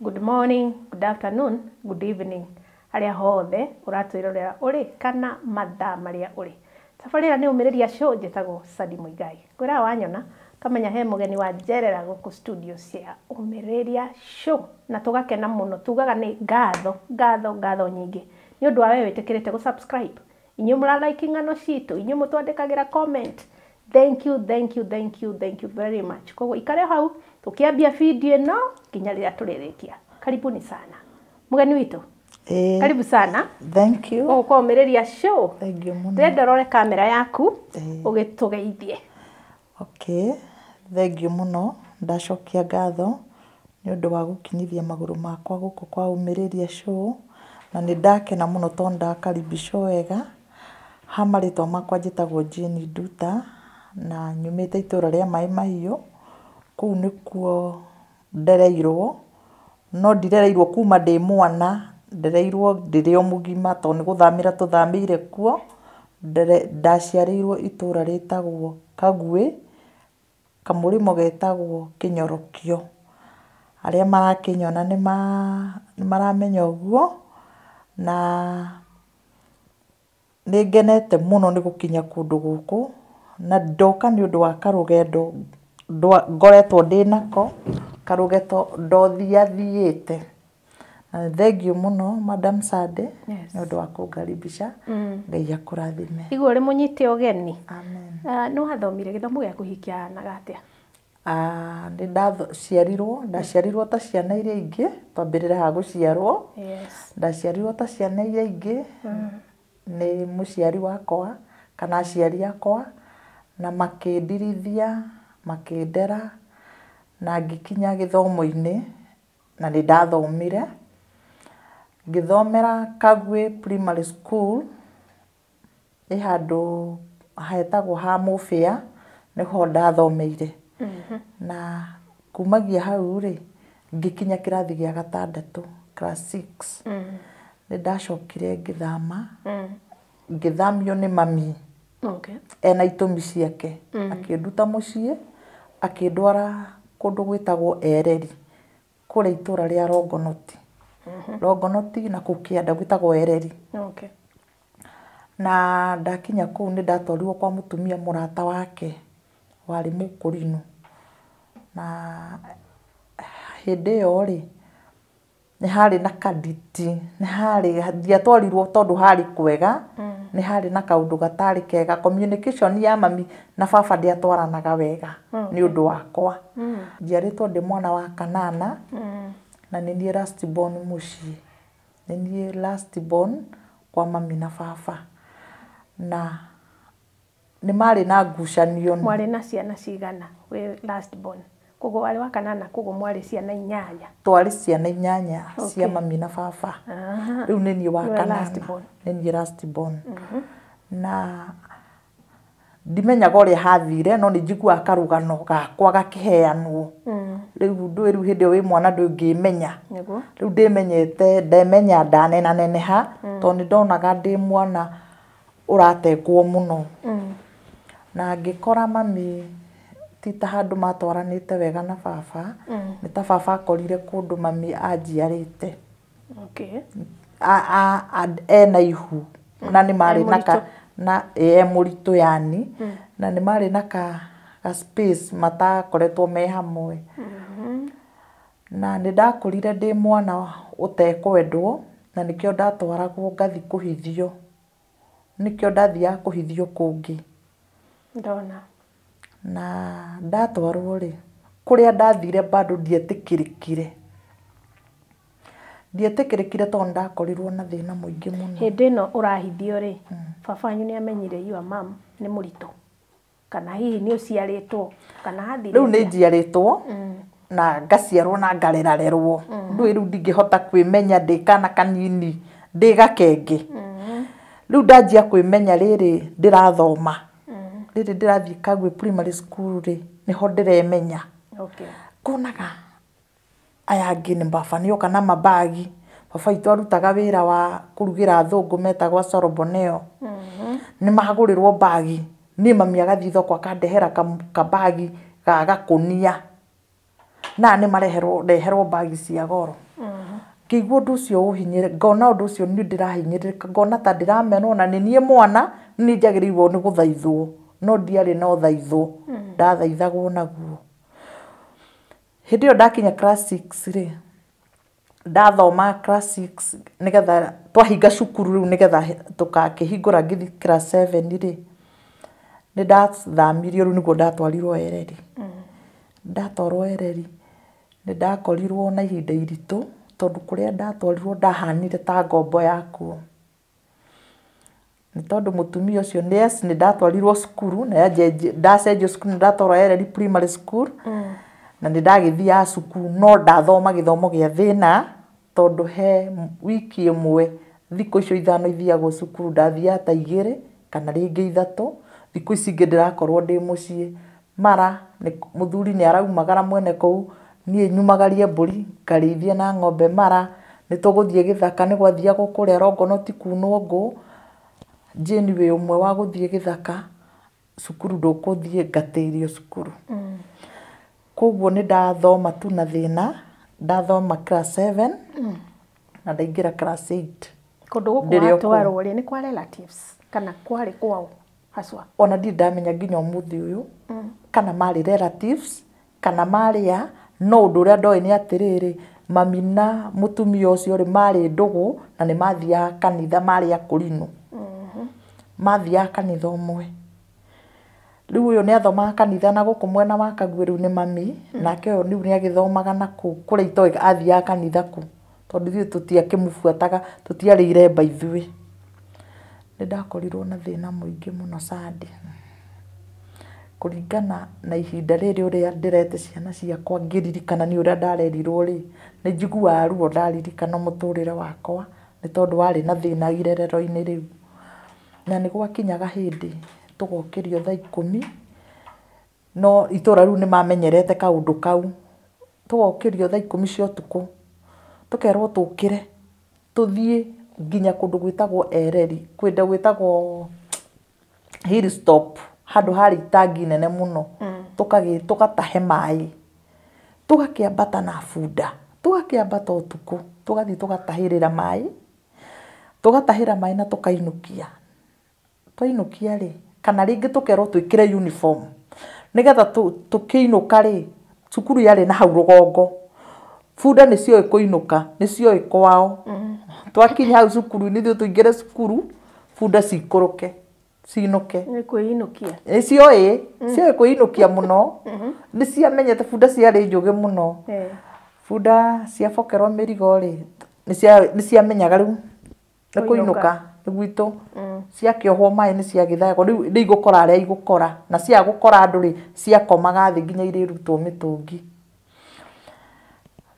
Good morning, good afternoon, good evening. Aria hothe uratwirorera uri kana mathaa maria uri. Safari ni umiriria show jetagwo Sadi Muigai. Ngura wanyona kamenya he mugeni wa njerera guku studio cia umiriria show na tugakena muno tugaga ni ngatho nyingi ni undu wa wewe witikirite gu subscribe. Inyu mura like ngano citu, inyu mutwandikagira comment. Thank you very much. Koguo ikare hau tukiambia video no kinya riria turirikia. Karibuni sana. Mugeni witu. Karibu sana. Thank you. Uko umiriria show. Thank you muno. Ndenda rore kamera yaku ugitugeithie. Okay. Thank you muno. Ndacokia ngatho ni undu wa gukinyithia maguru makwa guku kwa umiriria show na ni ndakena muno tonda karibisho wega. Hamaritwa makwa njitagwo Jane Nduta na nyumite itura ria Mai Mahiu. Kuu nikuo ndereirwo no ndirereirwo kuma ndi mwana, ndereirwo ndiri o mugima to ni guthamira tuthamire kuo. Ndaciarirwo itura ritagwo Kagwe, kamurimo getagwo Kinyorokio. Aria marakinyona ni maramenya uguo na nigenete muno ni gukinya kundu guku na ndoka ni undu wa karugendo ngoretwo ndinako, karugeto ndothiathiite. Thank you muno Madam Sade ni undu wa kungaribisha. Ngai akurathime. Igu uri munyite ogeni. Amen. No hathomire githomo gia kuhikia na gatia. Ndi ndaciarirwo ta ciana iria ingi, twambirire ha guciarwo. Ndaciarirwo ta ciana iria ingi. Ni muciari wakwa kana aciari akwa na makindirithia makindera na ngikinya githomo-ini na ni ndathomire ngithomera Kagwe Primary School handu hetagwo ha Mufia niho ndathomeire. Na kumagia hau ri ngikinya kirathi gia gatandatu class 6. Ni ndacokire ngithama ngithamio ni mami. Ena itumi ciake akinduta mucii akindwara kundu gwitagwo Ereri kure itura ria Rongonoti na kukianda gwitagwo Ereri. Na ndakinya kuu ni ndatwarirwo kwa mutumia murata wake wari Mukurino na hindi iyo ri ni hari na kaditi, ni hari ndiatwarirwo tondu hari kwega. Ni hari na kaundu gatari kega, communication ya mami na baba ndiatwaranaga wega ni undu wakwa. Njiaritwo ndi mwana wa kanana na ni nie last born mucii. Ni nie last born kwa mami na baba na ni mari na ngucanio. Mwari na ciana cigana we last born? Koguo wari wa kanana, koguo mwari ciana 8. Twari ciana 8 cia mami na baba. Riu ni nie wa kanana. Ni nie last born. Na ndimenyaga uria hathire no ni njigua karugano gakwa gakiheanwo. Riu hindi wi mwana ndungimenya. Riu ndimenyete ndemenya ndanena neneha to ni ndonaga ndi mwana urategwo muno. Na ngikora mami tita handu matwaranite wega na baba. Ni ta baba akorire kundu mami anjiarite. Ena ihu na ni mari na muritu yani na ni mari na ka space matakoretwo me hamwe. Na ni ndakurire ndi mwana utekwendwo na nikio ndatwaragwo ngathi kuhithio. Nikio ndathia kuhithio kungi. Ndona. Na ndatwarwo ri kuria ndathire bado ndietikirikire tondu ndakorirwo na thina muingi muno. Hindi no urahithio ri baba wanyu ni amenyire your mom ni muritu kana hihi ni uciaritwo kana hathire? Riu ni njiaritwo na ngaciarwo na ngarerarerwo. Riu ndingihota kwimenya ndi kana kanini ndi gakenge. Riu ndanjia kwimenya riri ndirathoma. Riri ndirathie Kagwe Primary School ri niho ndiremenya. Kunaga aya angi ni baba nioka na mabagi. Baba itu arutaga wira wa kurugira thungu metagwo Soroboneo. Ni magurirwo bagi. Ni mami agathi thoko akandehera kabagi ga gakunia. na nĩ mareherwo bagi cia goro ngĩigua ũndũ ũcio ũhinyĩrĩria ngona ũndũ ũcio nĩ ndĩrahinyĩrĩrĩka ngona ta ndĩramenwo na nĩ niĩ mwana nĩ njagĩrĩirwo nĩ gũthaithwo no ndiarĩ na ũthaithwo ndathaithagwo naguo hĩndĩ ĩyo ndakinya class 6 rĩ ndathoma class 6 nĩgetha twahinga cukuru rĩu nĩgetha tũkakĩhingũra ngĩthi class 7 rĩ nĩ ndathamirio rĩu nĩguo ndatwarirwo Ereri ndatwarwo Ereri nĩ ndakorirwo na ihinda iritũ tondũ kũrĩa ndatwarirwo ndahanire ta ngombo yakuo nĩ tondũ mũtumia ũcio nĩ ndatwarirwo cukuru na ndacenjio cukuru nĩ ndatwarwo Ereri primary school na nĩ ndagĩthiaga cukuru no ndathoma gĩthomo gĩa thĩna tondũ he wiki ĩmwe thikũ icio ithano ithiagwo cukuru ndathiaga ta 2 kana rĩngĩ 3 thikũ ici ingĩ ndĩrakorwo ndĩ mũciĩ mara mũthuri nĩ araumagara mwene kũu niĩ nyumagarie mbũri ngarĩithia na ng'ombe mara nĩ tũgũthiĩ gĩthaka nĩ gwathiagwo kũrĩa Longonot kunwo ngũ Jane wĩ ũmwe wa gũthiĩ gĩthaka cukuru ndũkũthiĩ ngatĩirio cukuru koguo nĩ ndathoma tu na thĩna ndathoma class 7 na ndaingĩra class 8 kũndũ gũkũ watwarwo rĩ nĩ kwa relatives kana kwarĩ kwao haswa ona ndi ndamenya nginya ũmũthĩ ũyũ kana marĩ relatives kana marĩ no ũndũ ũrĩa ndoĩ nĩ atĩrĩrĩ mami na mũtumia ũcio rĩ marĩ ndũgũ na nĩ mathiaga kanitha marĩ akũrinũ mathiaga kanitha ũmwe rĩu ũyũ nĩ athomaga kanitha na gũkũ mwena wa Kaguĩ rĩu nĩ mami nake ũyũ nĩ agĩthomaga na kũrĩa itoĩ athiaga kanitha kũ tondũ ithuĩ tũtiakĩmũbuataga tũtiarĩ iremba ithuĩ nĩ ndakorirwo na thĩna mũingĩ mũno Sandi kũringana na ihinda rĩrĩ ũrĩa ndĩrete ciana ciakwa ngĩririkana nĩ ũrĩa ndarerirwo rĩ nĩ njiguaga ruo ndaririkana mũtũrĩre wakwa nĩ tondũ warĩ na thĩna irerero-inĩ rĩu na nĩ gwakinyaga hĩndĩ tũgokĩrio thaa 10 no itũra rĩu nĩ mamenyerete kaũndũ kau tũgokĩrio thaa 10 cia ũtukũ tũkerwo tũkĩre tũthiĩ nginya kũndũ gwĩtagwo Ereri kwenda gwĩtagwo Hilltop handũ harĩ itangi nene mũno tũgatahe maĩ tũgakĩambata na bunda tũgakĩambata ũtukũ tũgathiĩ tũgatahĩrĩra maĩ na tũkainũkia twainũkia rĩ kana rĩngĩ tũkerwo twĩkĩre uniform nĩgetha tũkĩinũka rĩ cukuru yarĩ na hau rũgongo bunda nĩ cioĩ kũinũka nĩ cioĩ kwao twakinya hau cukuru-inĩ ithuĩ tũingĩre cukuru bunda cikũrũke ciinũke nĩ kwĩinũkia nĩ cioĩ kwĩinũkia mũno nĩ ciamenyete bunda ciarĩ njũgĩ mũno bunda ciabokerwo mĩrigo rĩ nĩ ciamenyaga rĩu nĩ kũinũka nĩ gwitũ ciakĩohwo maĩ nĩ ciagĩthagwo rĩu nĩ igũkora arĩa igũkora na cia gũkora andũ rĩ ciakomaga thĩ nginya irĩrutwo mĩtũngi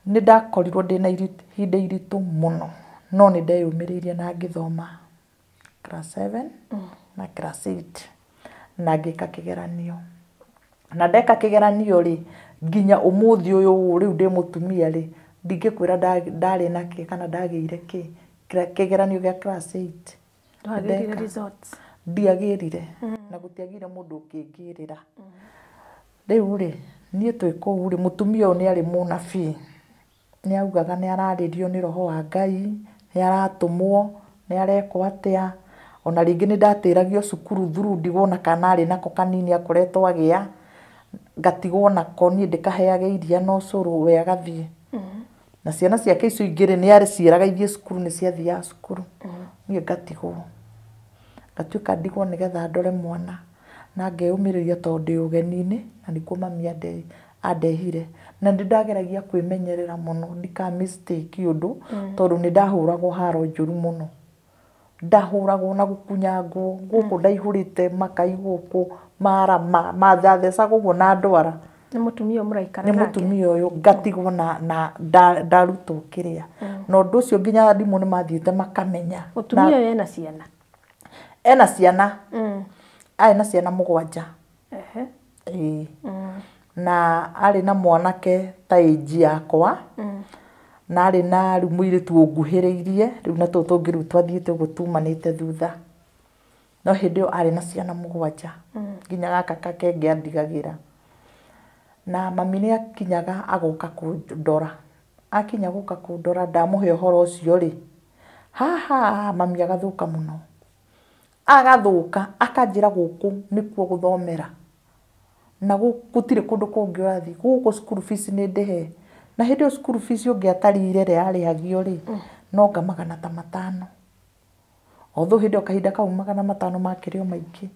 nĩ ndakorirwo ndĩna ihinda iritũ mũno no nĩ ndeyũmĩrĩirie na ngĩthoma class 7 na class 8 na ngĩka kĩgeranio na ndeka kĩgeranio rĩ nginya ũmũthĩ ũyũ rĩu ndĩ mũtumia rĩ ndingĩkwĩra ndarĩ na kĩ kana ndagĩire kĩ kĩgeranio gĩa class 8 ndwagĩrire results ndiagĩrire na gũtiagire mũndũ ũkĩngĩrĩra rĩu rĩ niĩ twĩ kũu rĩ mũtumia ũyũ nĩ arĩ mũnabii nĩ augaga nĩ ararĩrio nĩ roho wa Ngai nĩ aratũmwo nĩ arekwo atĩa ona rĩngĩ nĩ ndatĩragio cukuru through ndigwo na kana arĩ nako kanini akoretwo agĩa ngatigwo nako niĩ ndĩkaheage iria na ũcũrũ we agathiĩ na ciana ciake icio ingĩ nĩ arĩciĩraga ithiĩ cukuru nĩ ciathiaga cukuru niĩ ngatigwo ngatuĩka ndigwo nĩgetha ndore mwana na ngeyũmĩrĩria tondũ ndĩ ũgeni-inĩ na nĩkuo mami andehire na nĩ ndageragia kwĩmenyerera mũno ndika mistake ũndũ tondũ nĩ ndahũragwo haro njũru mũno ndahũragwo na gũkunyangwo gũkũ ndaihũrĩte makai gũkũ marama mathathecagwo ũguo na ndwara nĩ mũtumia mũraikara nake nĩ mũtumia ũyũ ngatigwo na ndarutwo kĩrĩa na ũndũ ũcio nginya ndimũ nĩ mathiĩte makamenya mũtumia ũyũ ena ciana ena ciana arĩ na ciana 7 na arĩ na mwanake ta age yakwa na arĩ na rĩu mũirĩtu ũnguhĩrĩirie rĩu na tũtũ tũngĩ rĩu twathiĩte ũguo tumanĩte thutha no hĩndĩ ĩyo arĩ na ciana 7 nginya gaka kake ngĩandigagĩra na mami nĩ akinyaga agoka kũndora. Akinya gũka kũndora ndamũhe ũhoro ũcio rĩ, haha mami agathũka mũno. Agathũka akanjĩra gũkũ nĩkuo gũthomera. Na gũtirĩ kũndũ kũngĩ ũrathiĩ. Gũkũ school fees nĩ ndĩhe. Na hĩndĩ ĩyo school fees ũngĩatarire rĩ yarĩhagio rĩ, no anga magana ta 5. Although hĩndĩ ĩyo kahinda kau magana 5 makĩrĩ o maingĩ.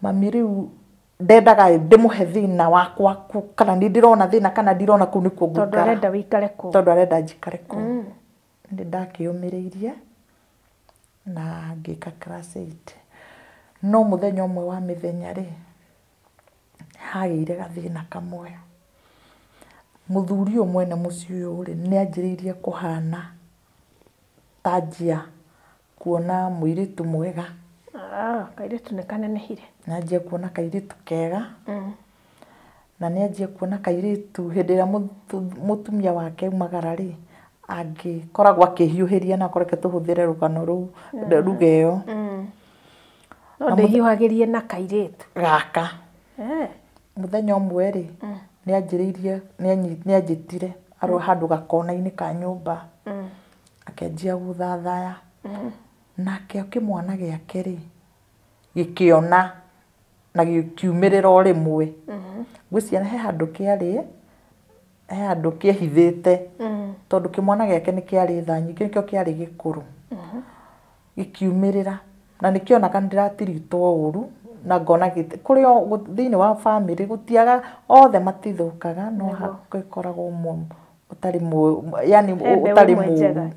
Mami rĩu ndendaga ndĩmũhe thĩna wakwa kana nĩ ndĩrona thĩna kana ndirona kũu nĩkuo ngũikara. Tondũ arenda wĩikare kũu. Tondũ arenda njikare kũu. Nĩ ndakĩũmĩrĩirie na ngĩka class 8. No mũthenya ũmwe wa mĩthenya rĩ, hagĩire gathĩna kamwe. Mũthuri ũyũ mwene mũciĩ ũyũ rĩ nĩ anjĩrĩirie kũhana ta njia kuona mũirĩtu mwega. Kairĩtu nĩ kanenehire. Nĩ anjia kuona kairĩtu kega. Na nĩ anjia kuona kairĩtu hĩndĩ ĩrĩa mũtumia wake aumagara rĩ, angĩkoragwo akĩhiũhĩria na koreke tũhũthĩre rũgano rũu ruga ĩyo. No ndĩhiũhagĩrie na kairĩtu gaka. Mũthenya ũmwe rĩ, nĩ anjĩrĩirie nĩ anjĩtire arĩ handũ gakona-inĩ ka nyũmba. Akĩanjia gũthathaya. Nake kĩmwana gĩake rĩ, gĩkĩona na gĩkiumĩrĩra o rĩmwe. Ngwĩciria he handũ kĩarĩ, he handũ kĩehithĩte. Tondũ kĩmwana gĩake nĩ kĩarĩ tha nyingĩ, nĩkĩo kĩarĩ gĩkũrũ. Gĩkiumĩrĩra na nĩkĩonaga ndĩratiritwo ũru na ngona kũrĩ thĩinĩ wa bamĩrĩ gũtiaga othe matithũkaga no hakoragwo ũmwe ũtarĩ yani ũtarĩ mũũru.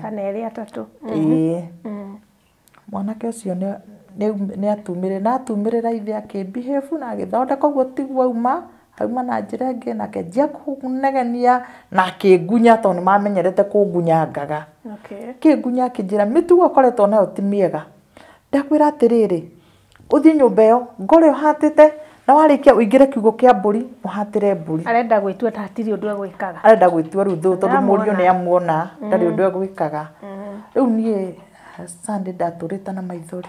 Kana erĩ atatũ. Mwanake ũcio nĩ atumĩrĩra na atumĩrĩra ithe akĩbehave na agĩthondeka ũguo tiguo auma na njĩra ĩngĩ na akĩanjia kũnegenia na akĩngunya tondũ nĩmamenyerete kũngunyangaga. Akĩngunya akĩnjĩra mĩtugo ũkoretwo nayo ti mĩega. Ndakwĩra atĩrĩrĩ, ũthiĩ nyũmba ĩyo ngore ũhatĩte na warĩkia ũingĩre kiugũ kĩa mbũri ũhatĩre mbũri. Arenda gwĩtua ta hatirĩ ũndũ egwĩkaga. Arenda gwĩtua rĩu tondũ mũriũ nĩ amuona ndarĩ ũndũ egwĩkaga. Rĩu niĩ Sunday ndatũrĩte na maithori.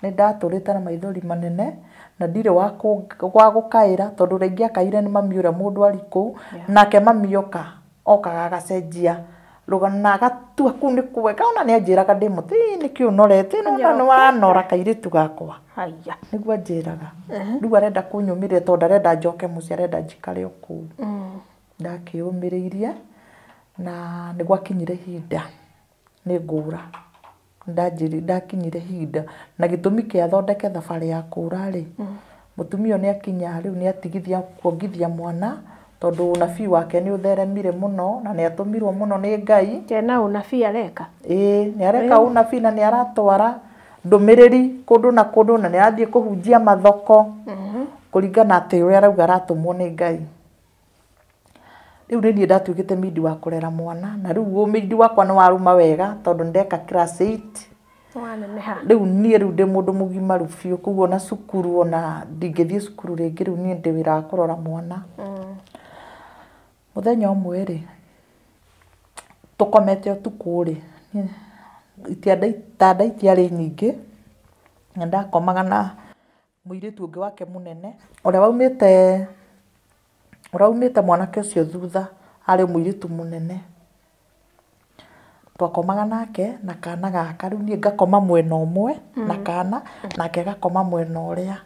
Nĩ ndatũrĩte na maithori manene na ndirĩ wa gũkaĩra tondũ rĩngĩ akaire nĩ mami ũrĩa mũndwari kũu. Nake mami okaga agacenjia rũgano na agatua kũu nĩ kwega. Ona nĩ anjĩraga ndĩ mũti nĩkĩ ũnorete nĩ wanora kairĩtu gakwa. Nĩguo anjĩraga. Rĩu arenda kũnyũmĩrĩria tondũ arenda njoke mũciĩ, arenda njikare o kũu. Ndakĩũmĩrĩirie na nĩ gwakinyire ihinda nĩ ngũra. Ndakinyire ihinda na gĩtũmi kĩa athondeke thabarĩ ya kũra rĩ, mũtumia nĩ akinya rĩu nĩ atigithia kuongithia mwana tondũ ũnabii wake nĩ ũtheremire mũno na nĩ atũmirwo mũno nĩ Ngai. Kena ũnabii areka. Nĩ areka ũnabii na nĩ aratwara ndũmĩrĩri kũndũ na kũndũ na nĩ arathiĩ kũhunjia mathoko kũringana atĩ ũrĩa arauga aratũmwo nĩ Ngai. Rĩu nĩ niĩ ndatuĩkĩte mindi wa kũrera mwana na rĩu mindi wakwa nĩ waruma wega tondũ ndeka class 8. Rĩu niĩ rĩu ndĩ mũndũ mũgima rĩu biũ koguo na cukuru ona ndingĩthiĩ cukuru rĩngĩ rĩu niĩ ndĩ wĩra wa kũrora mwana. Mũthenya ũmwe rĩ, tũkomete ũtukũ rĩ, itanda itiarĩ nyingĩ na ndakomaga na mũirĩtu ũngĩ wake mũnene ũrĩa waumĩte mwanake ũcio thutha arĩ mũirĩtu mũnene. Twakomaga nake na kana gaka rĩu niĩ ngakoma mwena ũmwe na kana nake gakoma mwena ũrĩa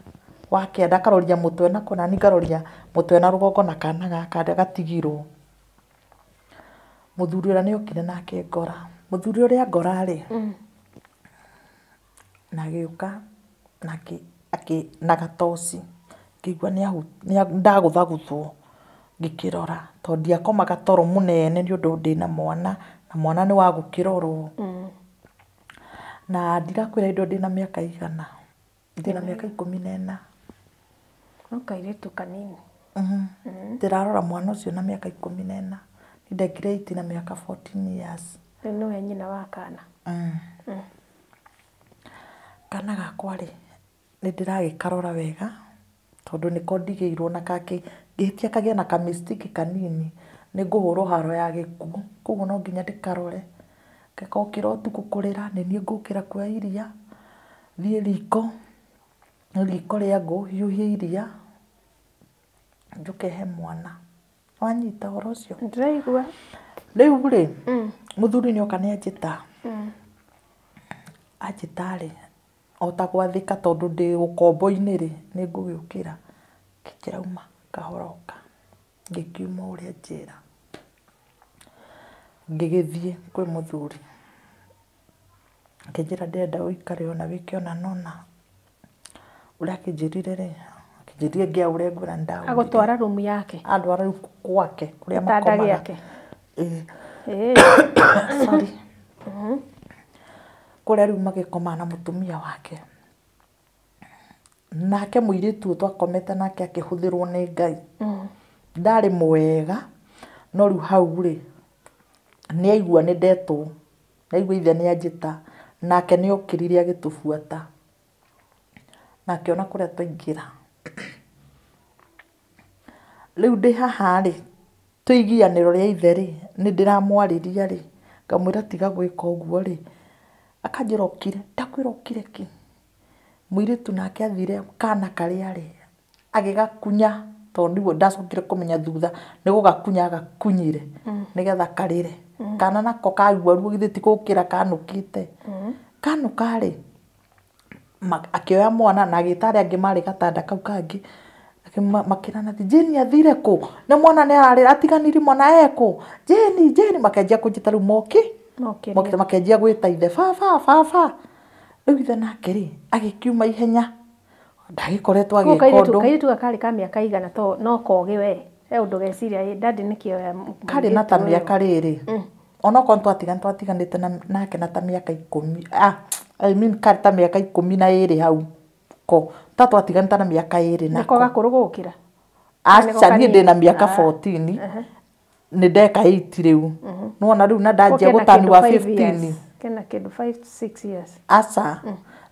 wa kĩanda akaroria mũtwe na kũna nĩ ngaroria mũtwe na rũgongo na kana gaka gatigirwo. Mũthuri ũrĩa nĩ okire nake ngora. Mũthuri ũrĩa ngora rĩ, na agĩũka na gatoci ngĩigua ndagũthagũthwo ngĩkĩrora tondũ ndiakomaga toro mũnene nĩ ũndũ ndĩ na mwana na mwana nĩ wa gũkĩrorwo. Na ndirakwĩra indo ndĩ na mĩaka igana, ndĩ na mĩaka 14. No kairĩtu kanini. Ndĩrarora mwana ũcio na mĩaka 14. Nĩ ndekire 8 na mĩaka 14 years. Rĩu nĩwe nyina wa kana. Kana gakwa rĩ, nĩ ndĩragĩkarora wega tondũ nĩko ndigĩirwo na ngĩhĩtia kagĩa na kamistiki kanini nĩ ngũhũrwo haro ya gĩkuũ. Koguo no nginya ndĩkarore. Ngakĩra ũtukũ kũrĩra nĩ niĩ ngũkĩra kuoya iria thiĩ riko rĩa ngũ hiũhie iria njukehe mwana wanyita horo ucio ndiraigua riu ri muthuri ni oka ni anjita anjitari ota gwathika tondu ndi ukombo-ini ri ni ngugiukira kirauma kahoroka ngikiuma uria njira ngigithie kwi muthuri nginjira ndenda uikare ona wiki ona nona uria kinjirire ri kinjirire ngia uria ngwira ndawa agutwara rumu yake andwara gwake kuria makomaga makomaga sorry kuria riu magikoma na mutumia wake nake muiritu twakomete nake akihuthirwo ni Ngai ndari mwega no riu hau ri ni aigua ni ndetwo naigua ithe ni anjita nake ni okirire agitubuata nake ona kuria twaingira riu ndi haha ri tuigianiro ria ithe ri ni ndiramwariria ri ngamwira tiga gwika uguo ri akanjira okire ndakwira okire ki muiritu nake athire kana karia ri agigakunya tondu ndacokire kumenya thutha ni gugakunya agakunyire nigetha karire kana nako kaigua ruo githiti gukira kanukite kanukari akioya mwana na agitari angi mari gatanda kau kangi makirana ti Jeni athire ku ni mwana ni arari atiganiri mwana eko Jeni makenjia kunjita riu moki makenjia gwita ithe baba riu ithe nake ri agikiuma ihenya ndagikoretwo agika undu kaitu gakari ka miaka igana to no kogi we undu geciria dadi nikio kari na ta miaka riri ona ko twatiganite nake na ta miaka 10 I mean kari ta miaka 12 hau ko twatiganite na miaka 2 nako gakurugukira acha ni ndi na miaka 14 ni ndeka 8 riu nona riu na ndanjia gutani wa 15 kena kindu 5-6 years acha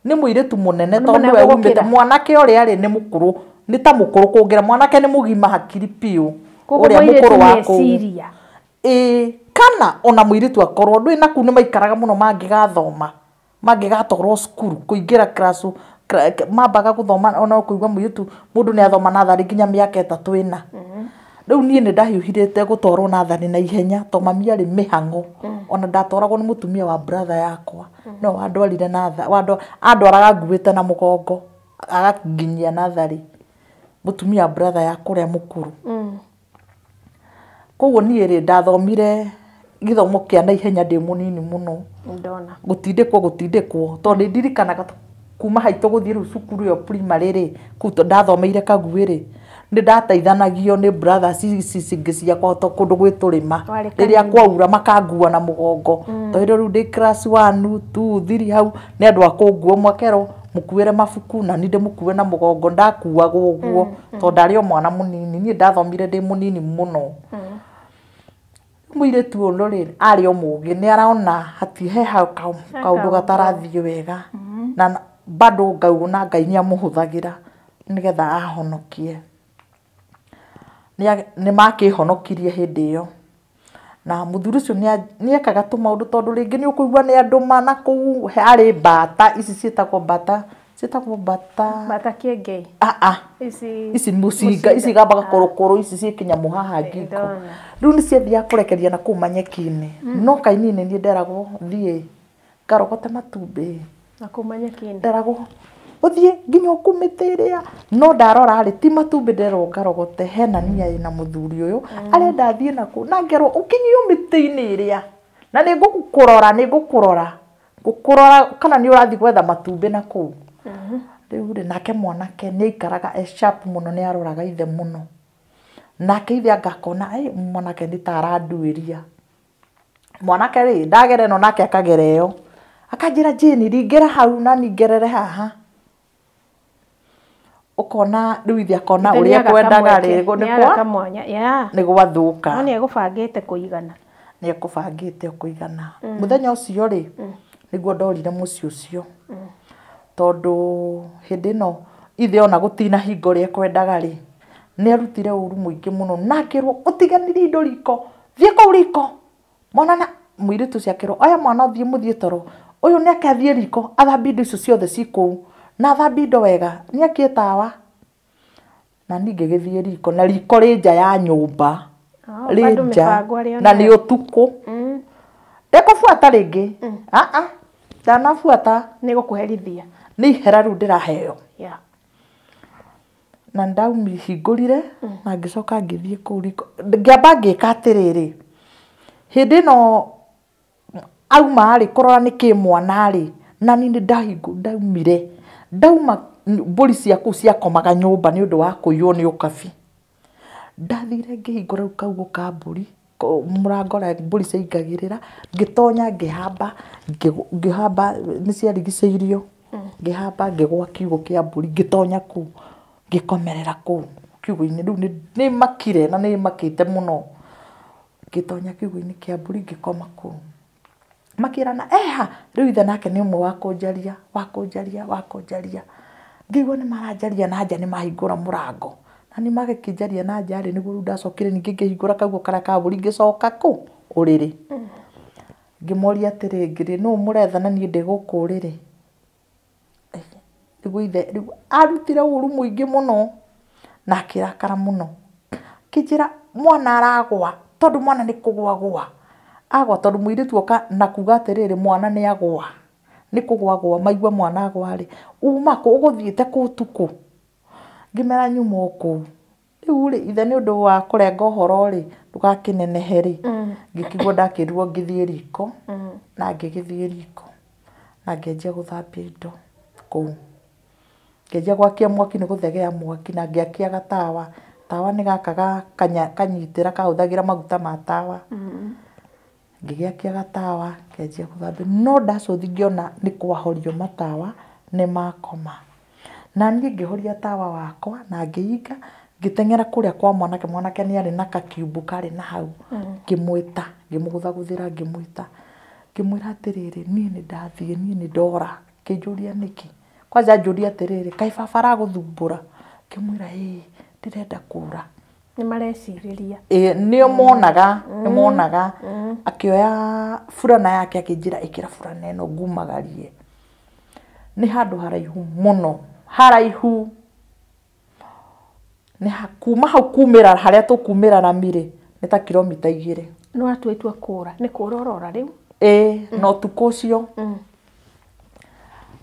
ni muiritu munene tondu we umite mwanake uria ari ni mukuru ni ta mukuru kungira mwanake ni mugima hakiri piu uria mukuru wako kana ona muiritu akorwo ndui naku ni maikaraga muno mangigathoma mangigatorwo cukuru kuingira class mambaga guthoma ona kuigwa muiritu mundu ni athoma nathari nginya miaka 3 ina riu nie ni ndahiuhirite gutwarwo nathari na ihenya to mami ari mihango ona ndatwaragwo ni mutumia wa brother yakwa no wandwarire nathari andwaraga nguite na mugongo agakinyia nathari mutumia brother yakwa uria mukuru koguo nie ri ndathomire githomo kia na ihenya ndi munini muno ndona gutindikwo tondu ndirikanaga kuma haitu guthie ru cukuru yo primary ri kuto ndathomeire Kagui ri ni ndateithanagio ni brothers ici ciakwa kundu gwiturima riria kwaura makangua na mugongo tondu riu ndi class 1 2 3 hau ni andu akungua mwakero mukuire mabuku na ni ndimukue na mugongo ndakuagwo uguo tondu ndari o mwana munini ni ndathomire ndi munini muno muiritu uno ri ari o mugi ni araona hatihe hau kaundu gatarathio wega na bado ngauna Ngai ni amuhuthagira nigetha ahonokie ni makihonokirie hindi iyo na muthuri ucio ni ekaga tu maundu tondu ringi ni ukuigwa ni andu mana ku ari bata ici cietagwo bata kiengei ici mucinga ici gambaga korokoro ici cikinya muhaha ngiko riu ni ciethia kurekeria na kuma nyeki-ini no kainini ni nderagwo thie ngarogote matumbi na kuma nyeki-ini nderagwo uthie nginya ukumitiria no ndarora ri ti matumbi nderogarogote hena nia ina muthuri uyu arenda thie naku na ngero ukinyio miti-ini iria na ni ngukurora kana ni urathi gwetha matumbi naku riu ri nake mwanake ni ikaraga sharp muno ni aroraga ithe muno nake ithe agakona mwanake ni taranduiria mwanake ri ndagere no nake akagereo akanjira Jeni ringera hau na ningerere haha ukona riu ithe akona uria kwendaga ri ni gwathuka no ni egubangite kuigana ni ekubangite kuigana muthenya ucio ri niguo ndorire muci ucio tondu hindi no ithe ona gutina hingo ria kwendaga ri ni arutire uru muingi muno nakirwo utiganiri indo riko thie ko riko mwana na muiritu ciakirwo aya mwana thie muthie toro uyu ni akathie riko athambi indo icio ciothe ciku na athambi indo wega ni akietawa na ninge githie riko na riko ri nja ya nyumba bado mipango ari na ni utuku ndekubuata ringi ndanabuata ni gukuherithia ni ihera riu ndiraheo yeah na ndaumi hingurire na ngicoka ngithie kuu riko ngiamba ngika atiriri hindi no auma ari kurora ni ki mwana ri na ni ndahingu ndaumire ndauma mburi ciaku ciakomaga nyumba ni undu wa kuiywo ni ukabi ndathire ngihingura u kaugo ka mburi murango ra mburi ciaingagirira ngitonya ngihamba ni ciarigiceirio ngihamba ngigwa kiugo kia mburi ngitonya ku ngikomerera ku kiugo-ini riu ni makire na ni makite muno ngitonya kiugo-ini kia mburi ngikoma ku makirana riu ithe nake ni umwe wakunjaria ngigwa ni maranjaria na nja ni mahingura murango na ni magikinjaria na nja ri niguo ndacokire ningi ngihingura kaugo karia ka mburi ngicoka ku uriri ngimoria atiri ngiri no muretha na ni ndi guku uriri niguo ithe riu arutire uru muingi muno na akirakara muno kijira mwana aragwa tondu mwana ni kugwagwa agwa tondu muiritu oka na kuga atiriri mwana ni agwa ni kugwagwa maigwa mwana agwa ri uma ku uguthiite ku tuku ngimera nyuma oku riu ri ithe ni undu wa kurenga uhoro ri ndugakinenehe ri ngikigwa ndakirwo ngithie riko na ngigithie riko na ngenjia guthambia indo ku ngenjia gwakia mwaki ni guthegea mwaki na ngiakia gatawa tawa ni gaka kanyitira kahuthagira maguta ma tawa ngigiakia gatawa ngenjia guthambia no ndacothi ngiona ni kwahorio matawa ni makoma na ni ngihoria tawa wakwa na ngiinga ngitengera kuria kwa mwanake ni ari na kakiubu kari na hau ngimwita ngimuguthaguthira ngimwita ngimwira atiriri ni ndathie ni ndora kijuria niki kwanza njuria atiriri kai baba araguthumbura ngimwira ndirenda kura ni mareciriria nio monaga akioya furana yake akinjira ikira furana eno ngumagarie ni handu haraihu muno haraihu ni hakuma hau kumira haria tukumira na mire ni ta kilomita 2 no atwetwa kura ni kurorora riu no tukocio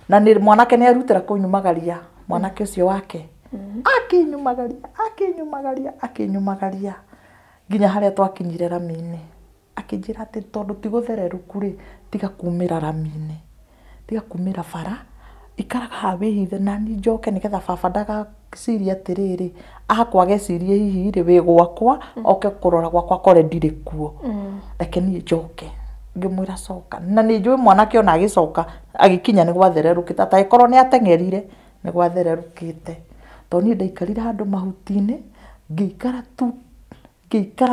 na ni mwanake ni arutira kunyumagaria mwanake ucio wake akinyumagaria nginya haria twakinyire rami-ini akinjira ati tondu tiguthererũku ri tiga kumira rami-ini tiga kumira bara ikaraga ha wihithe na ni njoke nigetha baba ndageciria atiriri akwa gecirie hihi ri wi gwakwa oke kurora gwakwa kore ndiri kuo reke ni njoke ngimwira coka na ni njui mwanake ona agicoka agikinya ni gwathererũkite ataikorwo ni atengerire ni gwathererũkite to ni ndaikarire handu mahuti-ini ngikara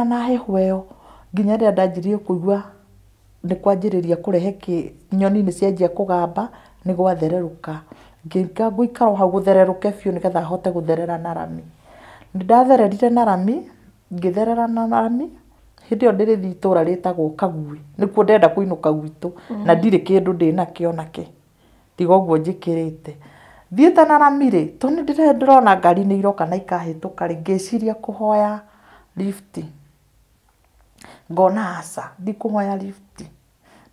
na heho iyo nginya ria ndanjirie kuigua ni kwanjiriria kurehe nyoni ni cianjia kugamba ni gwathererũka ngikara hau guthererũke biũ nigetha hote gutherera na rami ni ndathererire na rami ngitherera na rami hindi yo ndiri thitura ritagwo Kagui nikuo ndenda kuinuka gwitu na ndiri kindu ndina kionake tiga uguo njikirite thiete na rami ri to ni ndirona ngari ni iroka na ikahituka ri ngiciria kuhoya lift ngona aca ndikuhoya lift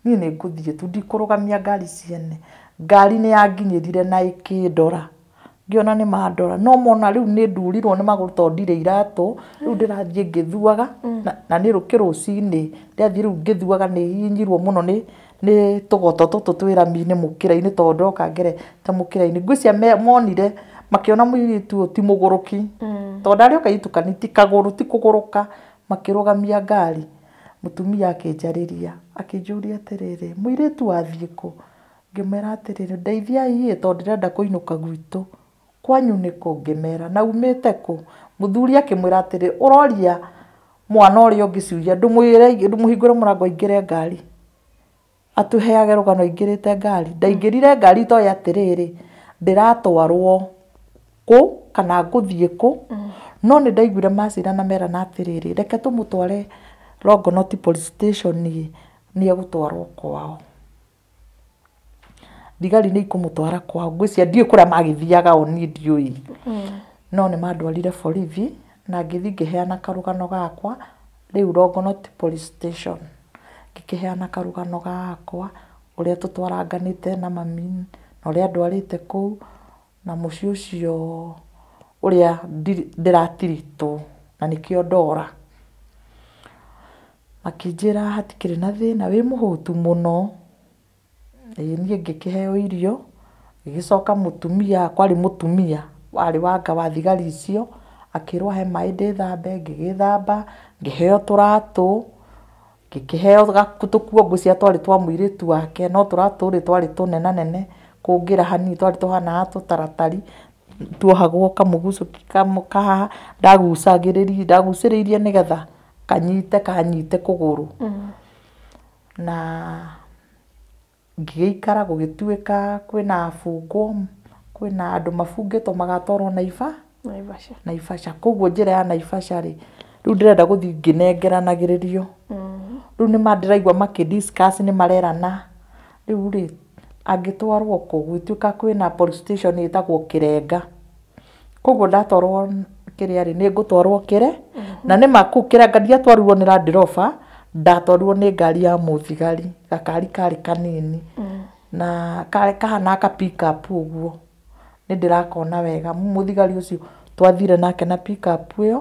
ni nguthie tu ndikurugamia ngari ciene ngari ni yanginyirire na ikindora ngiona ni mandora no mona riu ni ndurirwo ni maguru to ndire iratu riu ndirathie ngithuaga na ni rukirucini ndathie riu ngithuaga ni hinyirwo muno ni tugoto tutu twirami-ini mukira-ini to ndoka ngere ta mukira-ini ngwicia monire makiona muiritu ti muguruki to ndari okaitukani ti kaguru ti kuguruka makirugamia ngari mutumia akinjariria akinjuria atiriri muiritu wathie ku ngimera atiriri ndeithiai to ndirenda kuinuka gwitu kwanyu niko ngimera na umite ku muthuri akimwira atiri uroria mwana uri ungiciuria ndumuhingure murango ingire ngari atuheage rugano ingirite ngari ndaingirire ngari to ya atiriri ndiratwarwo ku kana nguthie ku no ni ndaiguire macira na mera na atiriri reke tumutware Longonot police station ni egutwarwo kwao thigari ni ikumutwara kwao ngwiciria ndie kuria magithiaga oni ndiui no nĩ mandwarire borithi na ngĩthiĩ ngĩheana karũgano gakwa rĩu Longonot police station ngĩkĩheana karũgano gakwa ũrĩa tũtwaranganĩte na mami na ũrĩa ndwarĩte kũu na mũciĩ ũcio ũrĩa ndĩratiritwo na nĩkĩo ndora. Makĩnjĩra hatikĩrĩ na thĩna wĩ mũhũtu mũno. Niĩ ngĩkĩheo irio gĩgĩcoka mũtumia kwarĩ mũtumia warĩ wanga wa thigari icio akĩrwo he maĩ ndĩthambe ngĩgĩthamba ngĩheo tũratũ ngĩkĩheo tũkuo ngũcia twarĩ twa mũirĩtu wake no tũratũ rĩ twarĩ tũnenanene kũngĩra hanini twarĩ tũhana tũtaratari tuohagwo kamũgucũ kahaha ndagucĩrĩirie nĩgetha kanyite kũgũrũ. Na ngĩgĩikara gũgĩtuĩka kwĩna bungwo kwĩna andũ mabungĩtwo magatwarwo Naivasha koguo njĩra ya Naivasha rĩ rĩu ndĩrenda gũthiĩ ngĩnengeranagĩrĩrio rĩu nĩ mandĩraigua makĩdiscuss nĩ marerana rĩu rĩ angĩtwarwo kũ gwĩtuĩka kwĩna police station ĩtagwo Kĩrenga koguo ndatwarwo kĩrĩa rĩ nĩ ngũtwarwo kĩre na nĩ makuu Kĩrenga ndiatwarirwo nĩ Land Rover ndatwarirwo nĩ ngari ya mũthigari gakari karĩ kanini na kahana ka pick up ũguo nĩ ndĩrakona wega mũthigari ũcio twathire nake na pick up ĩyo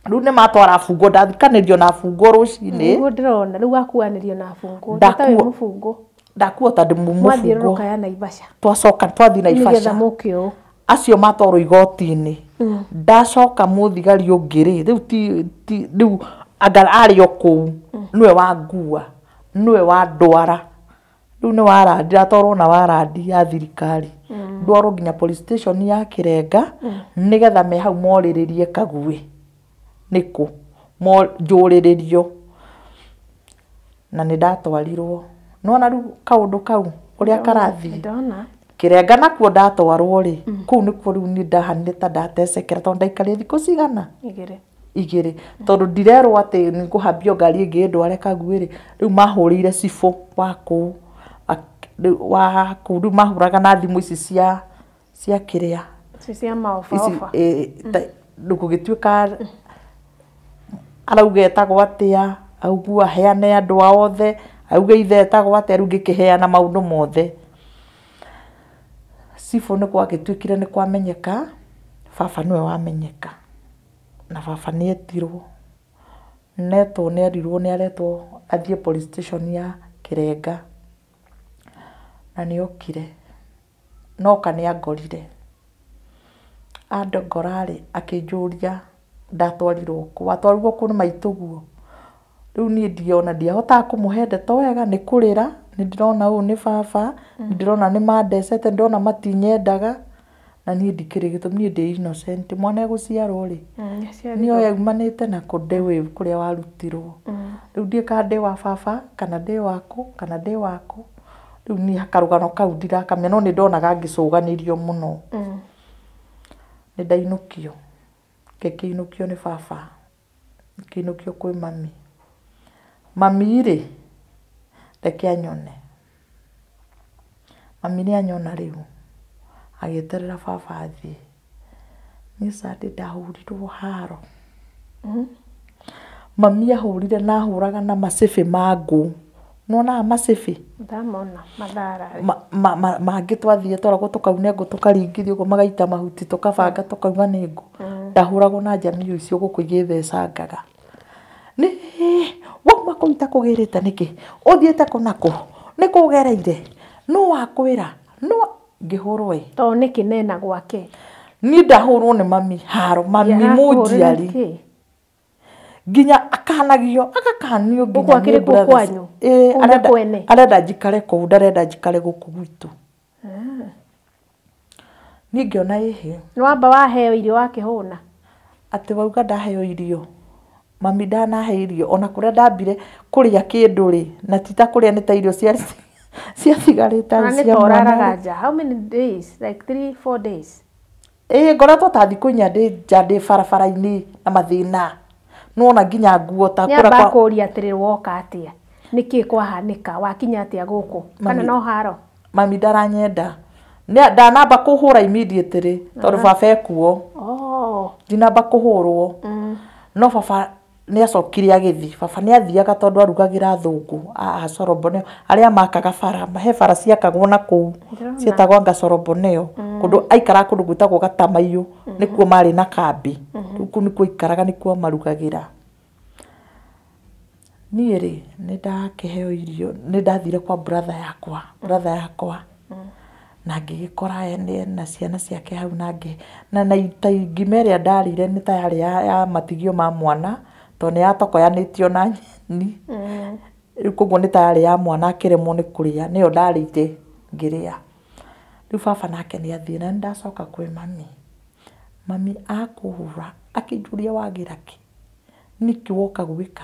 rĩu nĩ matwara bungo ndathikanĩrio na bungo rũcinĩ nĩguo ndĩrona rĩu wakuanĩrio na bungo ndatarĩ mũbungo ndakuo ta ndĩmũbungo mwathiũrũrũka ya Naivasha twacoka twathi Naivasha nĩgetha mũkĩũ acio matwarwo igoti-inĩ ndacoka mũthigari ũngĩ rĩ rĩu anga arĩ o kũu nĩwe wangua nĩwe wandwara rĩu nĩ warandi ndatwarwo na warandi ya thirikari ndwarwo nginya police station ya Kĩrenga nĩgetha me hau morĩrĩrie Kagwe nĩkũ njũrĩrĩrio na nĩ ndatwarirwo nona rĩu kaũndũ kau ũrĩa karathiĩ Kĩrenga nakuo ndatwarwo rĩ kũu nĩkuo rĩu niĩ ndahanire ta ndatecekera tondũ ndaikarire thikũ cigana igĩrĩ tondũ ndirerwo atĩ nĩ ngũhambio ngari ĩngĩ ndware Kagwe rĩ rĩu mahũrĩire cibũ wa kũu rĩu mahũraga na thimũ ici cia kĩrĩa cia maofa gũgĩtuĩka arauga etagwo atĩa augua heane andũ aothe auga ithe etagwo atĩa rĩu ngĩkĩheana maũndũ mothe cibũ nĩ gwagĩtuĩkire nĩ kwamenyeka baba nĩwe wamenyeka na baba nĩ etirwo netwo nĩ erirwo nĩ aretwo athiĩ police station ya Kĩrenga na nĩ okire noka nĩ angorire andongorarĩ akĩnjũria ndatwarirwo kũ watwarirwo kũ nĩ maitũguo rĩu niĩ ndiona ndiahotaga kũmũhe ndeto wega nĩ kũrĩra nĩ ndĩrona ũũ nĩ baba nĩ ndĩrona nĩ mandecete ndĩrona matinyendaga na niĩ ndikĩrĩ gĩtũmi niĩ ndĩ innocent mwana egũciarwo rĩ nĩo yaumanĩte na kũndĩ kũrĩa warutirwo rĩu ndiĩ kana ndĩ wa baba kana ndĩ waku kana ndĩ waku rĩu niĩ karũgano kau ndirakamenya no nĩ ndonaga ngĩcũganĩrio mũno nĩ ndainũkio ngĩkĩinũkio nĩ baba ngĩinũkio kwĩ mami rĩ reke anyone mami nĩ anyona rĩu agĩeterera baba athiĩ niĩ Sunday ndahũrirwo haro mami ahũrire na ahũraga na macĩbĩ ma ngũ nwonaga macĩbĩ ndamona mathara mangĩ twathiĩ twaragwo tũkaune ngũ tũkaringithio ũguo magaita mahuti tũkabanga tũkauga nĩ ngũ ndahũragwo na njamio icio gũkũ igĩthecangaga nĩ wauma kũruta kũgĩrĩte nĩkĩ ũthiĩte kũ nakũ nĩ kũgereire nũ wakwĩra nũ ngĩhũrwo to nĩkĩ nena gwake niĩ ndahũrwo nĩ mami haro mami mũnjiari nginya akanagio agakanio nginya nĩ brothers arenda njikare kũu ndarenda njikare gũkũ gwitũ niĩ ngĩona ĩhĩ nĩ wamba waheo irio wakĩhũna atĩ wauga ndaheo irio mami ndanahe irio ona kũrĩa ndambire kũrĩa kĩndũ rĩ na tita kũrĩa nĩ ta irio ciathigarĩte cia mwana nja how many days like 3-4 days ngoretwo ta thikũ inya ndĩ barabara-inĩ na mathĩna nona nginya nguo ta kũra kũria atĩrĩ woka atĩa nĩkĩ kwahanĩka wakinya atĩa gũkũ kana no haro mami ndaranyenda ndanamba kuhura immediately tondu baba ekuo ndinamba kuhurwo no baba nä acokire agäthi baba nä athiaga tondå arugagira thungu Soroboneo aria makaga bara he bara ciakagwo na kuu cietagwo anga Soroboneo kundu aikara kundu gwitagwo Gatamaiyo nikuo mari na kambi riu nikuo ikaraga nikuo marugagira niä rä nä ndakeheo irio nä ndathire kwa brother yakwa na ngigikora na ciana ciake hau na ngima ĩrĩa ndarire nĩ ta yarĩ ya matigio ma mwana to nĩ yatokoyanĩtio na nyeni rĩu koguo nĩ ta yarĩ ya mwana akĩremwo nĩ kũrĩa nĩyo ndarĩte ngĩrĩa rĩu baba nake nĩ athiĩ na ndacoka kwĩ mami akũhũra akĩnjũria wagira kĩ nĩkĩ woka gwĩka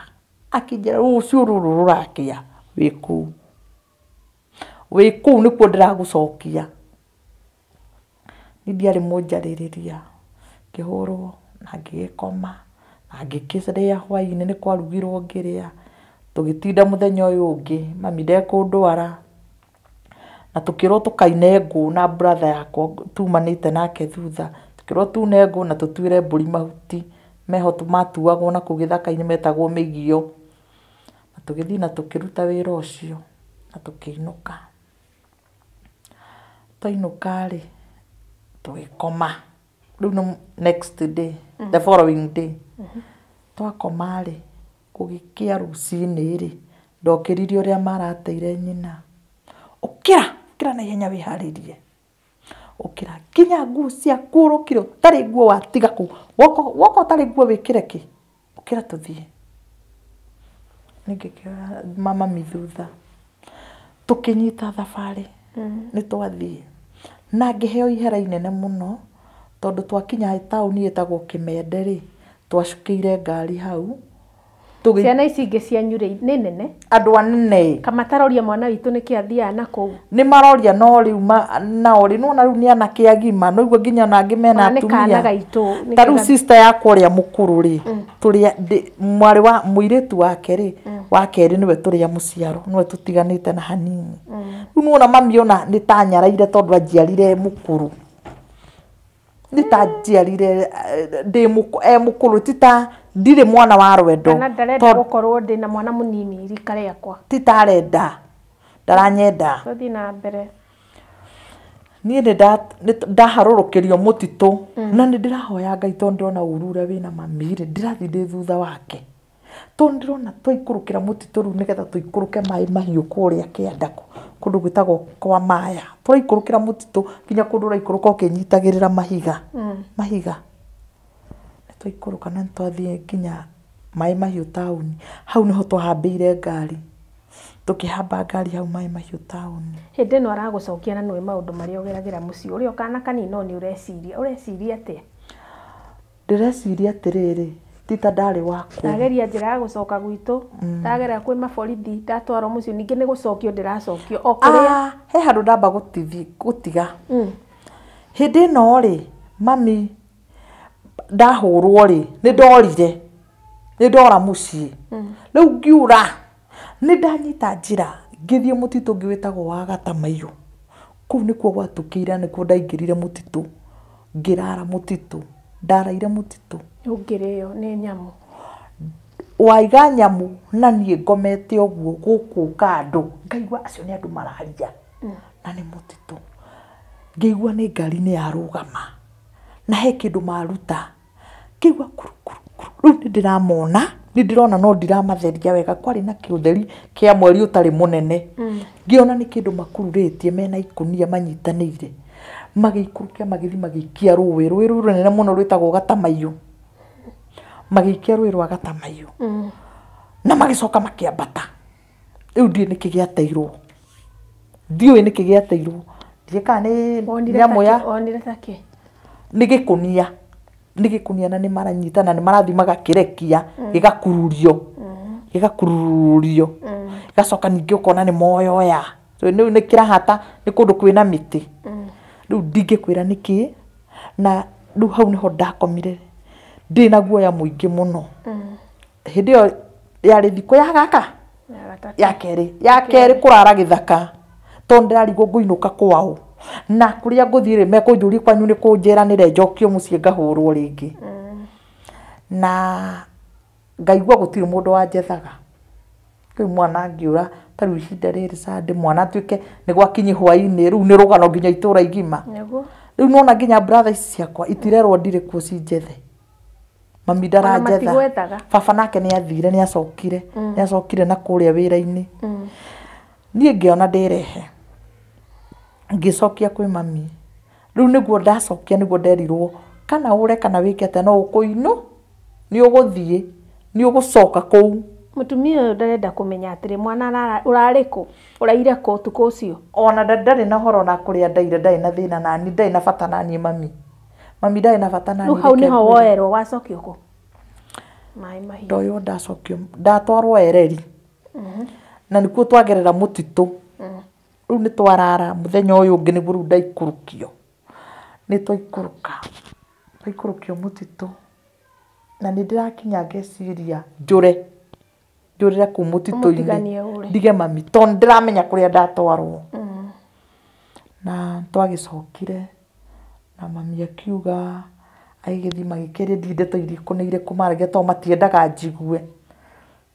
akĩnjĩra rũciũ rũrũ rũrakĩa wĩ kũu nĩkuo ndĩragũcokia nĩ ndiarĩ mũnjarĩrĩria ngĩhũrwo na ngĩgĩkoma na ngĩkĩrĩa hwaĩ-inĩ nĩ kwarugirwo ngĩrĩa tũgĩtinda mũthenya ũyũ ũngĩ mami ndekũndwara na tũkĩrwo tũkaine ngũ na brother yakwa tumanĩte nake thutha tũkĩrwo tune ngũ na tũtuĩre mbũri mahuti meho matuagwo na kũu gĩthaka-inĩ metagwo mĩgio na tũgĩthiĩ na tũkĩruta wĩra ũcio na tũkĩinũka twainũka-rĩ tũgĩkoma rĩu next day the following day twakoma-rĩ gũgĩkĩa rũcinĩ-rĩ ndokĩrire ũrĩa marateire nyina ũkĩra na ihenya wĩharĩrie ũkĩra nginya nguo ciaku ũrũkire ũtarĩ nguo watiga kũu woka ũtarĩ nguo wĩkĩre kĩ ũkĩra tũthiĩ ningĩkĩoya mami thutha tũkĩnyita thabarĩ nĩ twathiĩ na ngĩheo ihera inene mũno tondũ twakinya taũni ĩtagwo Kĩmende-rĩ twacukĩire ngari hau ciana ici ingĩ cianyu nĩ nene andũ anene kamataroria mwana witũ nĩkĩ athiaga na kũu nĩ maroria no rĩu nao rĩ nona rĩu nĩ anake agima no igua nginya ona angĩ mena atumia ta rĩu sister yakwa ũrĩa mũkũrũ-rĩ tũrĩa mwarĩ wa mũirĩtu wake-rĩ wa kerĩ nĩwe tũrĩa mũciaro nĩwe tũtiganĩte na hanini rĩu nĩwona mami ona nĩ ta nyaraire tondũ anjiarire mũkũrũ nĩ ta njiarire mũkũrũ ti ta ndirĩ mwana wa rwendo kana ndarenda gũkorwo ndĩna mwana mũnini rika rĩakwa ti ta arenda ndaranyenda tũthiĩ na mbere niĩ nĩ ndaharũrũkĩrio mũtitũ na nĩ ndĩrahoya Ngai tondũ ndĩrona ũru ũrĩa wĩna mami-rĩ ndĩrathiĩ ndĩ thutha wake tondũ ndĩrona twaikũrũkĩra mũtitũ rĩu nĩgetha tũikũrũke maĩ mahiũ kũrĩa kĩanda kũndũ gwĩtagwo kwa Maya tũraikũrũkĩra mũtitũ nginya kũndũ ũraikũrũka ũkĩnyitagĩrĩra mahiga nĩ twaikũrũka na nĩtwathiĩ nginya maĩ mahiũ taũni hau nĩho twahambĩire ngari tũkĩhamba ngari hau maĩ mahiũ taũni hĩndĩ ĩno aragũcokia na nĩwe maũndũ marĩa ũgeragĩra mũciĩ ũrĩa kana kanini nĩ ũreciria atĩa ndĩreciria atĩrĩrĩ tita ndarĩ waku ndageria njĩra ya gũcoka gwitũ ndagerera kwĩ maborithi ndatwarwo mũciĩ ningĩ nĩ gũcokio ndĩracokio o kũrĩa he handũ ndamba gũtiga hĩndĩ ĩno-rĩ mami ndahũrwo-rĩ nĩ ndora mũciĩ rĩu ngiura nĩ ndanyita njĩra ngĩthiĩ mũtitũ ũngĩ wĩtagwo wa Gatamaiyo kũu nĩkuo gwatũkĩire nĩkuo ndaingĩrire mũtitũ ngĩrara mũtitũ ndaraire mũtitũ ũngĩrĩo nĩ nyamũ waiga nyamũ na niĩ ngomete ũguo gũkũ kando ngaigua acio nĩ andũ mararia na nĩ mũtitũ ngĩigua nĩ ngari nĩ yarũgama na he kĩndũ maruta ngĩigua rĩu nĩ ndĩramona nĩ ndĩrona no ndĩramatheria wega kwarĩ na kĩũtheri kĩa mweri ũtarĩ mũnene ngĩona nĩ kĩndũ makururĩtie mena ikũnia manyitanĩire magĩikũrũkia magĩthiĩ magĩikia rũĩ rũnene mũno rwĩtagwo Gatamaiyo magĩikia rũĩ rwa Gatamaiyo na magĩcoka makĩambata rĩu ndiũĩ nĩkĩ gĩateirwo ndiũĩ kana nĩ nyamũ ya nĩ gĩkũnia na nĩ maranyita na nĩ marathiĩ magakĩrekia gĩgakururio gĩgacoka ningĩ ũkona nĩ moyoya rĩu nĩ kĩrahata nĩ kũndũ kwĩna mĩtĩ rĩu ndingĩkwĩra nĩkĩ na rĩu hau nĩho ndakomire ndĩna guoya mũingĩ mũno hĩndĩ ĩyo yarĩ thikũ ya gaka ya kerĩ kũrara gĩthaka tondũ ndĩrarigwo ngũinũka kwao na kuria nguthire mekunjuri kwanyu ni kunjiranire njokio mucie ngahurwo ringi na ngaigua gutiri mundu wanjethaga riu mwana ngiura tariu ihinda riri Sunday mwana tuike ni gwakinyi hwaini riu ni rugano nginya itura igima riu nona nginya brother ciakwa itirerwo ndire kuo cinjethe mami ndaranjetha baba nake ni athire ni acokire na kuria wira-ini nie ngiona ndirehe ngicokia kwi mami riu niguo ndacokia niguo nderirwo kana ure kana wike ate no ukuinu ni uguthie ni ugucoka kuu mutumia uyu ndarenda kumenya atiri mwana urariku uraire ku tuko ucio ona ndari na horo na kuria ndaire ndai na thina nani ndai na bata nani mami ndai na bata nani hau niho woerwo wacokio ku mai mahi ndoyo ndacokio ndatwarwo ereri na nikuo twagerera mutitu riu ni twarara muthenya uyu ungi ni buru ndaikurukio ni twaikũrũkio mutitu na ni ndirakinya ngeciria njurire ku mutitu-ini ndige mami tondu ndiramenya kuria ndatwarwo na twagicokire na mami akiuga aigithima gikiri ndeto iriku ni iriku maragia to matiendaga njigue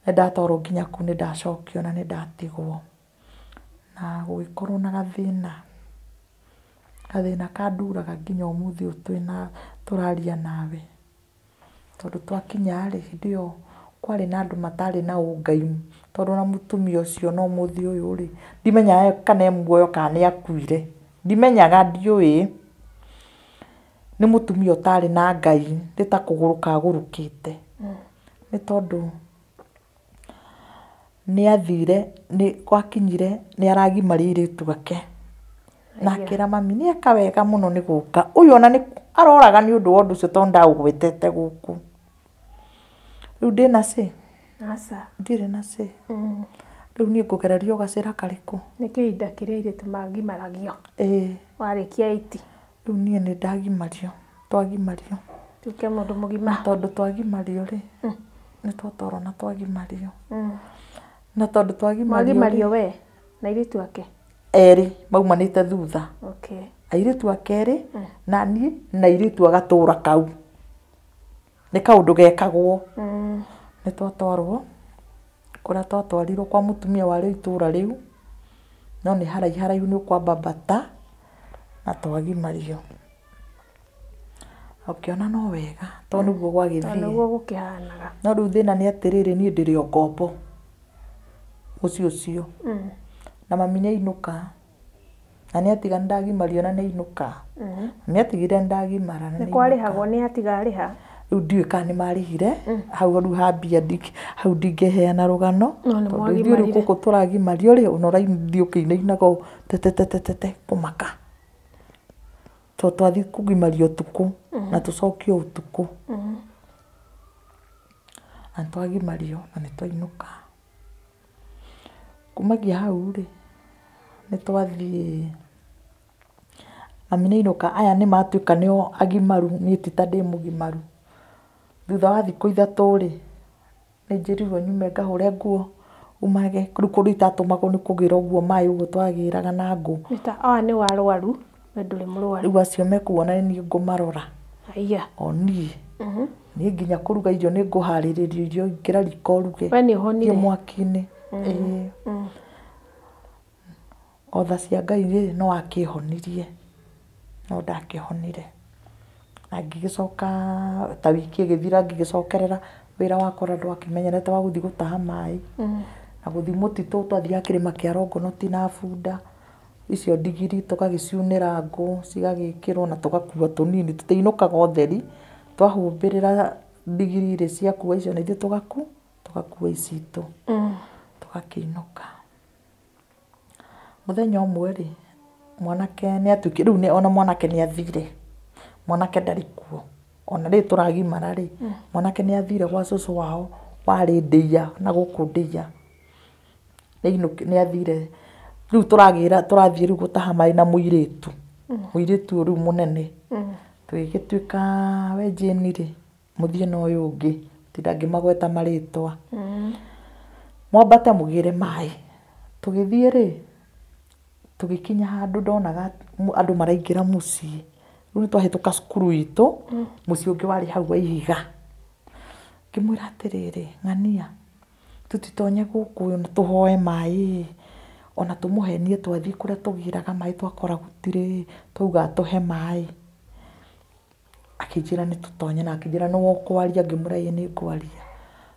ni ndatwarwo nginya ku ni ndacokio na ni ndatigwo na gugikorwo na gathina kanduraga nginya umuthi utwina turaria nawe tondu twakinya ri ndio kwari na andu matari na ungai tondu na mutumia ucio no muthi uyu ri ndimenya kana muoyo kana ni akuire ndimenyaga ndiui ni mutumia utari na ngai ndita kuguruka agurukite ni tondu ni athire ni gwakinyire ni aragimari iritu gake na kira mami ni akawega muno ni guka uyu ona ni aroraga ni undu wondu ucio tondu ndaugwetete guku riu ndina ndire na riu ni ngugereria ugacira kariku ni kihinda kiria iritu magimaragio warikia 8 riu ni ndagimario twagimario tuke mundu mugima tondu twagimario ri ni twatoro na twagimario na tondu twagimario we na iritu ake eri maumanite thutha airitu akeri na ni na iritu agatura kau ni kaundu gekagwo ni twatwarwo kuria twatwarirwo kwa mutumia wari itura riu no ni haraihu ni ukwamba bata na twagimario ukiona no wega tondu niguo gwagithie niguo gukihanaga no riu thina ni atiriri ni ndiri o ngombo ucio na mami ni ainuka na ni atiga ndagimario na ni ainuka ni atigire ndagimara ni kwarihagwo ni atiga ariha riu ndiwe kana ni marihire hau riu hambia hau ndingeheana rugano tondu riu guku turagimario ri ona raithii ukiinainaga tete kumaka twathi kugimario tuku na tucokio utuku na twagimario na ni twainuka kumagia hau ri ni twathie mami ni ainuka aya ni matuika nio agimaru ni tita ndi mugimaru thutha wa thiku 3 ri ni njirirwo nyume ngahure nguo umage riu kundu itatumagwo ni kugira uguo mai uguo twagiraga na ngu aa ni warwaru we nduri murwaru riu acio mekuona ni ngumarora aiya oni ni nginya kuruga irio ni nguhariririo irio ngira riko ruge we ni honire mwaki-ini otha cia Ngai ri no akihonirie no ndakihonire na ngigicoka ta wiki igithira ngigicokerera wira wakora ndwakimenyerete wa guthi gutaha mai na guthi mutitu twathia kirima kia Rongonoti na bunda icio ndigiri tukagiciunira ngu cigagikirwo na tugakua tunini tutainukaga utheri twahumbirira ndigiri iri ciakua icio na ithu tugakua icitu tugakiinuka muthenya umwe ri mwanake ni atuki riu ni ona mwanake ni athire mwanake ndari kuo ona ri turagimara ri mwanake ni athire gwa cucu wao wari ndia na guku ndia ni athire riu turathie riu gutaha mai na muiritu riu munene twigituika we Jane ri muthie no uyu ungi tindangimagweta maritwa mwambate mugire mai tugithie ri tugikinya handu ndonaga andu maraingira mucii riu twahituka cukuru itu mucii ungi wari hau wa ihiga ngimwira atiriri ng'ania tutitonye guku na tuhoe mai ona tumuhenie twathii kuria tugiraga mai twakora gutire twauga tuhe mai akijira ni tutonye na akijira no ukwaria ngimuraie ni ngwaria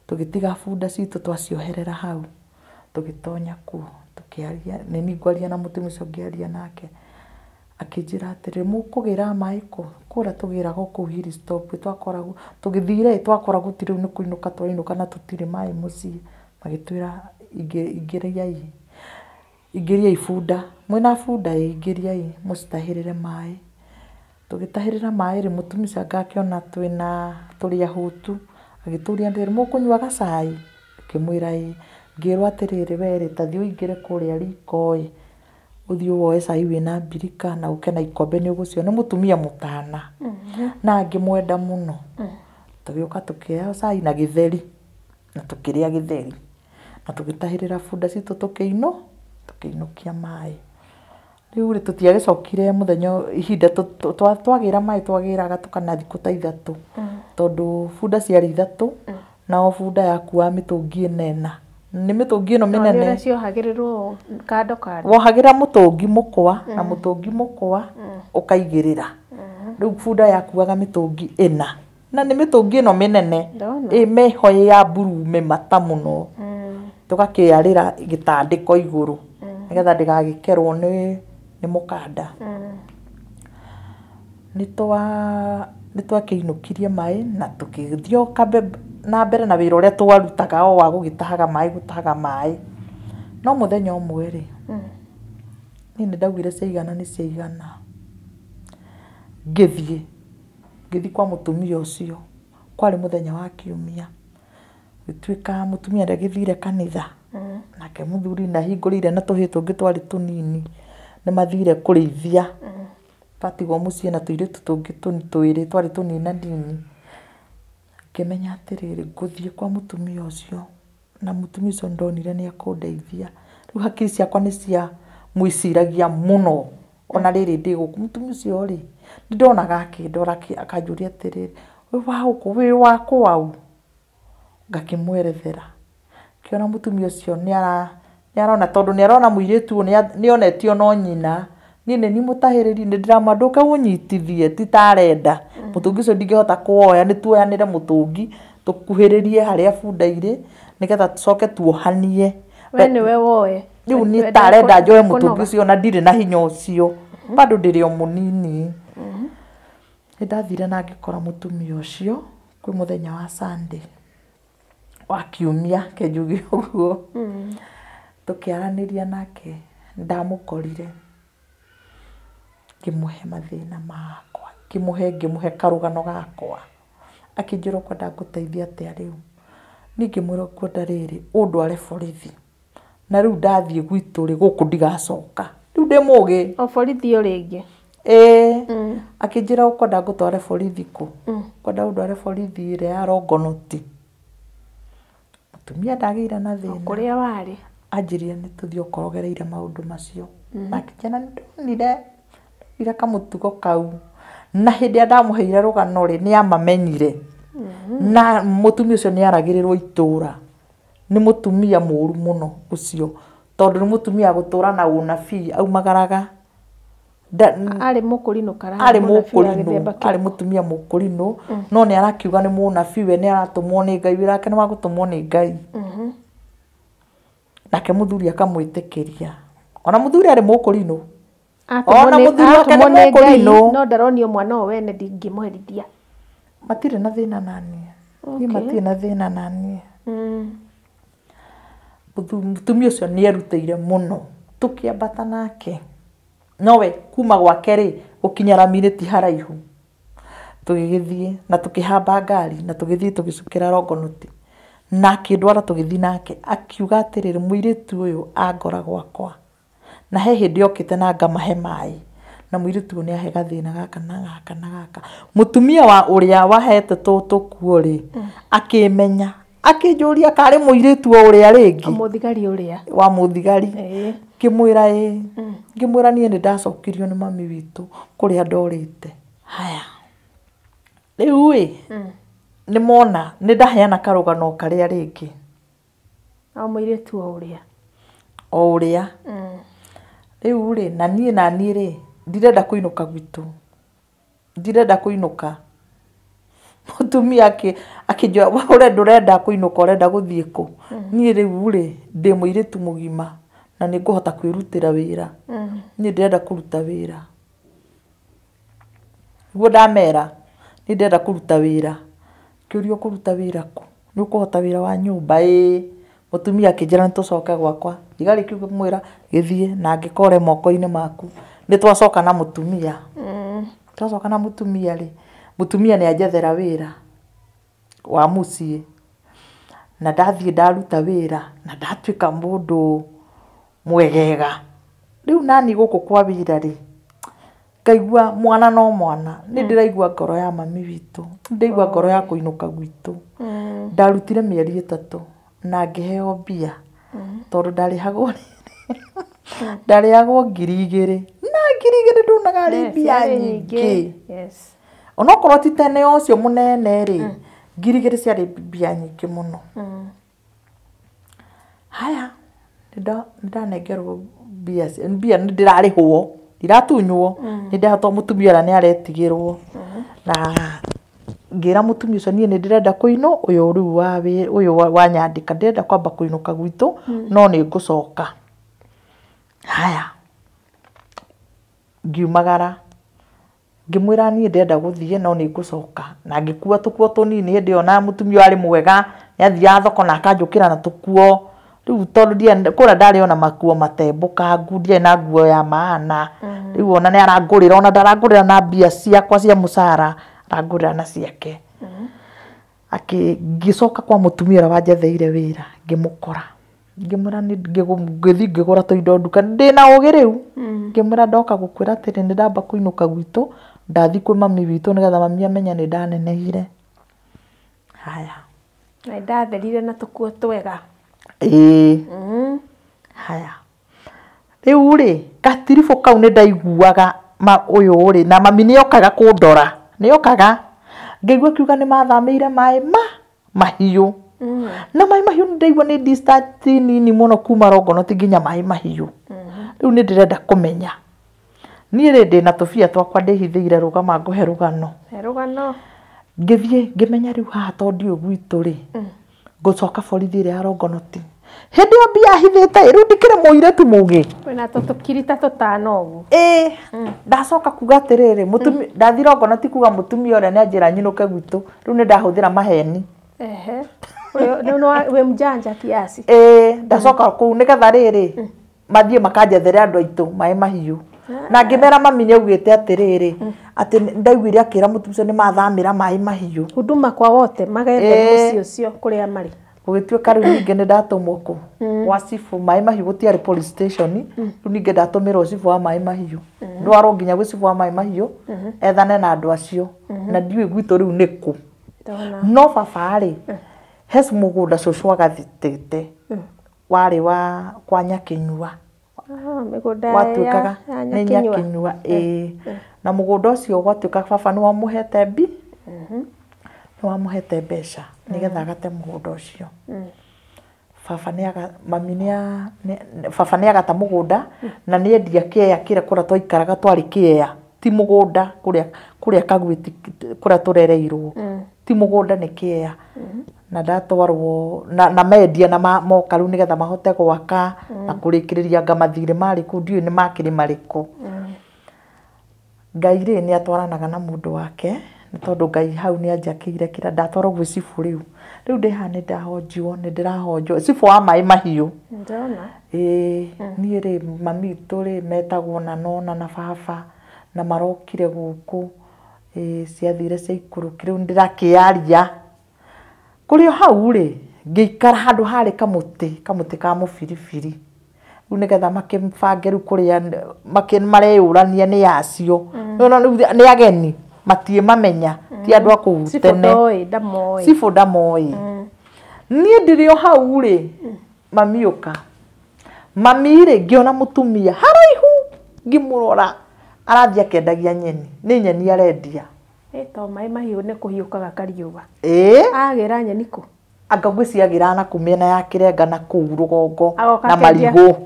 tugitiga funda citu twacioherera hau tugitonya ku tukiaria ni ngwaria na mutumia ucio ngiaria nake akijira atiri mukugira mai kura tugira guku hili stop twakora tugithire twakora gutire ni kuinuka twainuka na tutire mai mucii magitwira igeria ifunda mwina funda igeria mustahirire mai tugitahirira mai ri mutumia ngakiona twina turia hutu agituria ndiri mukunywa gacai kimwira ngirwa atiriri weri tathio ingire kuria rikoi uthio woe cai wina birika na ukena ikombe ni ugucio ni mutumia mutana na ngimwenda muno tugioka tukioya cai na githeri na tukiria githeri na tugitahirira funda citu tukiinukia mai riu ri tutiagicokire muthenya ihinda twagira mai twagiraga tukana thiku ta 3 tondu funda ciari 3 na funda yakuwa mitungi enena ni mitungi ino minene no cio hagirirwo kando wohagira mutungi mukwa na mutungi mukwa ukaigirira riu funda yakuwaga mitungi 4 na ni mitungi ino minene mehoye ya burume mata muno tugakiarira gitandiko iguru nigetha ndigagikerwo ni mukanda nitwakiinukirie mai na tukithio na mbere na wira uria twarutaga o wa gugitahaga mai no muthenya umwe ri ni ndagwire ciigana ni ciigana ngithii kwa mutumia ucio kwari muthenya wa kiumia gitwika mutumia ndagithire kanitha nake muthuri na hingurire na tuhitu ngi twari tunini ni mathire kurithia patigwo mucii na tuiritu tungi twiri twari tunina ndini ngimenya atiriri nguthie kwa mutumia ucio na mutumia ucio ndonire ni akundeithia riu hakiri ciakwa ni cia mwiciragia muno ona riri ndi guku mutumia ucio ri ndonaga akindora akanjuria atiriri wi wako wau ngakimwerethera kiona mutumia ucio ni arona tondu ni arona muiritu ni onetio no nyina ni mutahiriri ni ndiramanduka unyitithie titarenda mutungi ucio ndingihota kuoya ni tuoyanire mutungi tukuhiririe haria funda ire nigetha tucoke tuohanie we ni we woe riu ni tarenda njoe mutungi ucio na ndire na hinya ucio bado ndiri o munini ndathire na ngikora mutumia ucio kwi muthenya wa Sunday wa kiumia kenjugi uguo tukiaraniria nake ndamukorire kimuhe mathina makwa kimuhe karugano gakwa akinjira kwenda guteithia atia riu ningi mwira kwenda riri undware borithi na riu ndathie gwitu ri guku ndigacoka riu ndi mugi o borithi uringi akinjira kwenda gutware borithi ku kwenda undware borithi ire ya Rongonoti mutumia ndagira na thina kuria wari anjirie ni tuthio korogereire maundu macio na kijana ndonire ira kamutugo kau na hindi ndamuheire rugano ri ni amamenyire na mutumia ucio ni aragirirwo itura ni mutumia muru muno ucio tondu ni mutumia gutura na unabii aumagaraga ari mukurino ari mutumia mukurino no ni arakiuga ni munabii we ni aratumwo ni Ngai wirake ni wagutumwo ni Ngai nake muthuri akamwitikiria ona muthuri ari mukurino ona muthuri wake ni mukurino no ndaronio mwana o wene ndingimuherithia matire na thina nani ni matire na thina nani mutumia ucio ni arutire muno tukiambata nake nowe kuma gwake ri gukinyara minute haraihu tugigithie na tukihamba ngari na tugithie tugicukira Rongonoti na kindwara tugithie nake akiuga atiriri muiritu uyu angora gwakwa na he hindi okite na ngamahe mai na muiritu ni ahe gathina gaka na gaka na gaka mutumia wa uria wahete tukuo ri akimenya akinjuria kari muiritu uria ringi muthigari uria wa muthigari ngimwira ngimwira nie ni ndacokirio ni mami witu kuria ndorite haya riu ni mona ni ndaheana karugano karia ringi au mwire tu uria riu na nie ri ndirenda kuinuka gwitu ndirenda kuinuka mutumia akijua ure ndurenda kuinuka urenda guthie ku nie riu ndi muiritu mugima na ni nguhota kwirutira wira nie ndirenda kuruta wira guo ndamera ni ndirenda kuruta wira kiurio kuruta wira ku ni ukuhota wira wa nyumba mutumia akijira nitucoka gwakwa igari kiugo mwira githie na ngikore moko-ini maku ni twacoka na mutumia twacoka na mutumia mutumia ni anjethera wira wa mucie na ndathie ndaruta wira na ndatuika mundu mwegega riu nani guku kwa wira ngaigua mwana no mwana ni ndiraigua ngoro ya mami witu ndaigua ngoro ya kuinuka gwitu ndarutire mieri 3 na ngiheo mbia tondu ndarihagwo 2,000 na 2,000 ndunaga ri mbia nyingi onokorwo ti tene ucio munene 2,000 ciari mbia nyingi muno haya ndanengerwo mbia ndirarihwo ndiratunywo nindahotwo mutumia ni aretigirwo na ngira mutumia ucio nie ndirenda kuino uyu riu uyu wa nyandika ndirenda kwamba kuinuka gwitu no ni ngucoka haya ngiumagara ngimwira nie ndirenda guthie no ni ngucoka na ngikua tukuo tunini ndio na mutumia ari mwega yathia thoko na akanjukira na tukuo riu tondu kura ndari ona makuo matembuka ngundia na nguo ya maana riu ona ni arangurira ona ndarangurira na mbia ciakwa cia musara arangurira na ciake ngicoka kwa mutumia wa njetheire wira ngimukora ngimura ni ngithi ngigura toindo nduka ndina ugi riu ngimura ndoka gukwira atiri ni ndamba kuinuka gwitu ndathi kwi mami witu nigetha mami amenya ni ndanenehire haya na ndatherire na tukuo twega haya riu gatirifu kau ni ndaiguaga uyu na mami ni okaga kundora ni okaga ngigua kiuga ni mathameire mai mahiu na mai mahiu ndaigua ni distance nini muno kuma Rongono nginya mai mahiu riu ni ndirenda kumenya nie ndi na tufia twakwa ndihithiire rugama nguhe rugano ngithie ngimenya riu haha tondu gwitu ngucoka borithi ria Rongono ti hindi yo mbia hithite riu ndikire muiretu mugi wena tutukirita 5 ugu ndacoka kuga atiriri mutumia ndathi Rongono ti kuga mutumia ore ni anjira nyinuke gwitu riu ni ndahuthira maheni no we mjanja kiasi ndacoka ku nigetha riri mathie makanjethere andu aitu mai mahiu na ngimera mami ni augite atiriri ati ndaiguire akira mutumia ni mathamira mai mahiu huduma kwa wote magethe mucio cio kuria mari gugituika riu ninge ni ndatumwo ku wa cifu mai mahiu gutiari police station riu ninge ndatumirwo cifu wa mai mahiu ndwaro nginya gwi cifu wa mai mahiu ethane na andu acio na ndiwe gwitu riu niku no baba hes mugunda cucu agathitite wari wa kwa Nyakinyua migunda watuikaga ni Nyakinyua na mugunda ucio gwatuika baba ni wamuhete ni wamuhete mbeca nigetha agate mugunda ucio baba ni agata mugunda na ni endia kieya kire kura twaikaraga twari kieya ti mugunda kuria kagwiti kuria turereirwo ti mugunda ni kieya na ndatwarwo na mendia na moka riu nigetha mahote gwaka na kurikiriria ngamathire mari ku ndiu ni makiri mariku Ngai ni atwaranaga na mundu wake tondu Ngai hau ni anjakire kira ndatwarwo gwi cifu riu ndiha ni ndahonjwo ni ndirahonjwo cifu wa mai mahiu ndona ni ri mami turi metagwo na nona na baba na marokire guku ciathire cia ikuruki riu ndirakiaria kurio hau ngikara handu hari kamuti ka mubiribiri riu nigetha makimbange riu kuria mareyurania ni yacio ni ageni matie mamenya ti andu aku tene cifu ndamoi nie ndirio hau mami uka mami ri ngiona mutumia haraihu ngimurora arathia kendagia nyeni ni nyeni arendia to mai mahiu ne kuhiukaga kariuga agira nyeni ku anga gwiciagira na kumena ya kirenga na kuu rugongo na marigu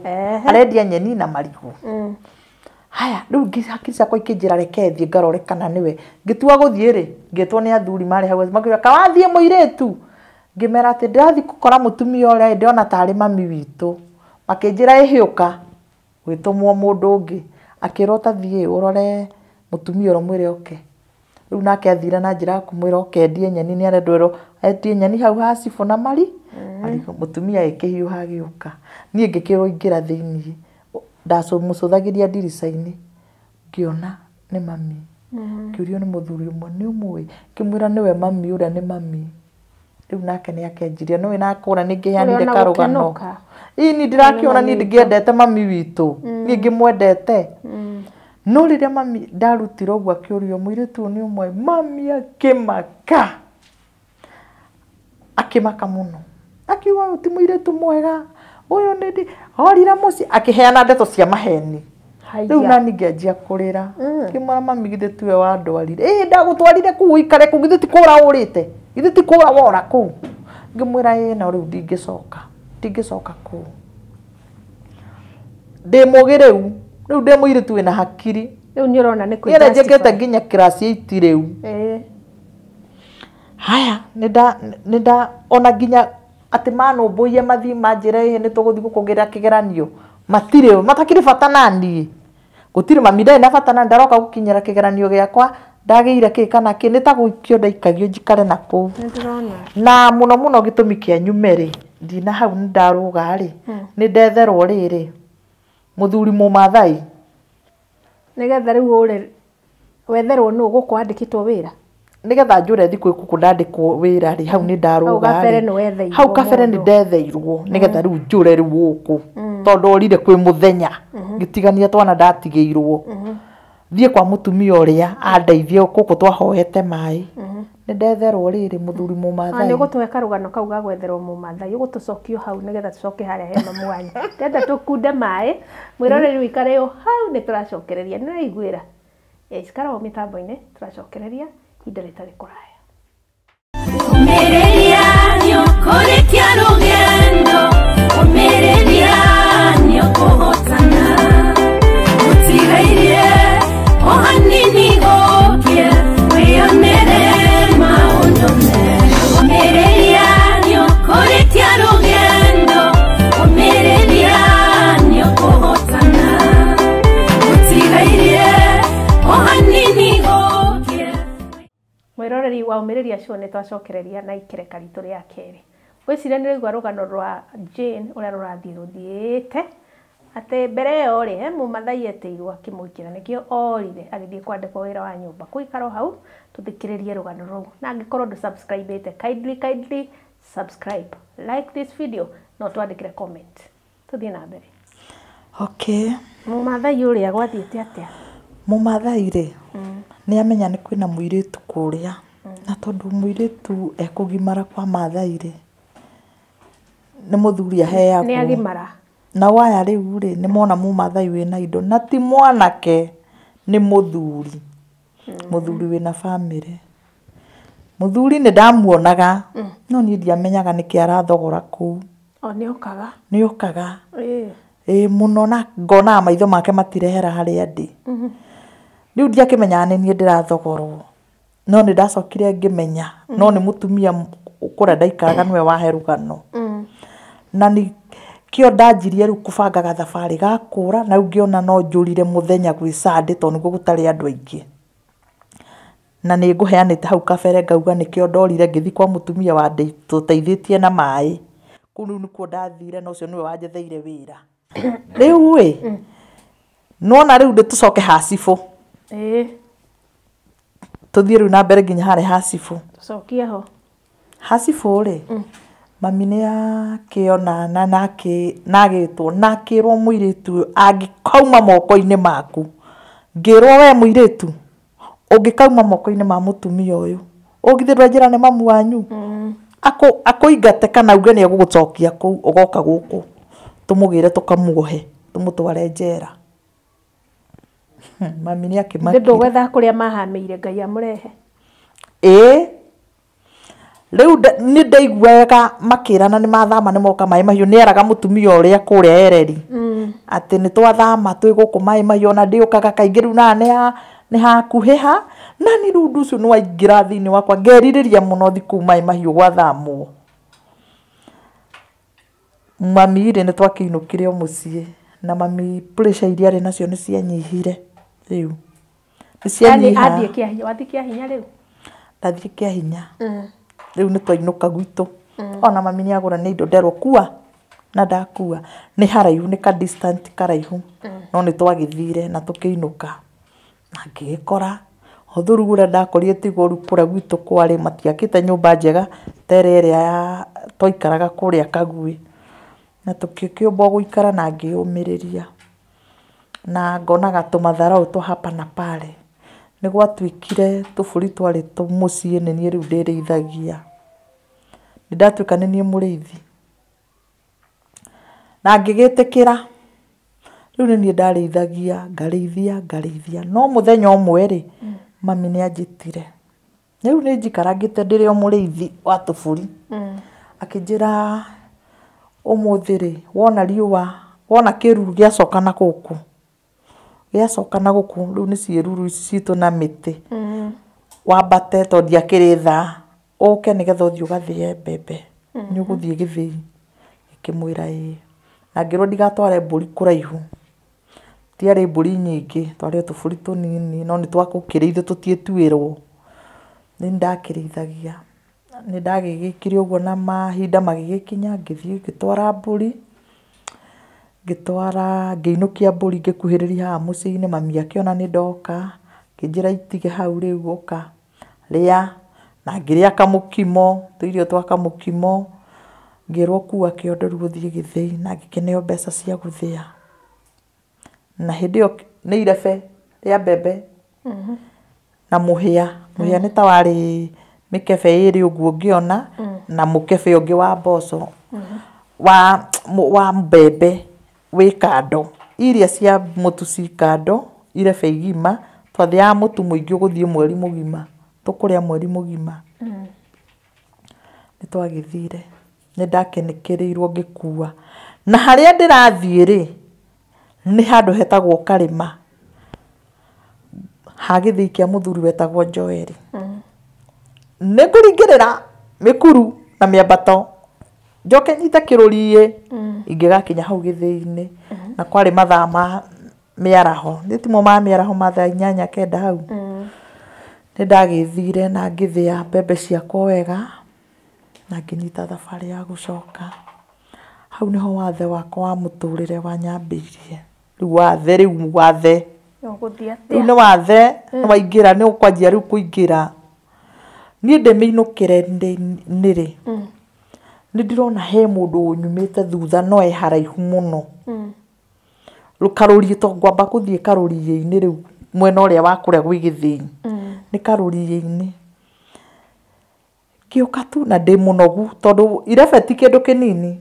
arendia nyeni na marigu haya riu ngihakirica kwa ikinjira reke thie ngarore kana niwe ngitua guthie ri ngitwo ni athuri mari hau makiuga kawathie muiretu ngimera ati ndirathi gukora mutumia ore ndiona tari mami witu makinjira ihiuka gwitumwo mundu ungi akirota thie urore mutumia ro mwire oke riu nake athira na njira kumwira oke ndie nyeni ni arendwero etie nyeni hau hacibu na mari ariko mutumia ikihiuha giuka nie ngikirwo ingira thiini mucuthagiria ndirica-ini ngiona ni mami kiurio ni muthuri umwe ni umwe kimwira niwe mami uria ni mami riu nake ni akenjiria no ina kura ni ngihanire karugano ini ndirakiona ni ngiendete mami witu ni ngimwendete no riria mami ndarutira uguo akiurio muiritu ni umwe mami akimaka muno akiuga ti muiritu mwega uyu ndi orira muci akiheana ndeto cia maheni riu nani ngianjia kurira kimwara mami githe tuwe wa ndwarire ndagutwarire kuu ikare kuu githe ti kura urite githe ti kura wora kuu ngimwira na riu ndingicoka kuu ndi mugiriu riu ndi muiritu wina hakiri riu ni urona ni kwira njekete nginya class 8 riu haya nida ona nginya ati mano boye mathi manjire ni tuguthi gukugira kigeranio matakiri bata nani gutire mami ndai na bata na ndaroka gukinyira kigeranio giakwa ndageire ki kana ki ni ta guikio ndaikagio njikare na ku na muno gitumi kia nyumere ndina hau ndaruga ri ni ndetherwo riri muthuri mumathai nigetha riu uri wetherwo nu gukwandikitwo wira nigetha njure thiku ikuku ndandikwo wira ri hau ni ndaruga hau kabere ni ndetheirwo nigetha riu njure riu guku tondu orire kwi muthenya gitigania twana ndatigeirwo thie kwa mutumia uria andeithie guku twahoete mai ni ndetherwo riri muthuri mumathai ni gutwe karugano kau ga gwetherwo mumathai ugutucokio hau nigetha tucoke haria he mamwanya ndenda tukunde mai mwiroreri wikare yo hau ni turacokereria ni raiguira ikara o mitambo-ini turacokereria ihinda ritari kuraya umereria niokorekia rugendo umereria niokuhotana utigairie o hanini gokie wionere maundu mega umereria niokorekia rugendo umereria niokuhotana utigairie o hanini gokie mwiroreri wa umiriria show ni twacokereria na ikereka ritu ria keri gwiciria ni rigwa rugano rwa Jane uria rurathie ruthiite ate mbere yo ri mumathai eteirwo akimwikira nikio orire agithie kwandikwo wira wa nyumba kuikaro hau tuthikiririe rugano ruu na angikorwo ndu subscribe kindly subscribe like this video no twandikire comment tuthie na mbere okay mumathai uria gwathiite atia mumathai ri ni amenya ni kwina muiritu kuria na tondu muiritu ekugimara kwa mathai ri ni muthuri aheagwo ni agimara na waya riu ri ni mona mumathai wina indo na ti mwanake ni muthuri muthuri wina family muthuri ni ndamuonaga no ni ndiamenyaga niki arathogora ku ni okaga muno na ngona maitho make matirehera haria ndi riu ndiakimenya ni nie ndirathogorwo no ni ndacokire ngimenya no ni mutumia ukura ndaikaraga niwe wahe rugano na ni kio ndanjirie riu kubangaga thabari gakura na ngiona no njurire muthenya gwi Sunday to niguo gutari andu aingi na ni nguheanite hau kabere ngauga nikio ndorire ngithi kwa mutumia wa ndei tuteithitie na mai kunu nikuo ndathire no cio niwe wanjetheire wira riu nona riu nditucoke hasifu tuthie riu na mbere nginya hare hasifu tucokie ho hasifu ri mami ni akiona na nagitwo nakirwo muiritu angikauma moko-ini maku ngirwo we muiritu ungikauma moko-ini ma mutumia uyu ugithirwa njira ni mamu wanyu akuingate kana uge ni egugucokia kuu ugoka guku tumugire tukamuohe tumutware njera. Mami ni akimakire Ndendo gwetha kuria mahamĩire Ngai amurehe. Riu ni ndaiguaga makirana ni mathama ni moka mai mahiu ni eraga mutumia uria kuria ereri ati ni twathama twi guku mai mahiu na ndiukaga kaingi riu na ni hakuhiha na ni rundu ucio no aingira thini wakwa ngeririria muno thiku mai mahiu gwathamwo. Mami ri ni twakiinukire o mucii na mami pressure iria ari nacio ni cianyihire riu ni cianyiha. Yani athie kia hinya wathi kia hinya riu ndathie kia hinya riu ni twainuka gwitu ona mami ni agura ni indo nderwo kua na ndakua ni haraihu ni ka distant karaihu no ni twagithire na tukiinuka na ngikora othuru gura ndakorire tigoru kura gwitu kwari matiakite nyumba njega tere ria twaikaraga kuria Kagui na tukikiomba guikara na ngiumiriria na ngonaga tumatharau tu hapa na pale ni gwatwikire tuburi twari mucii ni ni riu ndirithagia ndatwika ni ni muriithi na ngigitikira riu ni ni ndarithagia ngarithia no muthenya umwe ri mami ni anjitire riu ni njikaragite ndiri o muriithi wa tuburi akinjira umuthi ri wona riua wona kiruru giacoka na guku riu ni ciiruru ici citu na miti wambate to ndiakiritha uke nigetha uthii ugathie mbembe ni uguthie githii ikimwira na ngirwo ndigatware mburi kuraihu tiari mburi nyingi twari tuburi tunini no ni twakukiriithio tutietuirwo ni ndakirithagia ni ndagigikire uguo na mahinda magigikinya ngithii ngitwara mburi ngitwara ngiinukia mburi ngikuhiriria ha mucii-ini mami akiona ni ndoka nginjira itige hau riu uka ria na ngiria kamukimo tuirio twa kamukimo ngirwo kuwa kiondo riu uthie githii na ngikeneo mbeca cia guthia na hindi yo ni irebe ria mbembe na muhia ni tawari mikebe iri uguo ngiona na mukebe ungi wa mboco wa mbembe wi kando iria cia mutu ci kando irebe igima twathiaga mutu muingi uguthie mweri mugima tukuria mweri mugima ni twagithire ni ndakenekereirwo ngikua na haria ndirathie ri ni handu hetagwo Karima ha githii kia muthuri wetagwo Joeli ni nguringirira mikuru na miambato njoke nyita kiruri ingigakinya hau githii-ini na kwari mathaa ma miaraho nditimo ma miaraho mathaa 8-9 hau ni ndagithire na ngithia mbembe ciakwa wega na nginyita thabari ya gucoka hau niho wathe wakwa wa muturire wanyambirie riu wathe riu ni wathe ni waingira ni ukwanjia riu kuingira ni ndimiinukire ni ri ni ndirona he mundu unyumite thutha no e haraihu muno rukaruri to ngwamba kuthie karuri-ini riu mwena uria wa kuria gwi githii ni karuri-ini kiuka tu na ndi munogu tondu irebe ti kindu kinini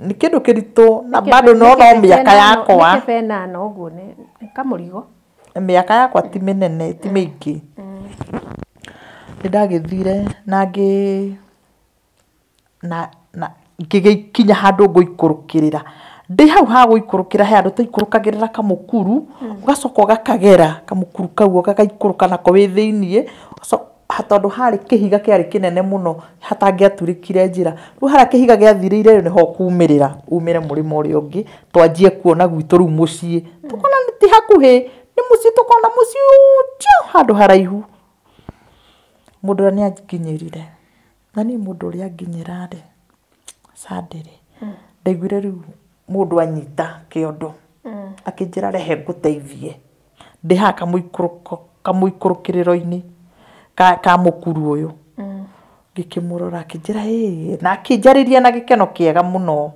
ni kindu kiritu na bado no miaka yakwa nikebe nana uguo ni kamurigo miaka yakwa ti minene ti mingi ni ndagithire na ngigikinya handu nguikurukirira ndi hau ha guikurukira he andu tuikurukagirira kamukuru ugacoka ugakagera kamukuru kau gagaikuruka nako wi thiini tondu hari kihiga kiari kinene muno hatangiaturikire njira riu hari kihiga giathirire niho kumirira umire murimo uri ungi twanjie kuona gwitu riu mucii tukona ti hakuhi ni mucii tukona mucii ucio handu haraihu mundu ni anginyirire na ni mundu uri anginyira ri sadiri ndaiguire riu mundu anyita kiondo akinjira rehe nguteithie ndi ha kamuikurukiriro-ini ka mukuru uyu ngikimurora akinjira na akinjariria na gikeno kiega muno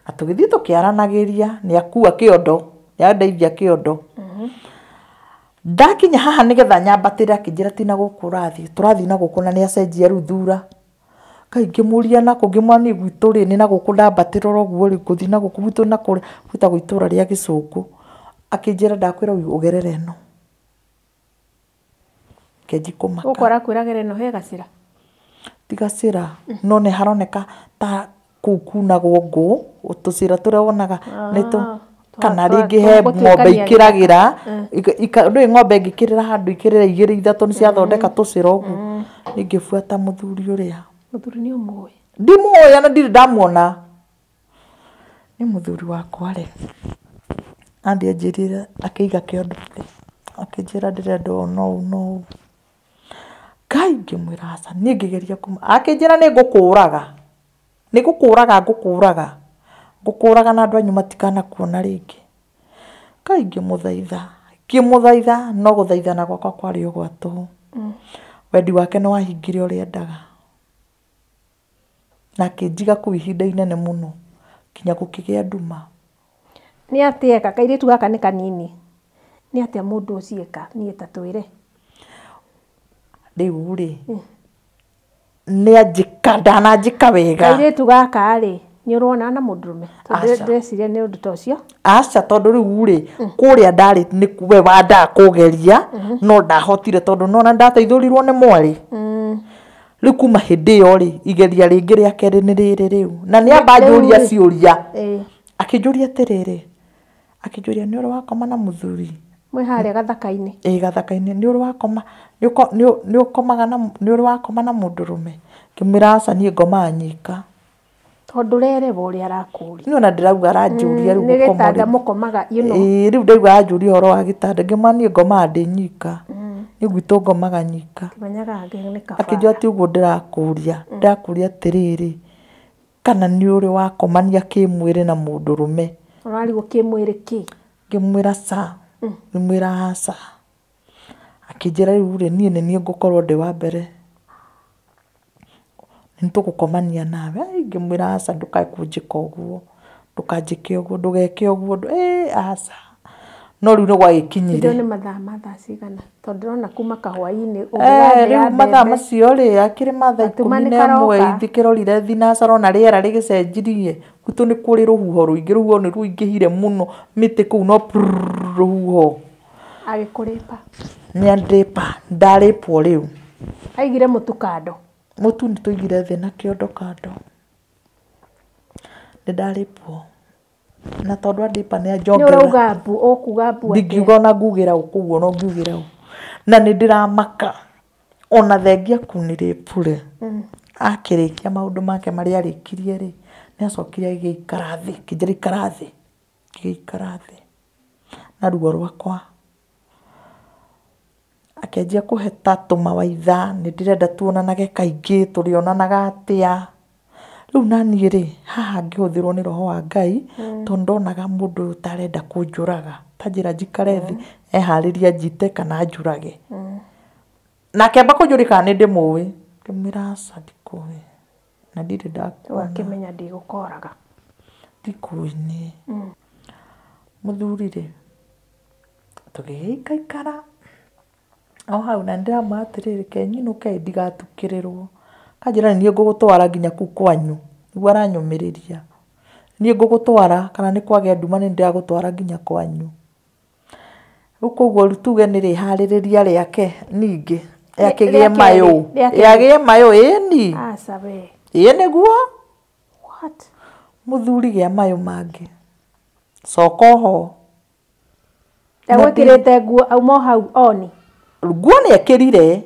na tugithii tukiaranagiria ni akua kiondo ya ndeithia kiondo ndakinya haha nigetha nyambatire akinjira tina guku turathii na guku na ni acenjia riu thura kaingĩ mũria na kũngĩ mwani gwitũ rĩ nĩ na gũkũ ndambatĩra ũguo rĩ gũthiĩ na gũkũ gwitũ na kũrĩa gwĩtagwo itũũra rĩa Gĩcũngũ akĩnjĩra ndakwĩra ũgerere ĩno kĩanji kũmaka Gũkũ arakwĩragĩra ĩno he Gacĩra. ti Gacĩra no nĩ haroneka ta kũu kunagwo ngũ tũcĩra tũrĩa wonaga nĩ kana rĩngĩ he ng'ombe ikĩragĩra ndũĩ ng'ombe ngĩkĩrĩra handũ ikĩrĩra 2 3 nĩ ciathondeka tũcĩra ũguo nĩngĩbuata mũthuri ũrĩa Mũthuri nĩ ũmũĩ. ndimuoya na ndirĩ ndamuona nĩ mũthuri wakwa rĩ andi anjĩrire akĩiga kĩondo thĩ akĩnjĩra ndĩrenda ũũ no ũũ Ngai ngĩmwĩra aca niĩ ngĩgeria akĩnjĩra ngũkũraga na andũ anyu matikanakuona rĩngĩ Ngai ngĩmũthaitha no gũthaithana gwakwa kwarĩ o gwa tũhũ wendi wake nĩ wahingire ũrĩa endaga na akĩnjiga kũu ihinda inene mũno kinya gũkĩgĩa nduma. Nĩ atĩa eka kairĩtu gaka nĩ kanini. Nĩ atĩa mũndũ ũcio eka niĩ ta twĩre. Rĩu rĩ nĩ anjĩka ndananjĩka wega. Kairĩtu gaka rĩ nĩ ũrona na mũndũrũme. Ndĩreciria nĩ ũndũ ta ũcio. Aca tondũ rĩu rĩ kũrĩa ndarĩ nĩ we wandaga kũgeria no ndahotire tondũ nona ndateithũrirwo nĩ mwarĩ. Rĩu kuma hĩndĩ ĩyo rĩ igeria rĩngĩ rĩa kerĩ nĩ rĩrĩ rĩu na nĩ ambanjũria ciũria akĩnjũria atĩrĩrĩ akĩnjũria nĩ ũrĩ wakoma na mũthuri mwĩ harĩa gathaka-inĩ gathaka-inĩ nĩ ũrĩ wakoma nĩ ũrĩ wakoma na mũndũrũme ngĩmwĩra aca niĩ ngomaga nyika tondũ rereba ũrĩa arakũria niĩ ona ndĩrauga aranjũria rĩu nĩ gĩtanda mũkomaga rĩu ndauga anjũria ũhoro wa gĩtanda ngĩmwĩra niĩ ngomaga ndĩ nyika niĩ gwitũ ngomaga nyika akĩnjũria atĩ ũguo ndĩrakũria atĩrĩrĩ kana nĩ ũrĩ wakomania kĩmwĩrĩ na mũndũrũme ũrarigwo kĩmwĩrĩ kĩ ngĩmwĩra ca ngĩmwĩra aca akĩnjĩra rĩu rĩ niĩ nĩ niĩ ngũkorwo ndĩ wa mbere nĩ tũgũkomania nawe ngĩmwĩra aca ndũkae kũnjĩka ũguo ndũkanjĩke ũguo ndũgeke ũguo aca no rĩu nĩ gwagĩkinyire nĩ mathaa cigana tondũ ndĩrona kuma kahwainĩ rĩu mathaa macio rĩ akĩrĩ mathaa 11 ithikĩrorire thinacara ona rĩera rĩgĩcenjirie gwitũ nĩ kũrĩ rũhuho rũingĩ rũhuho nĩ rũingĩhire mũno mĩtĩ kũu no rũhuho agĩkũrĩpa nĩ andĩpa ndarĩpwo rĩu aigire mũtu kando mũtu nĩ tũigire thĩ na kĩondo kando nĩ ndarĩpwo na tondũ andĩpa nĩ anjongera nĩ ũrauga mbu ũkuga mbu ndingiuga ona ngugĩra ũkũguo no ngiugĩra na nĩ ndĩramaka ona thengia kunire pure akĩrĩkia maũndũ make marĩa arĩkirie rĩ nĩ acokire agĩikara thĩ kĩgĩikara thĩ na ruo rwakwa akĩanjia kũhe ta tũmawaitha nĩ ndĩrenda tuonanage kaingĩ tũrĩonanaga atĩa rĩu naniĩ rĩ haha ngĩhũthĩrwo nĩ roho wa Ngai tondũ ndonaga mũndũ ũyũ tarenda kũnjũraga tanjĩra njikare thĩ eharĩria njite kana njũrage na akĩamba kũnjũria kana nĩ ndĩmũĩ ngĩmwĩra aca ndikũĩ na ndirĩ ndakuona wakĩmenya ndigũkoraga ndikũĩ nĩ mũthuri rĩ tũgĩikaikara o hau na ndĩramwĩra atĩrĩrĩ kenyinũke ndigatukĩrĩrwo kanjĩra niĩ ngũgũtwara nginya kũu kwanyu nĩguo aranyũmĩrĩria niĩ ngũgũtwara kana nĩ kwagĩa nduma nĩ ndĩragũtwara nginya kwanyu rĩu koguo tuge nĩ rĩharĩrĩria rĩake ningĩ akĩgĩe mayũ ĩni aca we ĩ nĩguo mũthuri gĩa mayũ mangĩ coka ho ndagwĩkĩrĩte nguo auma hau oni nguo nĩ ekĩrire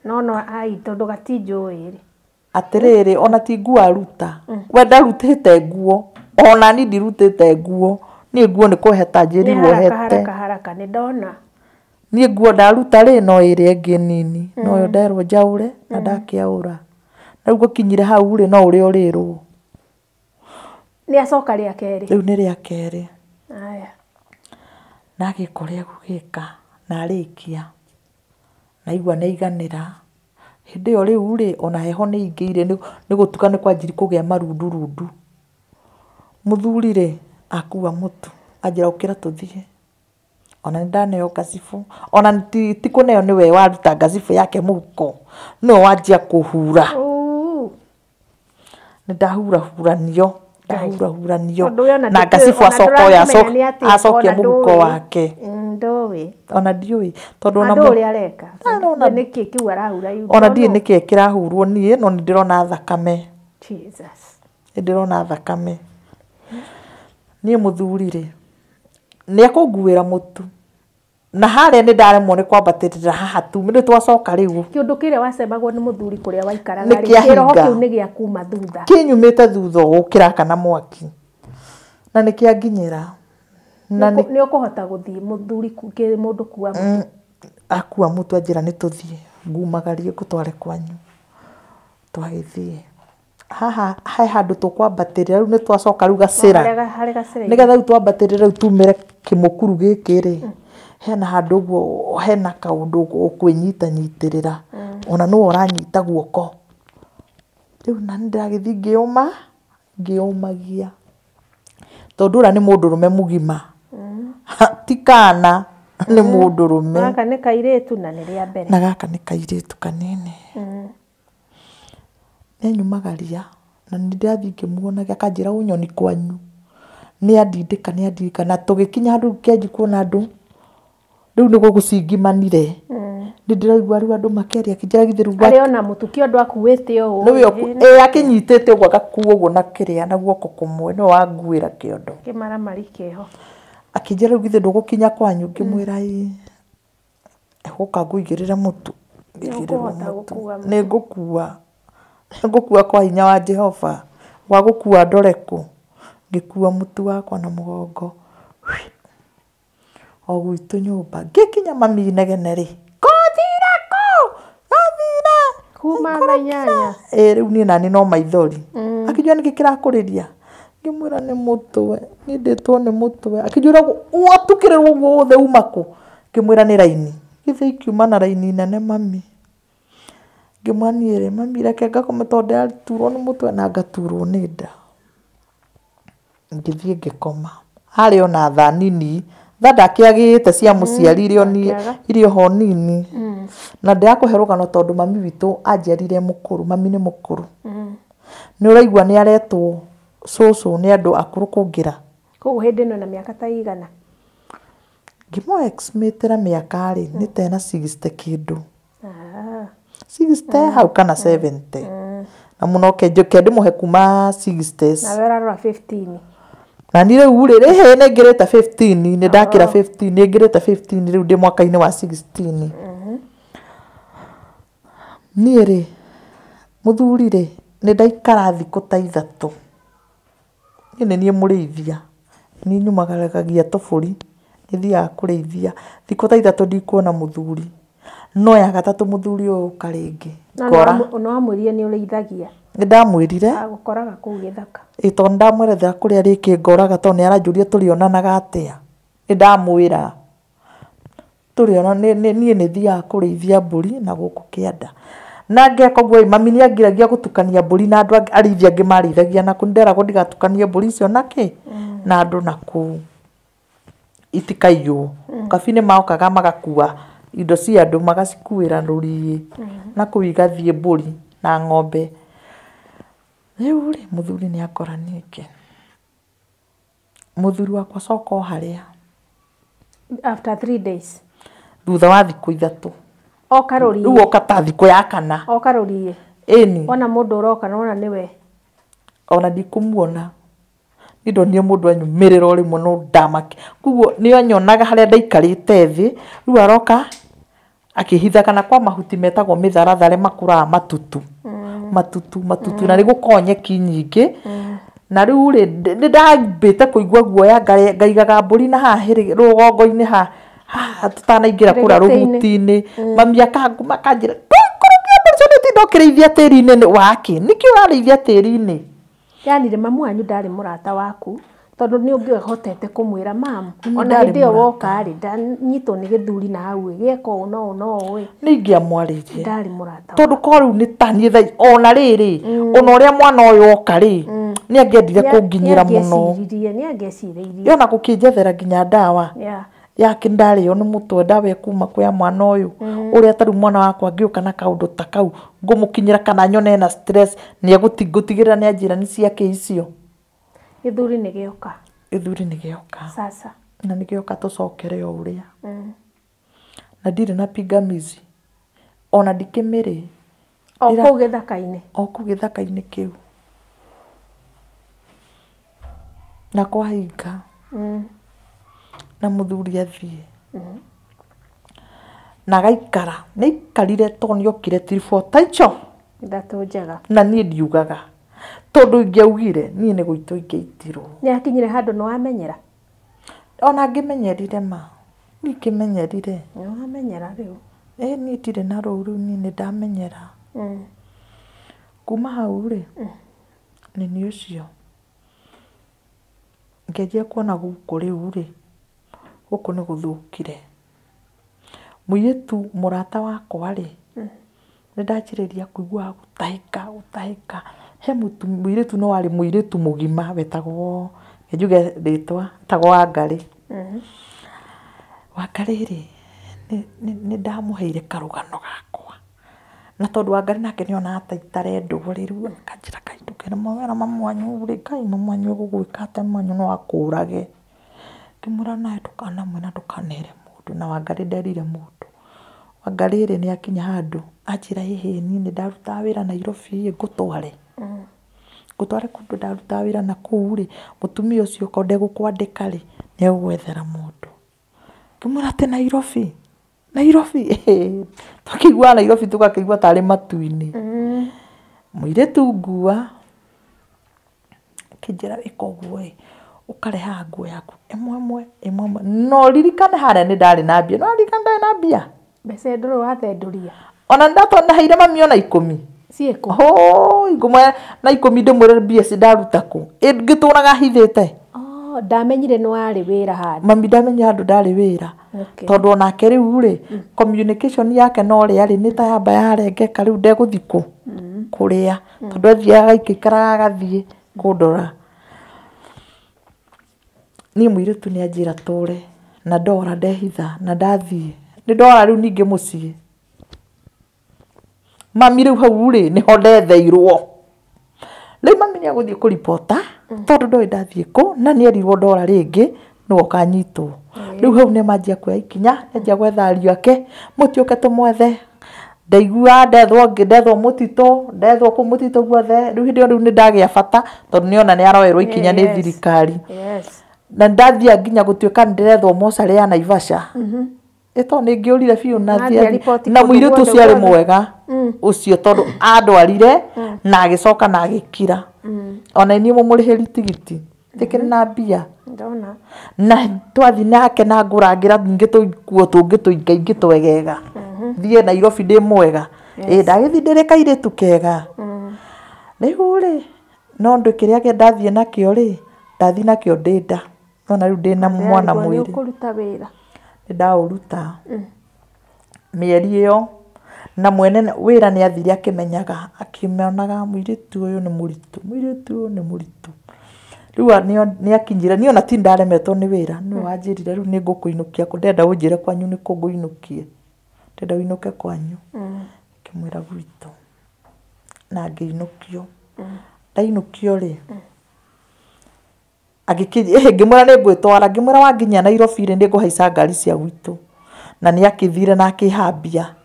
no ai tondũ gatinjũĩ atĩrĩrĩ ona ti nguo aruta we ndarutĩte nguo ona ni ndirutĩte nguo niĩ nguo nĩ kũheta njĩrirwo hete haraka nĩ ndona niĩ nguo ndaruta rĩ no ĩrĩa ĩngĩ nini no yo nderwo njaũre na ndakĩaũra na rĩu gũkinyire hau rĩ no ũrĩa ũrĩrwo nĩ acoka rĩa kerĩ rĩu nĩ rĩa kerĩ aya na gĩko rĩa gũgĩka na arĩkia naigua nĩaiganĩra hĩndĩ ĩyo rĩu rĩ ona heho nĩ ingĩire nĩ gũtuka nĩ kwanjiri kũgĩa marundurundu mũthuri rĩ akua mũtu anjĩra ũkĩra tũthiĩ ona nĩ ndaneo gacibũ ona ti kũneo nĩwe waruta gacibũ yake mũhuko nĩwe wanjia kũhura nĩ ndahurahuranio ndahurahuranio Ũndũ ũyũ ona na ndũkĩũĩ, ngacibu ona acokoya ndũrakĩmenya nĩ atĩ, acokia ona mũhuko ndũĩ. wake Ndũĩ. ona ndiũĩ tondũ ona Andũ ũrĩa areka. ona- Nĩkĩ kiu arahura yu. ona ndiĩ nĩkĩĩ kĩrahurwo niĩ no nĩ ndĩrona thakame Jesus. nĩ ndĩrona thakame niĩ mũthuri rĩ nĩ akũnguĩra mũtu na harĩa nĩ ndaremwo nĩ kwambatĩrĩra haha tu nĩ twacoka rĩu Kĩũndũ kĩrĩa wacemagwo nĩ mũthuri kũrĩa waikaraga Nĩ rĩ, kĩahinga. kĩroho kĩu nĩ gĩa kuma thutha. kĩnyumĩte thutha ũũ kĩrakana mwaki na nĩ kĩanginyĩra na nĩ Nĩ ũkũhota gũthiĩ mũthuri mũndũ kuua mũtu. akua mũtu anjĩra nĩ tũthiĩ ngumagarie ngũtware kwanyu twagĩthiĩ haha he handũ tũkwambatĩrĩra rĩu nĩ twacoka rĩu gacĩra Harĩ gacĩra. nĩgetha rĩu twambatĩrĩre rĩu tumĩre kĩmũkuru gĩkĩ rĩ hena handũ ũguo hena kaũndũ ũkwĩnyitanyitĩrĩra ona nĩwe ũranyita guoko rĩu na nĩ ndĩragĩthiĩ ngĩũmagia tondũ ũrĩa nĩ mũndũrũme mũgima ti kana nĩ mũndũrũme Gaka nĩ kairĩtu na nĩ rĩa mbere. na gaka nĩ kairĩtu kanini nĩanyumagaria na nĩ ndĩrathiĩ ngĩmuonaga akanjĩra ũnyoni kwanyu nĩ andindĩka na tũgĩkinya handũ kĩanji kuona andũ rĩu nĩ gũgũcingimanire nĩ ndĩraigua rĩu andũ makĩaria akĩnjĩra githĩ rĩu Arĩ ona mũtu kĩondo akuĩte ũũ. nĩwe akĩnyitĩte ũguo agakuo ũguo na kĩrĩa na guoko kũmwe nĩwe wanguĩra kĩondo Kĩmaramari kĩho. akĩnjĩra rĩu githĩ ndũgũkinya kwanyu ngĩmwĩra gũka ngũigĩrĩre mũtu Nĩũkũhota gũkua mũtu. nĩngũkua kwa hinya wa Jehova wa gũkua ndoreku ngĩkua mũtu wakwa na mũgongo o gwitũ nyũmba ngĩkinya mami inegene rĩ gũthire Kuma thaa inyanya. rĩu niĩ nani no maithori akĩnjũra nĩkĩ kĩrakũrĩria ngĩmwĩra nĩ mũtwe niĩ ndĩtwo nĩ mũtwe akĩnjũra watukĩrĩrwo ũguo wothe uma kũ ngĩmwĩra nĩ raini githĩ ikiuma na raini nene mami ngĩmwĩra rĩ mami reke ngakome tondũ ndĩraturwo nĩ mũtwe na ngaturwo nĩ nda ngĩthiĩ ngĩkoma harĩ ona thaa nini thaa ndakĩagĩte cia mũciari irio ho nini na ndĩrakũhe rũgano tondũ mami witũ anjiarire mũkũrũ mami nĩ mũkũrũ nĩ ũraigua nĩ aretwo cũcũ nĩ andũ akũrũ kũngĩra Koguo hĩndĩ ĩno na mĩaka ta igana. ngĩmũ estimate mĩaka rĩ nĩ tena 60 kĩndũ 60 Ah. hau kana 70 na mũno kendĩmũhe kuma 60s Na werarora 15. na nĩ rĩu rĩ nĩ ngĩrĩte 15 nĩ ndakĩra 15 nĩ ngĩrĩte 15 rĩu ndĩ mwaka-inĩ wa 16 niĩ rĩ mũthuri rĩ nĩ ndaikara thikũ ta ithatũ niĩ nĩ niĩ mũrĩithia niĩ nyumagaragia tũbũri nĩ thiaga kũrĩithia thikũ ta ithatũ ndikuona mũthuri no ya gatatũ mũthuri ũyũ ũka rĩngĩ ngora No amwĩrire nĩ ũrĩithagia. nĩ ndamwĩrire Agũkoraga kũu gĩthaka. tondũ ndamwerethera kũrĩa rĩkĩ ngoraga tondũ nĩ aranjũria tũrĩonanaga atĩa nĩ ndamwĩra tũrĩona niĩ nĩ thiaga kũrĩithia mbũri na gũkũ kĩanda na ngeka ũguo mami nĩ angiragia gũtukania mbũri na andũ arĩithia angĩ marĩithagia na nderagwo ndigatukanie mbũri icio na kĩ na andũ na kũu itikaiywo kabi nĩ mokaga magakua indo cia andũ magacikuĩra rũriĩ na kũu igathiĩ mbũri na ng'ombe rĩu rĩ mũthuri nĩ akora ningĩ mũthuri wakwa coka o harĩa After 3 days. thutha wa thikũ ithatũ Oka rũriĩ. rĩu oka ta thikũ ya kana Oka rũriĩ. ĩni Ona mũndũ ũroka na ona nĩwe. ona ndikũmuona nĩ ndonire mũndũ anyumĩrĩra o rĩmwe no ndamake koguo nĩ anyonaga harĩa ndaikarĩte thĩ rĩu aroka akĩhitha na kwa mahuti metagwo mĩtharathare makũraga matutu na nĩ gũkoragwo nyeki nyingĩ na rĩu rĩ nĩ ndambĩte kũigua guoya ngaigaga mbũri na haha rũgongo-inĩ haha tũtanaingĩra kũrĩa rũhuti-inĩ mami akanguma akanjĩra ndũikũrũkia mbũri cio nĩtinda ũkĩrĩithia tĩri-inĩ wake nĩkĩ ũrarĩithia tĩri-inĩ Yani mamu wanyu ndarĩ mũrata waku tondũ nĩ ũngĩhotete kũmwĩra mamu ona hĩndĩ ĩyo woka rĩ ndanyitwo nĩ gĩthuri na hau gĩeka ũũ no ũĩ nĩ ingĩamwarĩrie ndarĩ mũrata tondũ ko rĩu nĩ taniĩ thaa ona rĩrĩ ona ũrĩa mwana ũyũ oka rĩ nĩ angĩendire kũnginyĩra mũno nĩ angĩcirĩirie ona gũkĩnjethera nginya ndawa yake ndari yo ni mutwe ndawe kuma kwa mwana uyu uria taru mwana wakwa ngiuka na kaundu ta kau ngumukinyira kana nyone na stress ni egutigira ni ajira ni ciake icio Githuri ni gioka. Ithuri ni gioka. Sasa. Na ni gioka tucokere o uria. Na ndire na pingamizi. Ona ndikimiri. O kuu githaka-ini. O kuu githaka-ini kiu. Na kwahinga. Na muthuri athie. Na gaikara. Ni ikarire to ni okire tirifo taicho. Ndatu njega. Na ni ndiugaga. Tondu ingiaugire ni ni guito ingeitirwo. Ni akinyire handu no amenyera. Ona ngimenyerire ma. Ni kimenyerire. No amenyera riu. Ni tire na ruru ni ndamenyera. Kuma hau ri. Ni ucio. Ngeria kuona guku riu ri. Guku ni guthukire. Muyetu murata wakwa ri. Ndachiriria kuigua gutahika. He muiretu no ari muiretu mugima wetagwo njuge ritwa tagwo Wangari. Wangari ri ni ndamuheire karugano gakwa. Na tondu Wangari nake ni ona atatarendo riru kanjira kaindu kena mawera mamwanyu ri kai mamwanyu gugwika ate manyu no akurage. Kimura nae tukana mwena tukanere mundu na Wangari nderire mundu. Wangari ri ni akinya handu ajira hihi ni ndaruta wira Nairobi ngutware. Gutware kundu ndaruta wira na kuu ri mutumia ucio konde gukwandika ri ni ugwethera mundu. Kimura ate Nairobi. Tukigwa Nairobi tukakigwa tari matu-ini. Muiretu ngua kijira ikoguo ukareha nguo yaku imwe no ririkane haria ni ndari na mbia no ririkane ndari na mbia Mbeca nduru wathenduria. Ona ndatonda haire mami ona 10 Cieko. Igumwe na 10 ndimwire mbia cidaruta ku ngituraga hithite. Ndamenyire no ari wira handu. Mami ndamenya handu ndari wira. Tondu ona ke riu ri communication yake no ri ari ni ta yamba yarengeka riu ndeguthiku kuria tondu athiaga ikikaraga gathie kundora. Ni muiretu ni ajira tore na ndora ndehitha na ndathie ni ndora riu ningi mucii. Mami riu hau ri ni ho ndetheirwo. Riu mami ni aguthie ku reporta tondu ndoi ndathie ku na ni erirwo ndora ringi no kanyitwo. Riu hau ni manjia kuya ikinya njia gwetha ariu ake mutioke tumwethe. Ndaigua ndethwo mutito ndethwo ku mutito guothe riu hindi riu ni ndagia bata tondu ni ona ni aroerwo ikinya ni thirikari. Na ndathia nginya gutuika ndirethwo mosari ya Naivasha. Eto ni ngiurire biu na muiretu ciari mwega ucio tondu andwarire na agicoka na agikira. Ona ni mumurihiri tigiti tikiri na mbia ndona na twathi nake na ngurangira ngingi tuikuo tungi twegega thie Nairobi ndi mwega ndagithi ndireka iritu kega riu ri no ndu kiria ke ndathie nakio ri ndathi nakio ndinda ona riu ndina mwana mwiri ukuruta wira ndauruta mieri iyo na mwene wira ni athire akimenyaga akimeonaga muiritu uyu ni muritu riu ni akinyira ni ona ti ndaremetwo ni wira ni wanjirire riu ni ngukuinukia ku ndenda unjire kwanyu ni kunguinukie ndenda uinuke kwanyu kimwira gwitu na ngiinukio ndainukio ri agikiri ngimwira ni ngwitwara ngimwira wanginya Nairobi ri ndi nguhaica ngari cia gwitu na ni akithire na akihambia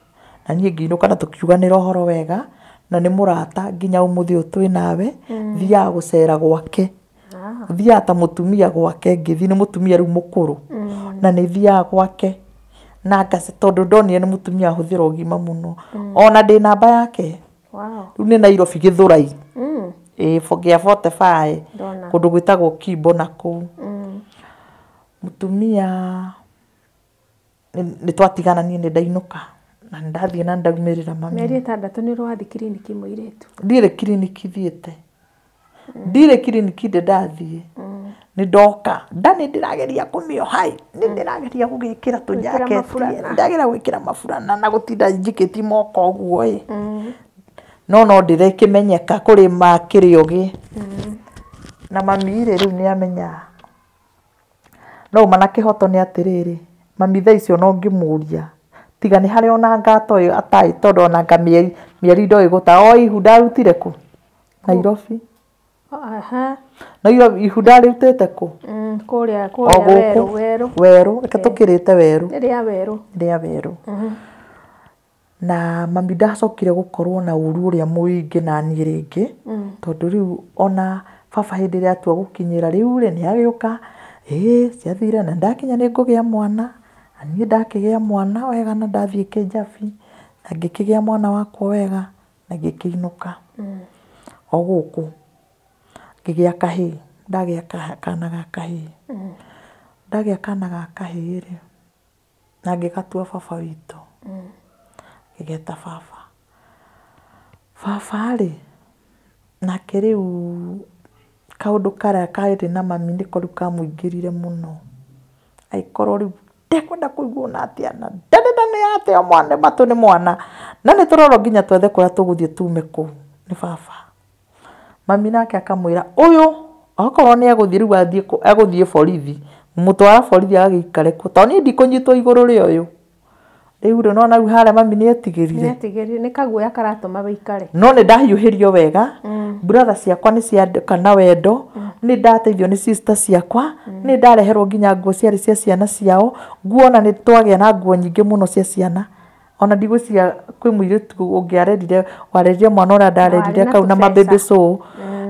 na ni ngiinuka na tukiuganira horo wega na ni murata nginya umuthi utwi nawe thia gucera gwake thia ta mutumia gwake ngithi ni mutumia riu mukuru na ni thia gwake na ngase tondu ndonire ni mutumia huthira ugima muno ona ndi namba yake riu ni Nairobi Githurai forgia 45 kundu gwitagwo Kimbo na ku mutumia ni twatigana ni ndainuka na ndathie na ndaumirira mami meri 6 ni rwathi kliniki muiretu ndire kliniki thiete ndire kliniki ndathie ni ndoka ndani ndirageria kumio hai ni ndirageria gugikira tunjake ndageria gwikira mafurana na gutinda njikiti moko guo no ndire kimenyeka kuri makiriogi na mami ire riu ni amenya no mana kihoto ni atiriri mami thaa icio no ngĩmũria tiga nĩ harĩ ona ngato ĩyo atai tondũ ona mĩeri ndoĩ gũta o ihu ndarutire kũ Nairobi aha no ihu ndarutĩte kũ kũrĩa weru reke tũkĩrĩte weru rĩrĩa weru na mami ndacokire gũkorwo na ũru ũrĩa mũingĩ na niĩ rĩngĩ tondũ rĩu ona baba hĩndĩ ĩrĩa atua gũkinyĩra rĩu nĩ agĩũka ciathire na ndakinya nĩ ngũgĩa mwana na niĩ ndakĩgĩa mwana wega na ndathiĩ Kĩnjabi na ngĩkĩgĩa mwana wakwa wega na ngĩkĩinũka o gũkũ ngĩgĩa kahĩĩ ndagĩa kana ga kahĩĩ ndagĩa kana ga kahĩĩ rĩ na ngĩgatua baba witũ ngĩgeta baba rĩ nake rĩu kaũndũ karĩa karĩ na mami nĩko rĩu kamũingĩrire mũno aikorwo rĩu ndekwenda kũiguo na atĩa na ndarenda nĩ atĩa mwana matũ nĩ mwana na nĩ tũrorwo nginya twethe kũrĩa tũgũthiĩ tume kũu nĩ baba mami nake akamwĩra ũyũ okorwo nĩ agũthiĩ rĩu agũthiĩ borithi mũtwara borithi agagĩikare kũ tondũ niĩ ndikũnyitwo igũrũ rĩa ũyũ rĩu nona rĩu harĩa mami nĩetigĩrire nĩ kaguoya karatũma wĩikare no nĩ ndahiũhĩrio wega brother ciakwa nĩ ciandĩka na wendo nĩ ndateithio nĩ sister ciakwa nĩ ndareherwo nginya nguo ciarĩ cia ciana ciao nguo na nĩ twagĩa na nguo nyingĩ mũno cia ciana ona ndigũciria kwĩ mũirĩtu ũngĩarerire warerire mwana ũrĩa ndarerire kau na mababy show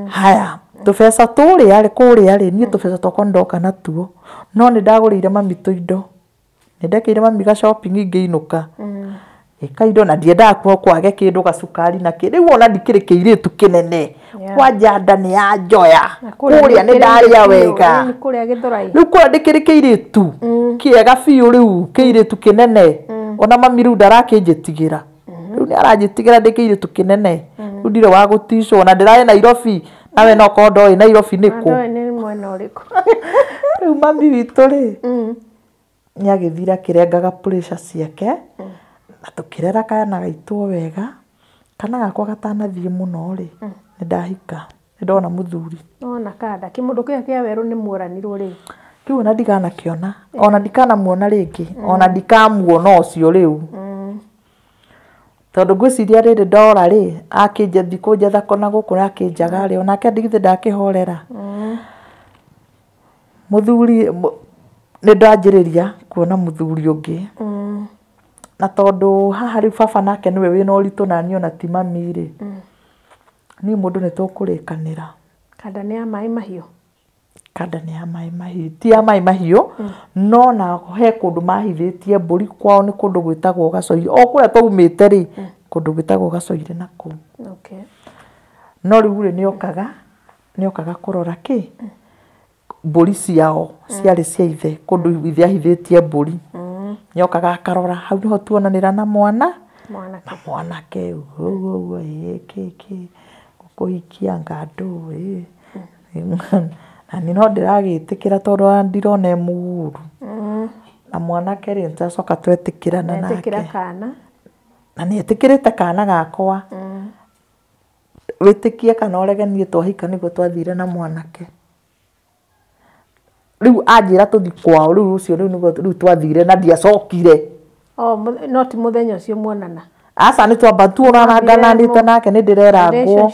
haya tũbeca tũrĩa kũrĩa niĩ tũbeca twakwa ndoka natuo no nĩ ndagũrĩire mami tũindo nĩ ndekĩire mami ga shopping ngĩinũka kaindo na ndiendaga kwage kĩndũ gacukari na rĩu ona ndikĩrĩ kĩirĩtu kĩnene kwanja nda nĩ yanjoya kũrĩa nĩ ndarĩa wega rĩu kũrĩa ndĩkĩrĩ kĩirĩtu kĩega biũ rĩu kĩirĩtu kĩnene ona mami rĩu ndarakĩnjĩtigĩra rĩu nĩ aranjĩtigĩra ndĩ kĩirĩtu kĩnene rĩu ndirĩ wa gũticwo na ndĩrarĩ Nairobi nawe no korwo ndoĩ Nairobi nĩkũ rĩu mami witũ rĩ nĩ agĩthira kĩrengaga pressure ciake na tũkĩrera kana gaitũ wega kana gakwa gatanathiĩ mũno rĩ nĩ ndahika nĩ ndona mũthuri ona kada kĩmũndũ kĩrĩa kĩa werũ nĩ muoranirwo rĩ rĩu ona ndikanakĩona ona ndikanamuona rĩngĩ ona ndikamuona ũcio rĩu tondũ ngwĩciria rĩrĩ ndora rĩ akĩnja thikũ njetha kona gũkũ akĩnjaga rĩ onake ndigithĩ ndakĩhorera mũthuri nĩ ndanjĩrĩria kuona mũthuri ũngĩ na tondũ haha rĩu baba nake nĩwe wĩna ũritũ na niĩ ona ti mami rĩ niĩ mũndũ nĩ tũkũrĩkanĩra kada nĩ ya maĩ mahiũ kada nĩ ya maĩ mahiũ ti ya maĩ mahiũ no na he kũndũ mahithĩtie mbũri kwao nĩ kũndũ gwĩtagwo Gacoire o kũrĩa twaumĩte rĩ kũndũ gwĩtagwo Gacoire na kũu no rĩu rĩ nĩ okaga kũrora kĩ mbũri ciao ciarĩ cia ithe kũndũ ithe ahithĩtie mbũri nĩ okaga akarora hau nĩho tuonanĩra na mwanake ũguo kĩkĩ gũkũhikia ngandũ na niĩ no ndĩragĩtĩkĩra tondũ ndirona mũũru na mwanake rĩ nĩtũracoka twetĩkĩrana nake na nĩ etĩkĩrĩte kana gakwa wĩtĩkie kana ũrege niĩ twahika nĩguo twathire na mwanake rĩu anjĩra tũthi kwao rĩu ũcio rĩu twathire na ndiacokire no ti mũthenya ũcio muonana aca nĩ twamba tuonanangananĩte nake nĩ ndĩrerangwo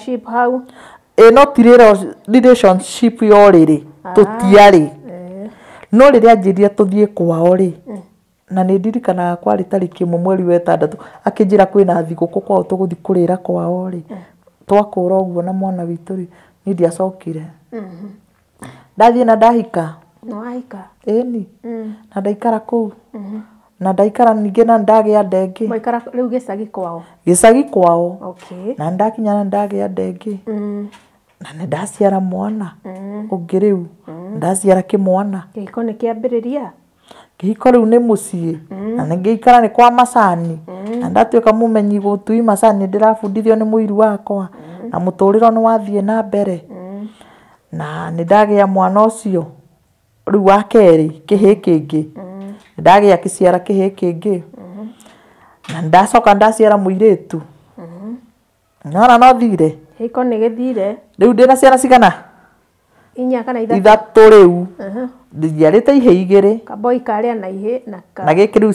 no ti relationship yorĩrĩ tũtiarĩ no rĩrĩa anjĩrire tũthiĩ kwao rĩ na nĩ ndirikanaga kwarĩ tarĩki 1 mweri wa 6 akĩnjĩra kwĩna thigũkũ kwao tũgũthi kũrĩra kwao rĩ twakũra ũguo na mwana witũ rĩ niĩ ndiacokire ndathiĩ na ndahika ĩni na ndaikara kũu na ndaikara ningĩ na ndagĩa ndengĩ mwaikara rĩu gĩcagi kwao na ndakinya na ndagĩa ndengĩ na nĩ ndaciara mwana ũngĩ rĩu ndaciara kĩmwana kĩhiko nĩ kĩambĩrĩria kĩhiko rĩu nĩ mũciĩ na ngĩikara nĩ kwa macani na ndatuĩka mũmenyi gũtui macani ndĩrabundithio nĩ mũiru wakwa na mũtũrĩro nĩ wathiĩ na mbere na nĩ ndagĩa mwana ũcio rĩu wa kerĩ kĩhĩ kĩngĩ ndagĩa kĩciara kĩhĩ kĩngĩ na ndacoka ndaciara mũirĩtu nona no thire kĩhiko nĩ gĩthire rĩu ndĩna ciana cigana inya kana ithatũ ithatũ rĩu ndiarĩte ihĩ igĩrĩ kaboi karĩa na ihĩ na gĩkĩ rĩu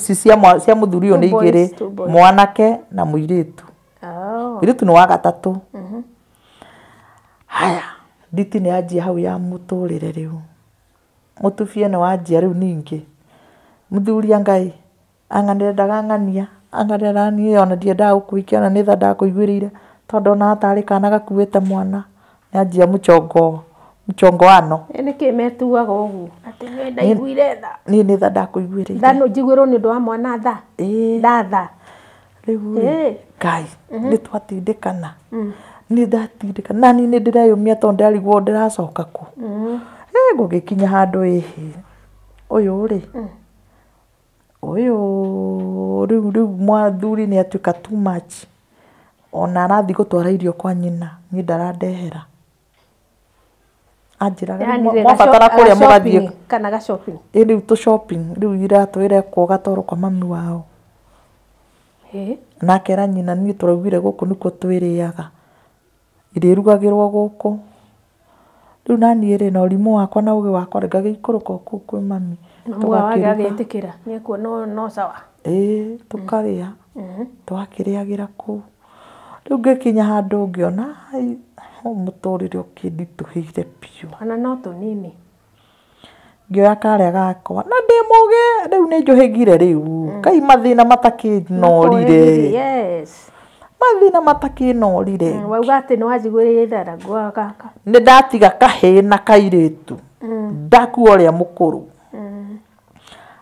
cia mũthuri ũyũ nĩ igĩrĩ mwanake na mũirĩtu mũirĩtu nĩ wa gatatũ haya nditi nĩ yanjia hau ya mũtũrĩre rĩu mũtubia nĩ wanjia rĩu ningĩ mũthuri Ngai ang'anĩre ndagang'ania ang'anĩra niĩ ona ndiendaga gũkũhikia ona nĩ tha ndakũiguĩrĩire tondũ ona atarĩ kana gakuĩte mwana nĩ yanjia mũchongoano nĩkĩ metuaga ũguo atĩ nĩ ndaiguire tha niĩ nĩ tha ndakũiguĩrĩire tha no njiguĩrwo nĩ ũndũ wa mwana tha ndatha rĩu Ngai nĩ twatindĩkana nĩ ndatindĩkana na niĩ nĩ ndĩreyũmia tondũ ndarigwo ndĩracoka kũ gũgĩkinya handũ ũyũ rĩ rĩu mwathuri nĩ atuĩka too much ona arathiĩ gũtwara irio kwa nyina niĩ ndarandehera anjĩraga mwabatara kũrĩa mũgathiĩ kana ga shopping rĩu tũ shopping rĩu iratũ ĩrekwo gatoro kwa mami wao nake era nyina niĩ tũraugire gũkũ nĩkuo twĩrĩaga irĩrugagĩrwo gũkũ rĩu naniĩ rĩ na ũrimũ wakwa na ũgĩ wakwa ngagĩikũrũka kũu kwĩ mami tũgagĩtĩkĩra nĩ kuo no sawa tũkarĩa twakĩrĩagĩra kũu rĩu ngĩkinya handũ ngĩona mũtũrĩre ũkĩnditũhĩire biũ kana no tũnini ngĩoya karĩa gakwa na ndĩ mũgĩ rĩu nĩ njũhĩgire rĩu kai mathĩna matakĩnorire mathĩna matakĩnorire wauga atĩ nĩ wanjiguĩrĩire thara ngwa gaka nĩ ndatiga kahĩĩ na kairĩtu ndakuo ũrĩa mũkũrũ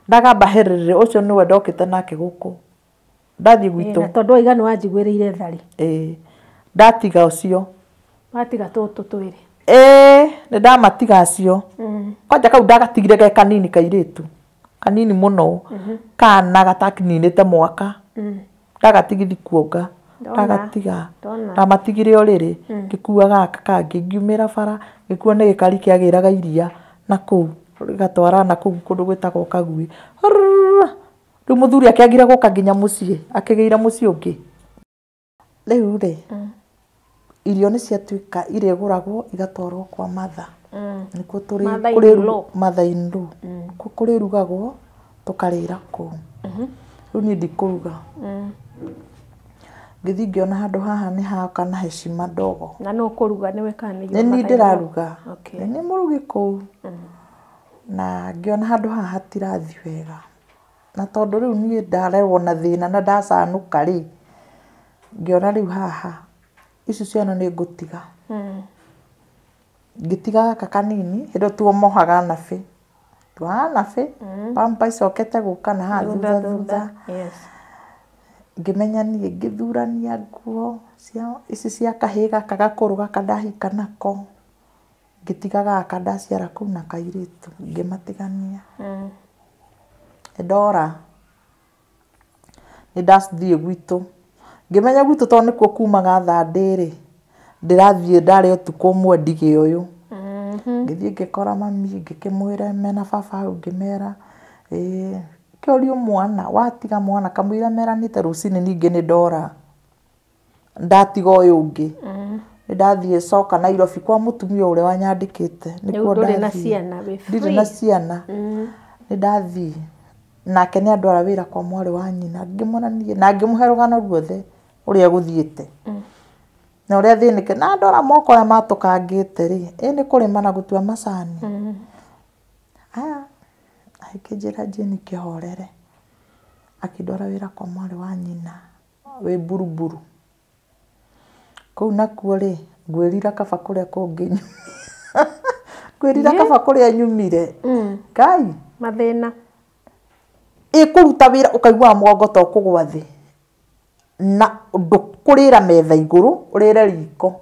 ndagamba herere ũcio nĩwe ndokĩte nake gũkũ ndathiĩ gwitũ tondũ oiga nĩ wanjiguĩrĩire thari ndatiga ũcio watiga tũtũ twĩrĩ nĩ ndamatiga acio kwanja kau ndagatigire ge kanini kairĩtu kanini mũno kana gatakininĩte mwaka ndagatigithi kuonga ndagatiga ndamatigire ũrĩrĩ ngĩkua gaka kangĩ ngiumĩra bara gĩkuo nĩ gĩkari kĩagĩraga iria na kũu gatwara na kũu kũndũ gwĩtagwo Kagui rĩu mũthuri akĩagire gũka nginya mũciĩ akĩgĩire mũciĩ ũngĩ rĩu rĩ irio nĩ ciatuĩka irĩgũragwo igatwarwo kwa matha nĩkuo tũrĩ matha-inĩ kũrĩ rugagwo tũkarĩra kũu rĩu niĩ ndikũruga ngĩthiĩ ngĩona handũ haha nĩ haka na heshima ndogo na no kũruga nĩwe kana nĩ niĩ ndĩraruga nĩ mũrugi kũu na ngĩona handũ haha hatirathi wega na tondũ rĩu niĩ ndarerwo na thĩna na ndacanũka rĩ ngĩona rĩu haha ici ciana nĩ ngũtiga ngĩtiga gaka kanini hĩndĩ tuomohaga nabe pampa icokete gũka na haha thutha ngĩmenya niĩ ngĩthurania nguo ici cia kahĩĩ gaka gakũrũ gaka ndahika nako ngĩtiga gaka ndaciara kũu na kairĩtu ngĩmatigania ndora nĩ ndathiĩ gwitũ ngĩmenya gwitũ tondũ nĩkuo kumaga thandĩrĩ ndĩrathiĩ ndarĩ ũtukũ ũmwe ndigĩ ũyũ ngĩthiĩ ngĩkora mami ngĩkĩmwĩra mena baba hau ngĩmera kĩũrio mwana watiga mwana kamũira meranĩte rũcinĩ ningĩ nĩ ndora ndatiga ũyũ ũngĩ nĩ ndathiĩ coka Nairobi kwa mũtumia ũrĩa wanyandĩkĩte nĩkuo ndirĩ na ciana nĩ ndathiĩ nake nĩ andwara wĩra kwa mwarĩ wa nyina ngĩmonanie na ngĩmũhe rũgano ruothe ũrĩa gũthiĩte na ũrĩa thĩnĩke na ndora moko ya matũkangĩte rĩ nĩ kũrĩma na gũtua macani akĩnjĩra Jane kĩhorere akĩndwara wĩra kwa mwarĩ wa nyina wĩ Buruburu kũu nakuo rĩ ngwĩrira kaba kũrĩa kũngĩ ngwĩrira kaba kũrĩa nyumire Ngai mathĩna kũruta wĩra ũkaigua mũgongo to kũgwa thĩ na ndũkũrĩra metha igũrũ ũrĩre riko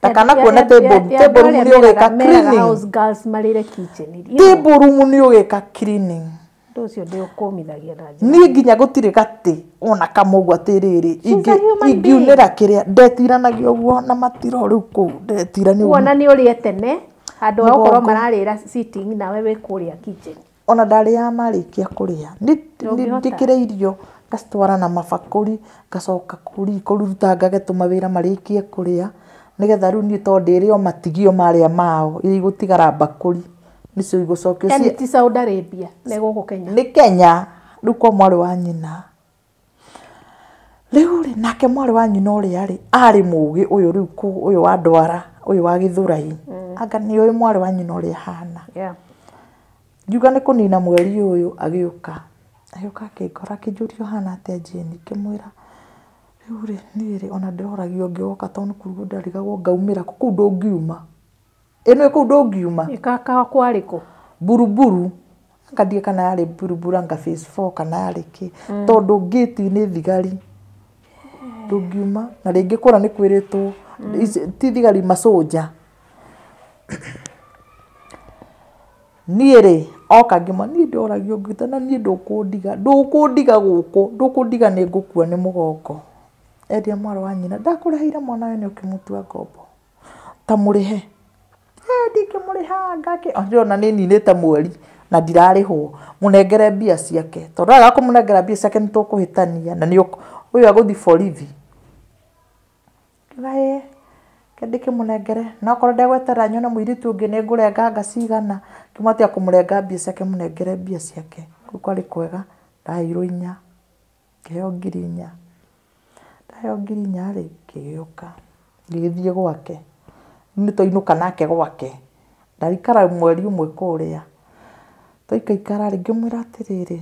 takana kuona table room nĩ ũgĩka cleaning house girls marĩre kitchen table room nĩ ũgĩka cleaning ũcio ndĩũkũmithagia na niĩ nginya gũtirĩ gatĩ ona kamũgwa tĩrĩrĩ ingiunĩra kĩrĩa ndetiranagia ũguo na matiro rĩu kũu ndetirania wona nĩ ũrĩe tene handũ ha gũkorwo mararĩra sitting nawe wĩ kũrĩa kitchen ona ndarĩa marĩkia kũrĩa ndĩkĩre irio ngacitwara na mabakũri ngacoka kũruta ngagetũma wĩra marĩkie kũrĩa nigetha riu ni to ndiri o matigio maria mao iri gutigara bakuri nicio igocokio yani ti Saudi Arabia nego ko Kenya ni Kenya riu kwa mwari wa nyina riu ri nake mwari wa nyina uri ari mugi uyu riu uyu wa Ndwara uyu wa Githurai anga ni uyu mwari wa nyina uri hana njuga ni kunina mweri uyu agiuka akikora kijurio hana atia Jane kimwira riu ri niri ona ndoragio ngioka tondu kurugo ndarigagwo ngaumira kuu ndungiuma eno kuu ndungiuma ikaka kwariku buruburu ngadie kana yari buruburu anga phase 4 kana yari ki tondu gate ni thigari ndungiuma na ringi kura ni kwiritwo ti thigari masoja niere oka ngima ni ndoragio ngitana ni ndukundiga ni ngukua ni mugongo endia mwaro wa nyina ndakureheire mwana we ni ukimutua ngombo ta murihe ndikimuriha ngake ona ni ninite mweri na ndirarihwo munengere mbia ciake tondu aga kumunengera mbia ciake ni tukuhitania na ni uyu aguthi borithi gae kendike munengere na korwo ndegwetera nyone muiritu ungi ni ngurenga ngacigana kimatia kumurenga mbia ciake munengere mbia ciake kuko ari kwega ndaheirwo 4 ngiheo 4,000 ndaheo 4,000 ri kigiuka ngithie gwake ni toinuka nake gwake ndarikara mweri umwe kuria toikaikara ri ngimwira atiriri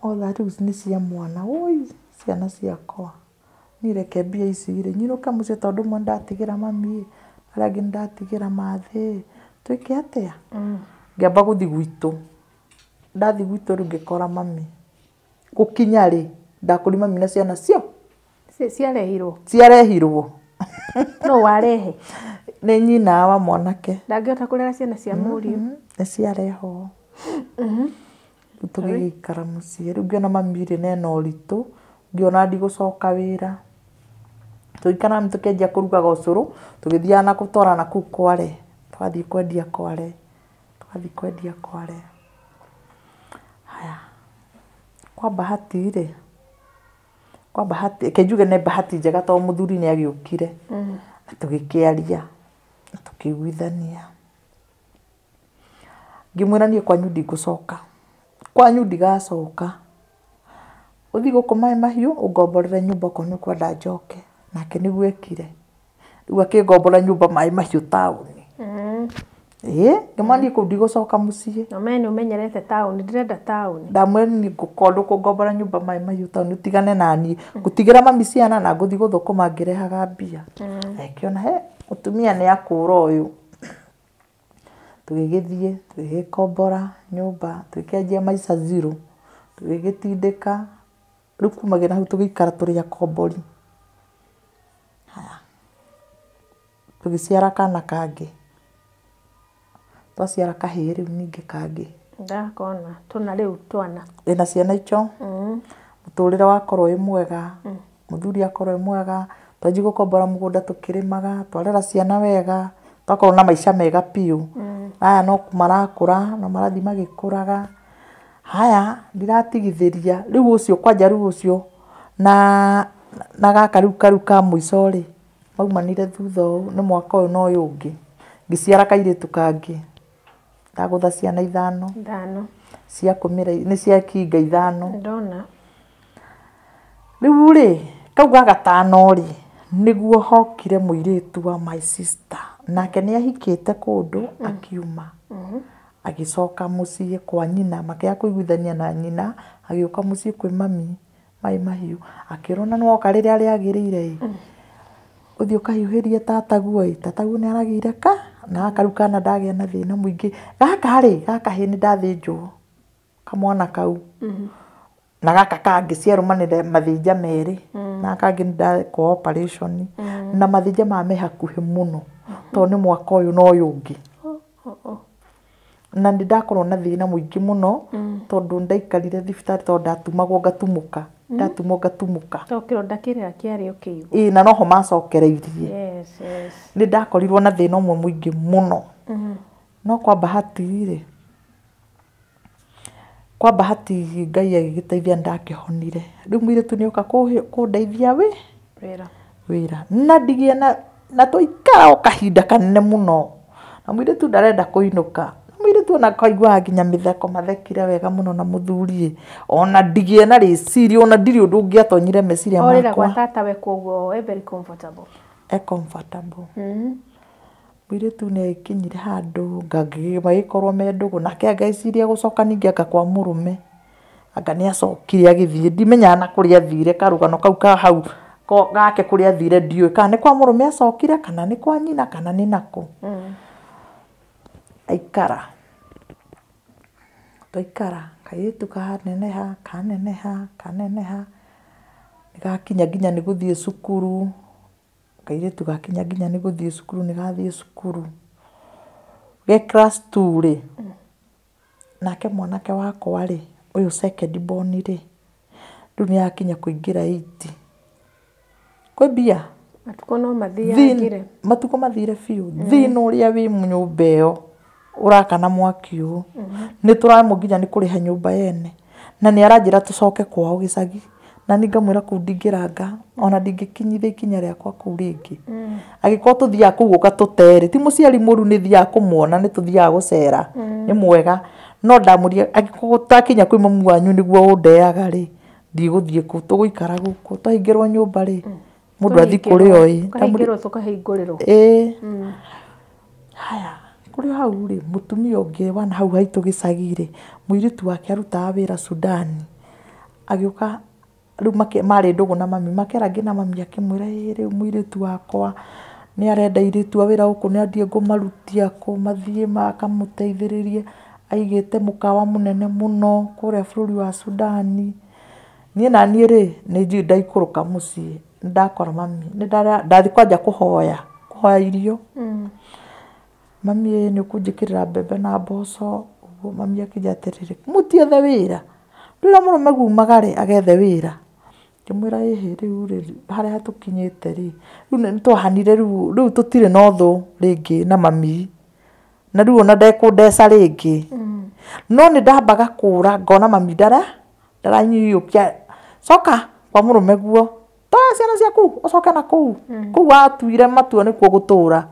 otha riu ni cia mwana oi ciana ciakwa nireke mbia ici ri nyiruka mucie tondu mwe ndatigira mami aria ngi ndatigira mathi twike atia ngamba guthi gwitu ndathi gwitu ri ngikora mami gukinya ri ndakuri mami na ciana cio ciarehirwo no warehe ni nyina wa mwanake ndangihota kurera ciana cia murio ni ciareho tugikara mucie riu ngiona mami ri nena uritu ngiona ndigucoka wira tuikara tukenjia kurugaga ucuru tugithia na gutwarana kuu Kware twathi kwendia Kware haya kwa bahati kejuge ne bahati njega to muthuri ni agiukire na tugikiaria na tukiguithania ngimwira nie kwanyu ndigucoka kwanyu ndigacoka uthi guku mai mahiu ungomborere nyumba ko ni kwenda njoke nake niguo ekire riu akingomborera nyumba mai mahiu tauni ngimani ku ndigucoka mucie no mene umenyerete tauni ndirenda tauni ndamwe ni gukondu kungombora nyumba mai mahiu tauni tigane nani gutigira mami ciana na nguthi guthukuma ngirehaga mbia ekiona utumia ni akura uyu tugigithie tugikombora nyumba tukianjia maisha zero tugigitindika riu kumagira hau tugikara turi akombori haya tugiciara kana kangi twaciara kahii riu ningi kangi ndakona tuna riu twana ina ciana icho muturire wakorwo wi mwega muthuri akorwo wi mwega twanji gukombora mugunda tukirimaga twarera ciana wega twakorwo na maisha mega piu aya no kumarakura no marathi magikuraga haya ndiratigithiria riu ucio kwanja riu ucio na gaka riu ka muico ri maumanire thutha u ni mwaka uyu no uyu ungi ngiciara kairitu kangi ndagutha ciana 5 cia kumira ni cia kinga 5 ndona riu ri kauga 5 ri niguo hokire muiritu wa my sister nake ni ahikite kundu akiuma agicoka mucie kwa nyina makia kuiguithania na nyina agiuka mucie kwi mami mai mahiu akirona no okarire ari agirire uthio kahiuhirie tataguo ni aragire ka na akaruka na ndagia na thina muingi gaka hini ndathinjwo kamwana kau na gaka kangi ciarumanire mathinja meri na kangi ndako operation na mathinja ma mehakuhi muno to ni mwaka uyu no uyu ungi na ndakorwo na thina muingi muno tondu ndaikarire thibitari tondu ndatumagwo ngatumuka to kironda kiria kiari ukiigwa na noho macokereirie yes ni ndakorirwo na thina umwe muingi muno no kwa bahati Ngai agigiteithia ndakihonire riu mwiritu ni uka kundeithia wira na ndigie na na tũikara o kahinda kanene mũno na mũirĩtu ndarenda kũinũka. Mũirĩtu ona kaiguaga nginya mĩtheko mathekire wega mũno na mũthuri ona ndigĩe na rĩciria ona ndirĩ ũndũ ũngĩatonyire meciria makwa. Orĩra gwa tata we koguo very comfortable. Comfortable. Mũirĩtu nĩ akinyire handũ magĩkorwo me ndũgũ nake ageciria gũcoka ningĩ anga kwa mũrũme. Anga nĩ acokire agĩthiĩ ndimenyaga na kũrĩa athire karũgano kau ka hau gake kũrĩa athire ndiũĩ kana nĩ kwa mũrũme acokire kana nĩ kwa nyina kana nĩ nakũ. Aikara tũikara kairĩtu kaneneha gakinya nginya nĩ gũthiĩ cukuru. Kairĩtu gakinya nginya nĩ gũthiĩ cukuru nĩ gathiĩ cukuru ge class 2 rĩ. Nake mwanake wakwa rĩ ũyũ second born rĩ rĩu nĩ yakinya kũingĩra 8. Kwĩ mbia matukũ no mathiagire matukũ mathire biũ. Thĩna ũrĩa wĩ nyũmba ĩyo ũrakana mwaki ũũ nĩ tũramũ nginya nĩ kũrĩha nyũmba yene na nĩ aranjĩra tũcoke kwao gĩcagi na nĩ ngamwĩra kũu ndingĩranga ona ndingĩkinyithia ikinya rĩakwa kũu rĩngĩ. Agĩkorwo tũthiaga kũu gũka tũterĩ ti mũciari mũru nĩ thiaga kũmuona nĩ tũthiaga gũcera nĩ mwega no ndamũria agĩkorwo takinya kwĩ mamu wanyu nĩguo ũndeaga rĩ ndigũthiĩ kũu tũgũikara gũkũ twahingĩrwo nyũmba rĩ mũndũ athi kũrĩ oĩ kahingĩrwo tũkahingũrĩrwo. Haya kũrĩ hau rĩ mũtumia ũngĩ wana hau haitũ gĩcagi rĩ mũirĩtu wake arutaga wĩra Sudan agĩũka rĩu marĩ ndũgũ na mami makerangi na mami akĩmwĩra rĩu mũirĩtu wakwa nĩ arenda airĩtu a wĩra gũkũ nĩ andiĩ ngũmarutia kũ mathiĩ makamũteithĩrĩrie aigĩte mũkawa mũnene mũno kũrĩa bũrũri wa Sudan. Niĩ na niĩ rĩ nĩ ndaikũrũka mũciĩ ndakora mami ndathi kwanja kũhoya irio. Mami nĩ ũkũnjĩkĩrĩra mbembe na mboco ũguo mami akĩnja atĩrĩrĩ mũtiethe wĩra rĩrĩa mũrũme gumaga rĩ agethe wĩra. Ngĩmwĩra rĩu rĩ harĩa tũkinyĩte rĩ rĩu nĩ twahanire rĩu tũtirĩ na ũthũ rĩngĩ na mami na rĩu ona ndekũndeca rĩngĩ no nĩ ndambaga kũra ngona mami ndaranyiyũkia coka kwa mũrũme guo toa ciana ciaku ũcoke na kũu atuire matua nĩkuo gũtũra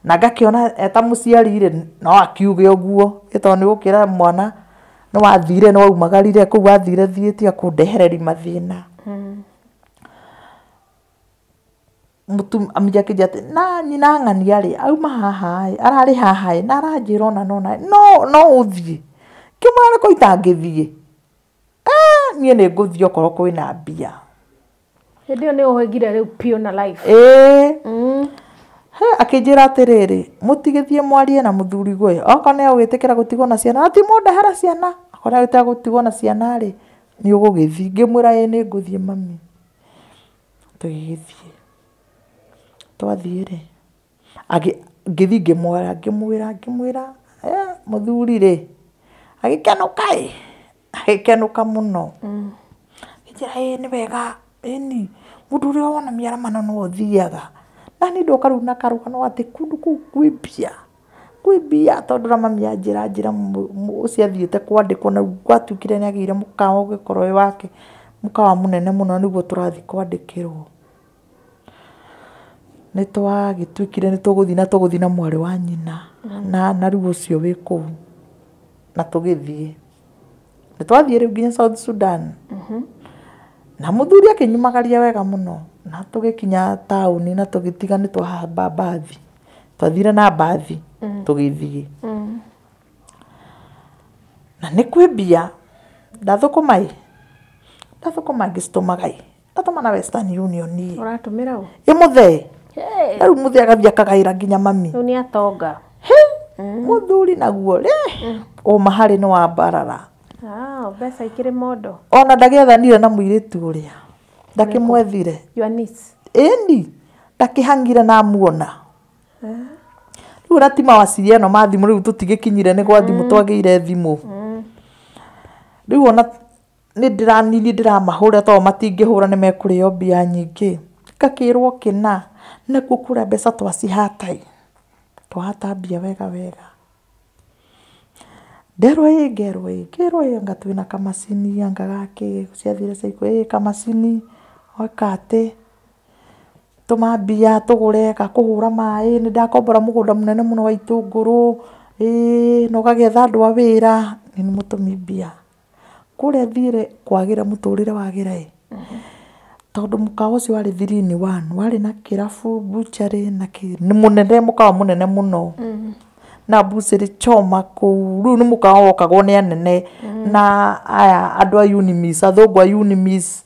na ngakĩona eta mũciari rĩ no akiuge ũguo tondũ nĩ gũkĩra mwana nĩ wathire nĩ waumagarire kũu wathire thiĩte kũndehereri mathĩna. Amija akĩnjia atĩ na nyina ng'ania rĩ auma haha ararĩ haha na aranjĩra ona no ũthiĩ kĩmwĩra nĩkũ itangĩthiĩ niĩ nĩ ngũthiĩ okorwo kwĩna mbia. Hĩndĩ ĩyo nĩ ũhĩngire rĩu piũ na life. Akĩnjĩra atĩrĩrĩ mũtigĩthiĩ mwarie na mũthuri gwe okorwo nĩ ũgwĩtĩkĩra gũtigwo na ciana na ti mũndehera ciana okorwo nĩ ũgwĩtĩkĩra gũtigwo na ciana rĩ nĩ ũgũgĩthiĩ. Ngĩmwĩra nĩ ngũthiĩ mami. Tũgĩgĩthiĩ twathiĩ rĩ ngĩthiĩ ngĩmwĩra mũthuri rĩ agĩkenũka mũno. Ngĩnjĩra nĩ wega ĩni mũndũ ũrĩa wona mĩaramano no ũthiaga na nĩ ndoka rĩu na karũgano atĩ kũndũ kũu kwĩ mbia tondũ na mami anjĩra ũcio athiĩte kwandĩkwo na gwatuĩkire nĩ agĩire mũkawa ũgĩkorwo wĩ wake mũkawa mũnene mũno nĩguo tũrathiĩ kwandĩkĩrwo. Nĩ twagĩtuĩkire nĩ tũgũthiĩ na mwarĩ wa nyina na rĩu ũcio wĩ kũu na tũgĩthiĩ nĩ twathiĩ rĩu nginya South Sudan. Na mũthuri akĩnyumagaria wega mũno na tũgĩkinya taũni na tũgĩtiga nĩ twahamba mbathi twathire na mbathi tũgĩthiĩ na nĩ kwĩ mbia ndathũkũma ngĩcitũmaga ndatũma na Western Union ũratũmĩra ũ mũthee rĩu mũthee agathiĩ akagaĩra nginya mami rĩu nĩ atonga mũthuri naguo ũma harĩ nĩ wa mbarara. Mbeca ikĩrĩ mondo ona ndagĩethanire na mũirĩtu ũrĩa ndakĩmwethire ĩni ndakĩhangire na muona. Rĩu na ti mawasiliano ĩno ma thimũ rĩu tũtigĩkinyire nĩ gwa thimũ twagĩire thimũ. Rĩu ona nĩ ndĩramahũra tondũ matingĩhũra nĩ mekũrĩo mbia nyingĩ ngakĩrwo kĩna nĩkuo kũrĩa mbeca twahata mbia wega ngerwo anga twĩna kamacini anga gake ciathire caiko kamacini oka atĩ tuma mbia tugure ka kuhura mai ni ndakombora mugunda munene muno wa itunguru no gagetha andu a wira ni mutumi mbia kure thire kwagira muturire wagira tondu mukawa ucio wari 3-in-1 wari na kirafu butchery na ni munene mukawa munene muno na buciri choma ku ru ni mukawa wokagwo ni anene na aya andu a Unimis athungu a Unimis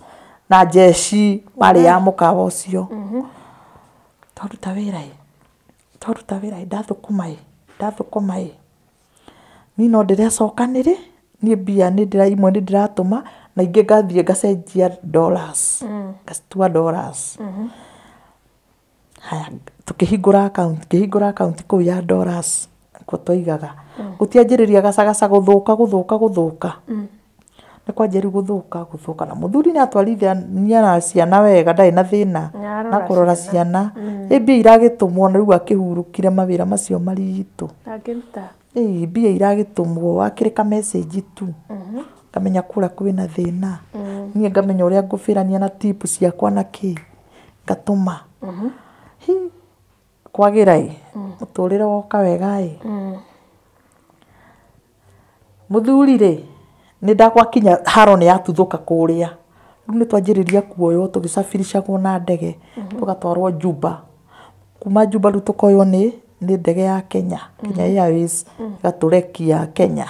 na jeshi mari ya mukawa ucio toruta wira ndathukumai ni no ndirecokanire ni mbia ni ndira imwe ni ndiratuma na ingi ngathie ngacenjia dollars ngacitua dollars haya tukihingura account kuu ya dollars ko toigaga gutianjiriria gacagaca guthuka ni kwanjiri guthuka na muthuri ni atwarithia na ciana wega ndai na thina na kurora ciana mbia iragitumwo na riu akihurukire mawira macio maritu Agiruta. mbia iragitumwo akirika message tu kamenya kura kwina thina nie ngamenya uria ngubirania na tip ciakwa na ki ngatuma kwagira muturire woka wega muthuri ri ni ndakwakinya haro ni yatuthuka kuria riu ni twanjiriria kuoyo tugisafirishagwo na ndege tugatwarwo Juba kuma Juba riu tukoyo ni ndege ya Kenya Airways gaturekia Kenya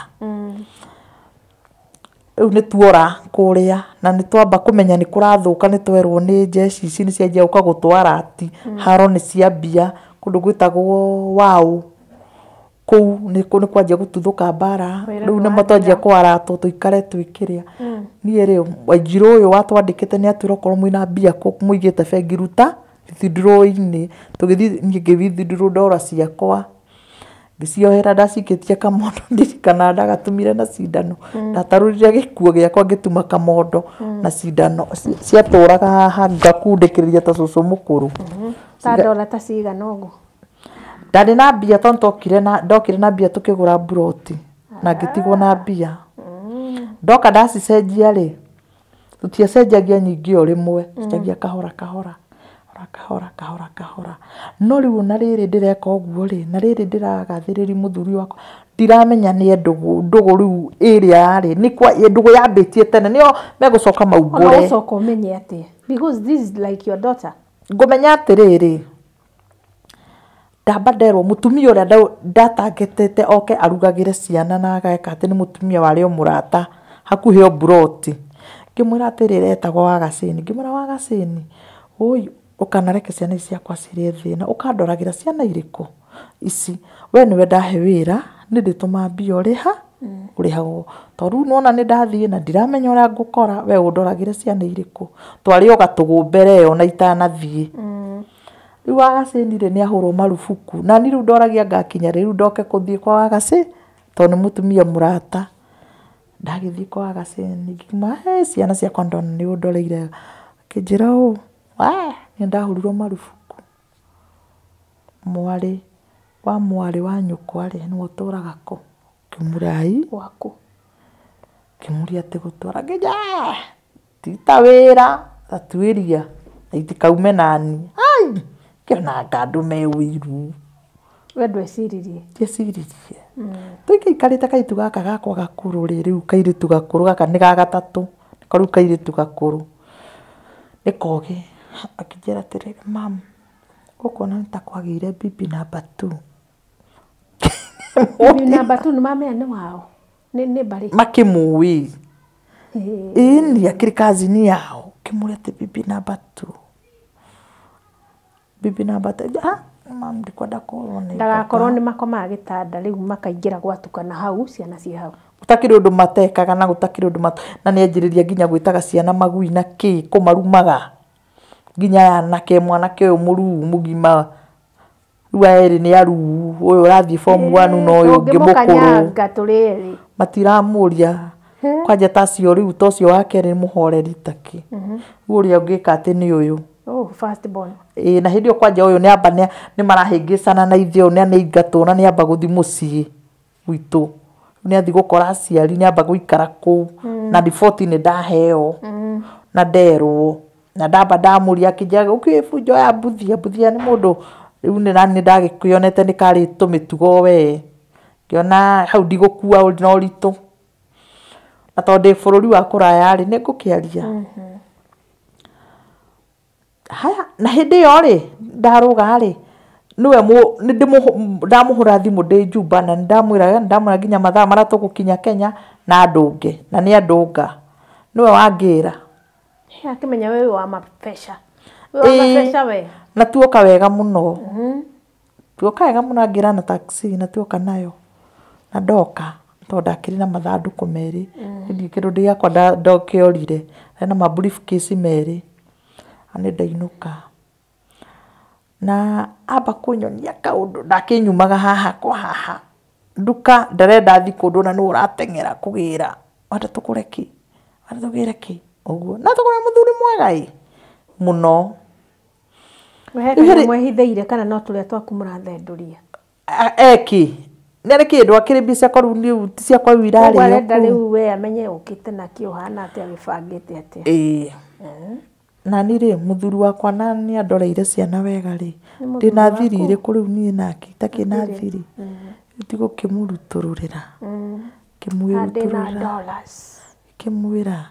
riu ni tuora kuria na ni twamba kumenya ni kurathuka ni twerwo ni jeshi ici ni cianjia uka gutwara ati haro ni ciambia kundu gwitagwo wao kou ni kwanjia gututhuka bara riu ni matwanjia kwarato tuikare twikiria nie ri Wanjiru uyu watwandikite ni atwira korwo mwina mbia muigite bengi ruta withdrawing tugithi ngithithdraw dollars ciakwa ngiciohera ndacikitie kamondo ndirikana ndagatumire na cindano ndatarurire gikuo giakwa ngituma kamondo na cindano ciaturaga haha ngakundikiriria ta cucu mukuru ta dola ta cigana ugu ndari na mbia ndokire na mbia tukigura broti na ngitigwo na mbia ndoka ndacicenjia ri tutiacenjagia nyingi o rimwe cenjagia kahora no riu na riri ndireka uguo ri na riri ndiragathiriri muthuri wakwa ndiramenya ni ndugu riu iria ri ni kwa ndugu yambitie tene nio megucoka maugure no soko menye ati because this is like your daughter ngumenya atiriri ndamba nderwo mutumia uria ndatangetete oke arugagire ciana na ageka ati ni mutumia wari o murata hakuhe o broti ngimwira atiriri etagwo Wagacini ngimwira Wagacini uyu ukanareke ciana ciakwa ciri thina ukandoragira ciana iriku ici we niwe ndahe wira ni ndituma mbia urihagwo toru nona ni ndathie na ndiramenya uria ngukora we undoragire ciana iriku twari ugatugumbere yo na itanathie riu Wagacini ri ni ahurwo marufuku na ni riu ndoragia ngakinya riu ndoke kuthie kwa Wagacini to ni mutumia murata ndagithie kwa Wagacini ngima ciana ciakwa ndona ni undoreire kinjira ni ndahurirwo marufuku mwari wa nyukwa ri ni uturaga ku kimurai waku kimuria ati gutura nginya tita wira tatuiria itikaume nani kiona ngandu me wiru we ndweciririe tuikaikarite kaitu gaka gakwa gakuru riu kairitu gakuru gaka ni ga gatatu niko riu kairitu gakuru nikoge akijera atiriri mam gukona nitakwagire bibi number 2 bibi number 2 ni mamea ni wao ni bari makimuwi ini akiri kazini yao kimuria ati bibi number 2 mam ndikwenda kurone ndagakorwo ni makoma gitanda riu makaingira gwatukana hau ciana ci hau gutakiri undu matekaga na gutakiri undu na ni anjiriria nginya gwitaga ciana magui na ki kumarumaga nginya yanake mwanake uyu muru mugima riu eri ni aru uyu rathie form 1 no uyu ngimukuru matiramuria kwanja tacio riu tocio wake ni muhoreri taki uria ungika ati ni uyu first born na hindio kwanja uyu ni amba ni marahingicana na ithio ni aingatwo na ni amba guthi mucii witu ni athi gukora aciari ni amba guikara ku na report ni ndaheo na nderwo na ndamba ndamuria kijaga ukibunjo ya buthia ni mundu riu ni nani ndagikuyonete ni kari tumitugo we kiona hau ndigukua no ritu na tondu bururi wa kuraya ri ni ngukiaria haya na hindi yo ri ndaruga ri niwe ndamuhura thimu ndi Juba na ndamwira nginya mathaa maria tugukinya Kenya na ndunge na ni andunga niwe wangira akimenya wewe wa mapesha we na tuoka wega muno tuoka wega muno ngira na taxi na tuoka nayo na ndoka tondu ndakiri na mathanduku meri ndi kindu ndiakwa ndokiorire na ma briefcase meri ani ndainuka na aba kunyonia kaundu ndakinyumaga haha kwa haha nduka ndarenda thi kundu na no uratengera kugira wanda tukureki wanda tugireki uguo na tukure muthuri mwega muno wehe mwehithiire kana no turia twaku murathenduria eki nere kindu akiri cia koru ni cia kwa wirari yo arenda riu we amenye ukite na kio hana ati agibangite ati na nire muthuri wakwa na ni andoreire ciana wega ri ndina thiri iri kuri ni nake itakina thiri tigo kimurutururira kimwira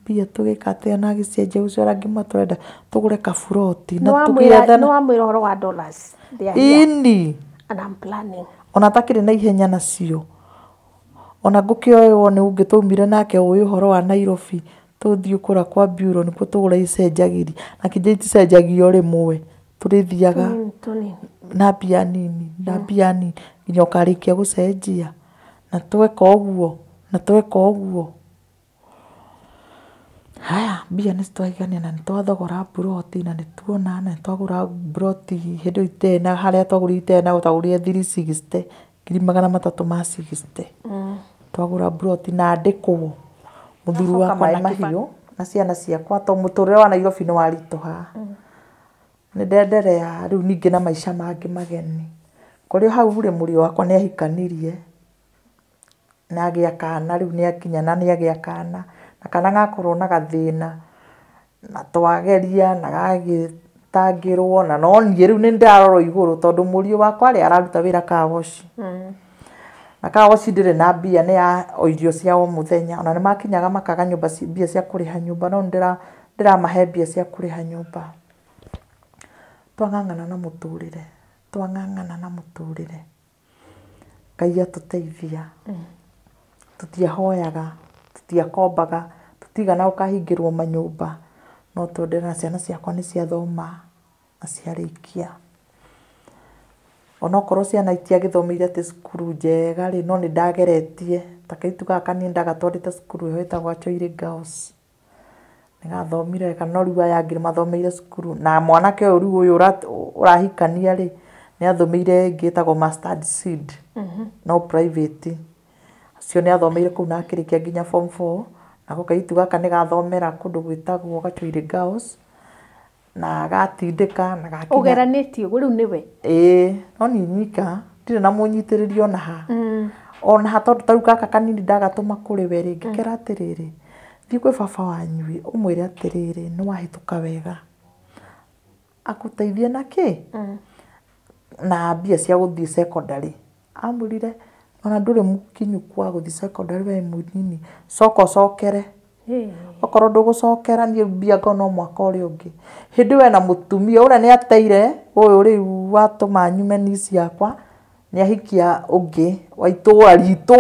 bia tugikate na gicenje ucora ngima turenda tugure kaburoti na tugire no amwira horo wa dollars ini and I'm planning ona takire na ihenya nacio ona ngukioyo ni ungitumire nake uyu horo wa Nairobi tuthio kura kwa bureau niko tugura icenjagiri na kijiti cenjagio rimwe turithiaga na bia nini nginya ukarikia gucenjia na tweka uguo haya bia ni twaigania na twathogora broti na nituona na twagura broti hindu itena haria twagurite na utagurie 360 360 twagura broti na ndikwo muthuru wakwa na mahiu na ciana ciakwa to muturire wa Nairobi no warituha ni ndenderea riu ningi na maisha mangi mageni kuri hau ri muri wakwa ni ahikanirie na agia kana riu ni akinya na ni agia kana na kana ngakorwo na gathina na twageria na gagitangirwo na no nie riu ni ndaroro iguru tondu muri wakwa ri araruta wira kawoshi na kawoshi ndire na bia ni ya oirio cia o muthenya ona ni makinyaga makaga nyumba bia cia kuriha nyumba no ndira mahe bia cia kuriha nyumba twang'ang'ana na muturire Ngai atuteithia tutiahoyaga tutiakombaga tutigana ukahingirwo manyumba no tondera ciana ciakwa ni cia thoma na ciarikia ona korwo ciana itiagithomeire te cukuru njega ri no ni ndageretie takaitu gaka ni ndagatwarite cukuru yo itagwa Choire Girls nigathomire kana riu aya ngire mathomeire cukuru na mwanake uyu urahikania ri ni athomeire ngitagwo Mustard Seed no private acio ni athomeire ku na akirikia nginya form 4 na gukaitu gaka ni gathomera kundu gwitagwo Choire Girls na gatindika na gakinya ugeranitio riu niwe no ni nyika ndire na munyitiririo ona ha ona ha tondu taru kaka kanini ndagatuma kuri we ri ngikera atiriri thi kwi baba wanyui umwire atiriri ni wahituka wega akuteithie na ki na bia cia guthii secondary amurire ona ndure mukinyu kwa guthii secondary we munini cokere okorwo ndugucokera ni bia ngono mwaka uri ungi hindi we na mutumia uria ni ateire uyu riu watuma nyume ni ciakwa ni ahikia ungi wa itura ritu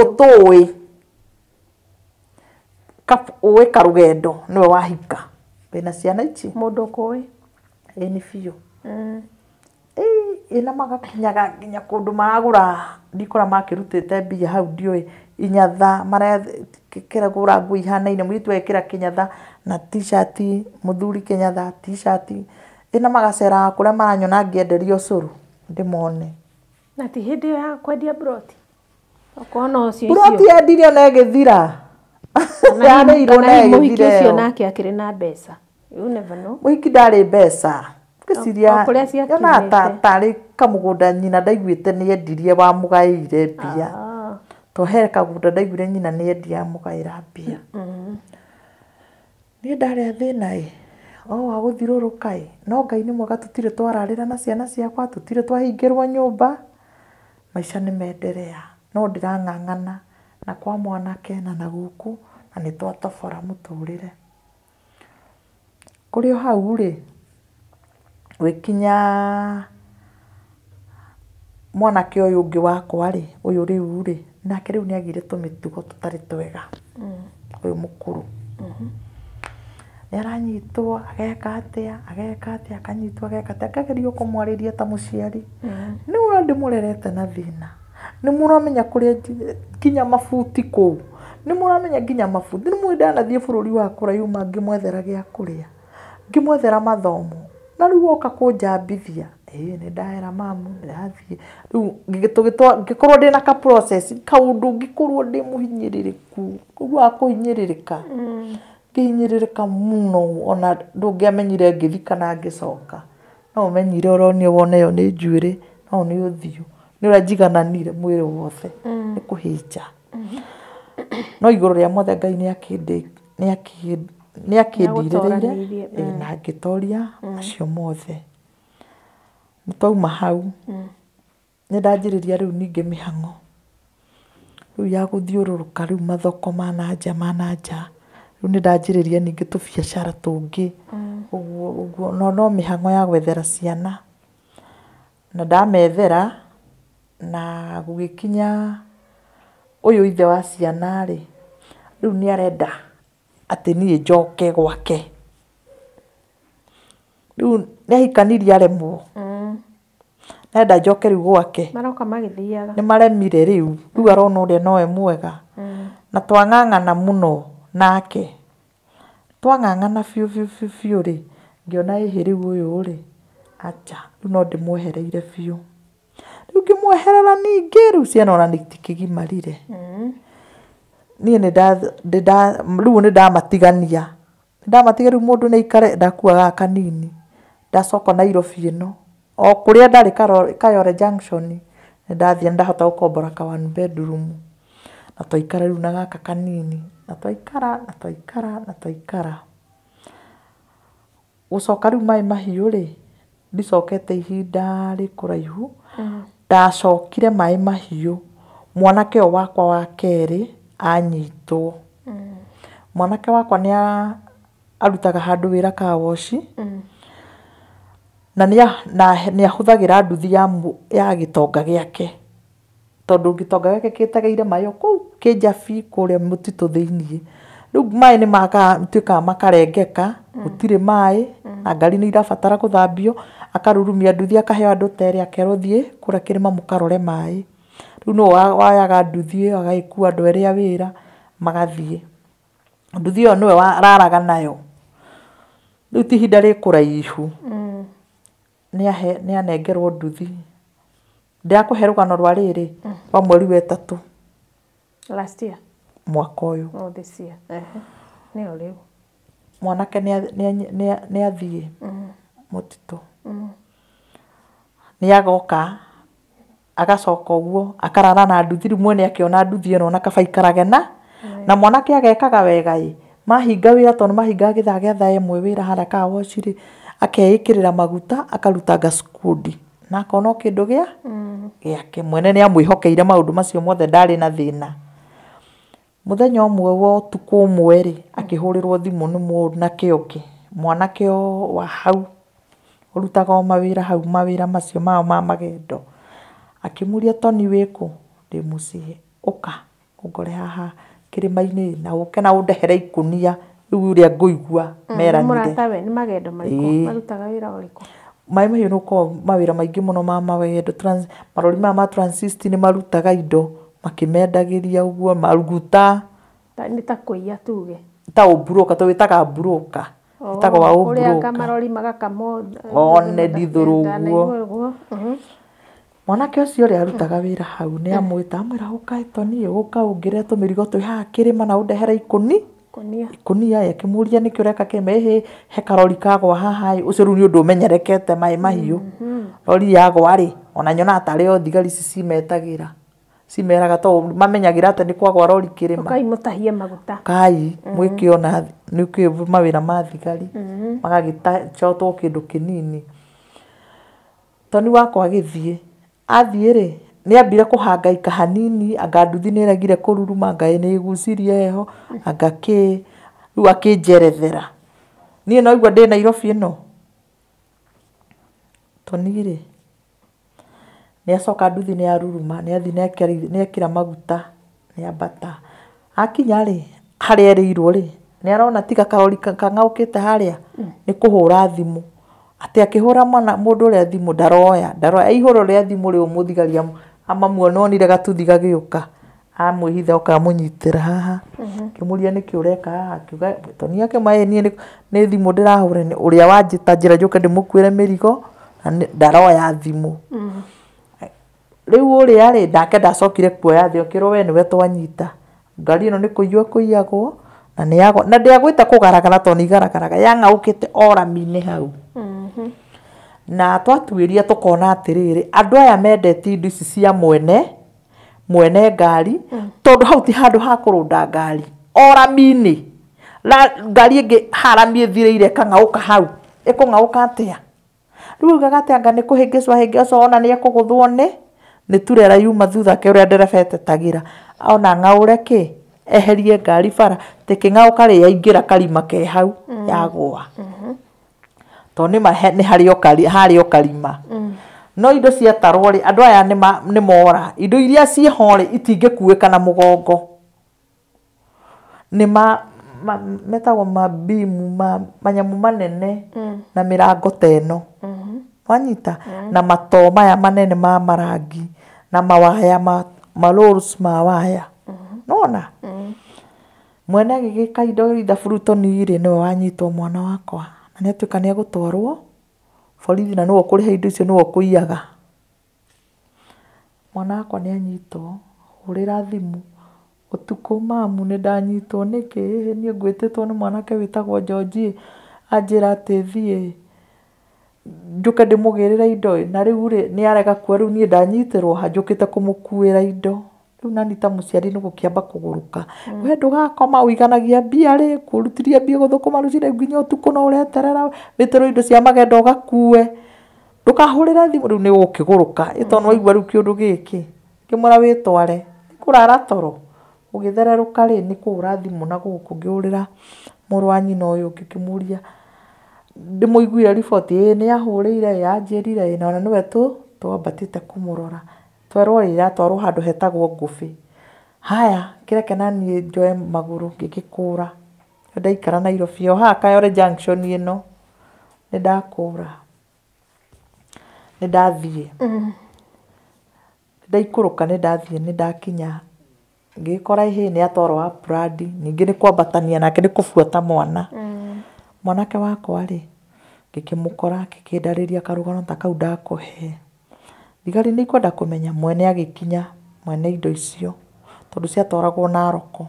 utui uwe karugendo niwe wahika wina ciana ici mundu kui ni fiu ina magakinyaga nginya kundu maragura ndikora makirutite mbia hau ndioi inyatha marekira gura ngui ihanaine mwitu ekira kinyatha na t-shirt muthuri kinyatha t-shirt ina magacera kuria maranyona ngienderio curu ndimone na ti hindi ya kwendia broti okona ucio broti endirio na githira na irona muhiki ucio nake akiri na mbeca you never know muhiki ndari mbeca ngiciria yona tari kamugunda nyina ndaiguite ni endirie wa mugaire mbia to he kagunda ndaiguire nyina ni endia mugaira mbia niĩ ndarĩa thĩna wa gũthiũrũrũka no Ngai nĩ mwega, tũtirĩ twararĩra na ciana ciakwa, tũtirĩ twahingĩrwo nyũmba, maica nĩ menderea, no ndĩrang'ang'ana na kwa mwanake na gũkũ na nĩ twatobora mũtũrĩre. Kũrĩ o hau gũkinya mwanake ũyũ ũngĩ wakwa ũyũ rĩu nake rĩu nĩagire tũmĩtugo tũtarĩ twega. Ũyũ mũkũrũ nĩaranyitwo ageka atĩa akanyitwo ageka atĩa, ngagerio kũmwarĩria ta mũciari, nĩ ũra ndĩmũrerete na thĩna, nĩ mũramenya kũrĩa nginya mabuti kũu, nĩ mũramenya nginya mabuti, nĩ mũĩ ndanathiĩ bũrũri wa kũraihu ngĩmwethera gĩa kũrĩa, ngĩmwethera mathomo, na rĩu oka kũnjambithia. Nĩ ndahera mamu ndĩrathiĩ rĩu ngĩkorwo ndĩna ka process kaũndũ ngĩkorwo ndĩ mũhinyĩrĩrĩku wa kũhinyĩrĩrĩka, ngĩhinyĩrĩrĩka mũno, ona ndũngĩamenyire ngĩthi kana ngĩcoka, no ũmenyire ũronio wone yo nĩ njuĩrĩ, no nĩ ũthiũ, nĩ ũrĩa njigananire mwĩrĩ wothe nĩ kũhĩnja. No igũrũ rĩa mothe Ngai nĩakĩndirĩrĩire na ngĩtoria macio mothe. Nĩtwauma hau nĩndanjĩrĩria rĩu ningĩ mĩhang'o rĩu ya gũthiũrũrũka rĩu mathoko ma nanja rĩu nĩndanjĩrĩria ningĩ tũbiacara tũngĩ ũguo, no mĩhang'o ya gwethera ciana, na ndamethera na gũgĩkinya ũyũ ithe wa ciana rĩu nĩarenda atĩ niĩ njoke gwake, rĩu nĩahikanirie aremwo, nenda njoke rĩu gwake, maroka magĩthiaga nĩ maremire rĩu arona ũrĩa nowe mwega, na twang'ang'ana mũno nake, twang'ang'ana biũ ngĩona rĩu ũyũ acha rĩu no ndĩmwehereire biũ, rĩu ngĩmweherera ningĩ rĩu ciana ona nĩitikĩgimarire, niĩ rĩu nĩndamatigania rĩu mũndũ nĩaikare ndakuaga kanini, ndacoka Nairobi ĩno o kũrĩa ndarĩ Kayole Junction nĩndathiĩ ndahota gũkombora ka 1 bedroom, na twaikara rĩu na gaka kanini, na twaikara gũcoka rĩu Maĩ Mahiũ ndicokete ihinda rĩkũraihu, ndacokire Maĩ Mahiũ mwanake ũyũ wakwa wa kerĩ anyitwo. Mwanake wakwa arutaga handũ wĩra car wash, na nĩahũthagĩra nduthi ya gĩtonga gĩake, tondũ gĩtonga gĩake kĩtegeire maĩ o kũu kĩnjabi kũrĩa mũtitũ thĩiniĩ. Rĩu maĩ nĩmatuĩkaga makarengeka, gũtirĩ maĩ na ngari nĩirabatara gũthambio, akarurumia nduthi akaheo andũ ta erĩ akerwo thiĩ kũrĩa kĩrĩma mũkarore maĩ. Rĩu nĩwe wayaga nduthi ĩyo agagĩkua andũ erĩ a wĩra magathiĩ, nduthi ĩyo nĩwe araraga nayo. Rĩu ti ihinda rĩkũraihu nĩanengerwo nduthi, ndĩrakũhe rũgano rwa rĩrĩ rwa mweri wa ĩtatũ last year mwaka ũyũ, this year nĩyo rĩu mwanake nĩathiĩ mũtitũ, nĩagoka agacoka ũguo akarara na nduthi, rĩu mwene akĩona nduthi ĩno na kaba ikarage na mwanake agekaga wega mahinga wĩra, tondũ mahingaga gĩthaa gĩa thaa ĩmwe wĩra harĩa car wash akeĩkĩrĩra maguta akarutanga skundi na akona kĩndũ gĩake mwene nĩamwĩhokeire maũndũ macio mothe, ndarĩ na thĩna. Mũthenya ũmwe wa ũtukũ ũmwe akĩhũrĩrwo thimũ nĩ mwanake ũngĩ, mwanake wa hau ũrutaga mawĩra hau mawĩra macio mao ma magendo, akĩmũria Tony wĩkũ, ndĩ mũciĩ, ũka ũngore haha kĩrĩma-inĩ na ũke na ũndehere ikũnia, rĩu ũrĩa ngũigua meranire. Mũratawe nĩ magendo marĩkũ marutaga wĩra ũrĩkũ? Maĩ Mahiũ nĩgũkoragwo mawĩra maingĩ mũno ma magendo, marori maya ma Transist nĩmarutaga indo makĩmendagĩria ũguo, maguta nĩ ta kũiya tuge, ta ũmburoka tũwĩtaga mburoka, wĩtagwo wa ũmburoka, ũrĩa marori magakamo one ndithũrũ ũguo. Mwanake ũcio ũrĩa arutaga wĩra hau nĩamwĩta amwĩra ũkae Tony ũka ũngĩre tũmĩrigo twĩ haha kĩrĩma na ũndehere ikũnia, akĩmũria nĩkĩ ũreka kĩrĩma, he karori kagwa haha, ũcio rĩu nĩ ũndũ ũmenyerekete Maĩ Mahiũ, rori yagwa ona nyonaga tarĩ o thigari ici cimetagĩra cimeraga to mamenyagira ate ni kwagwa rori kirima Kai mutahie maguta. kai mwikĩona nĩkĩo mawĩra ma thigari magagĩtacotwo kĩndũ kĩnini toni wakwa agĩthiĩ athiĩ rĩ nĩambire kũhangaika hanini anga nduthi nĩregire kũruruma ngai nĩigucirie heho anga rĩu akĩnjerethera niĩ no igua ndĩ Nairobi ĩno toni rĩ nĩacoka nduthi nĩaruruma nĩathi nĩekĩra maguta nĩambata akinya rĩ harĩa erĩirwo rĩ nĩarona tiga karori kang'aũkĩte harĩa nĩ kũhũra thimũ atĩ akĩhũra mũndũ ũrĩa thimũ ndaroya ihũro rĩa thimũ rĩu mũthigari amamuona onire gatuthi gagĩũka amwĩhitha ũkamũnyitĩra haha kĩmũria nĩkĩ ũreka haha akiuga Toni akĩmaĩ niĩ nĩ thimũ ndĩrahũra ũrĩa wanjĩta njĩra njũke ndĩmũkuĩre mĩrigo na ndaroya thimũ rĩu ũrĩa rĩ ndake ndacokire kuoya thĩ okĩrwo we nĩwe twanyita ngari ĩno nĩ kũiywo kũiyagwo na ndĩagwĩte kũgaragara to nĩ igaragaraga yang'aũkĩte o rami-inĩ hau na twatuĩria tũkona atĩrĩrĩ andũ aya mendete indo ici cia mwene ngari tondũ hau ti handũ ha kũrũnda ngari o rami-inĩ ngari ĩngĩ harami ĩthirĩire ĩkang'aũka hau ĩkũng'aũka atĩa rĩu ugaga atĩ anga nĩ kũhĩngĩcwo ona nĩ ekũgũthwo nĩ turera yuma thutha ke ũrĩa ndereba etetagĩra ona ng'aũre kĩ eherie ngari bara tĩkĩng'aũka rĩ yaingĩra karima ke hau yagũa to nĩ harĩ o karima no indo ciatarwo rĩ andũ aya nĩ mora indo iria ciĩho rĩ itingĩkuĩka na mũgongo nĩ metagwo mabimu manyamũ manene na mĩrango teno wanyita na matoo maya manene ma marangi na mawaya rolls ma waya nona mwene agĩgĩka indo ithaburu Toni rĩ nĩwe wanyitwo mwana wakwa na nĩatuĩka nĩegũtwarwo borithi na nĩwe ũkũrĩha indo icio nĩwe ũkũiyaga mwana wakwa nĩanyitwo hũrĩra thimũ ũtukũ mamu nĩndanyitwo nĩkĩ niĩ ngwĩtĩtwo nĩ mwanake wĩtagwo George anjĩra atĩ thiĩ njũke ndĩmũgĩrĩre indo na rĩu rĩ nĩarega kuo rĩu niĩ ndanyitĩrwo ha njũkĩte kũmũkuĩra indo rĩu nani ta mũciari nĩ gũkĩamba kũgũrũka we ndũgakoma ũiganagia mbia rĩ kũrutithia mbia gũthũkũma rũcinĩ nginya ũtukũ no ũreterera wĩtĩrwo indo cia magendo ũgakue ndũkahũrĩre thimũ rĩu nĩ gũkĩgũrũka ĩtondũ waigua rĩu kĩũndũ gĩkĩ kĩmũra wĩtware kũrara toro ũgĩthererũka rĩ nĩ kũhũra thimũ na gũkũ ngĩhũrĩra mũrũ wa nyina ũyũ ngĩkĩmũria ndĩmũiguire riboti nĩahũrĩire yanjĩrire na ona nĩwe twambatĩte kũmũrora twerwo rĩ atwarwo handũ hetagwo Ngũbĩ haya kĩreke naniĩ njoe magũrũ ngĩgĩkũra ndaikara Nairobi o haha Kayole junction ĩno nĩndakũra nĩndathiĩ ndaikũrũka nĩndathiĩ nĩndakinya ngĩkora nĩatwarwo Upland ningĩ nĩ kwambatania nake nĩ kũbuata mwanake wakwa rĩ ngĩkĩmũkora ngĩkĩndarĩria karũgano ta kau ndakũhe thigari nĩ ikwenda kũmenya mwene agĩkinya mwene indo icio tondũ ciatwaragwo Naroko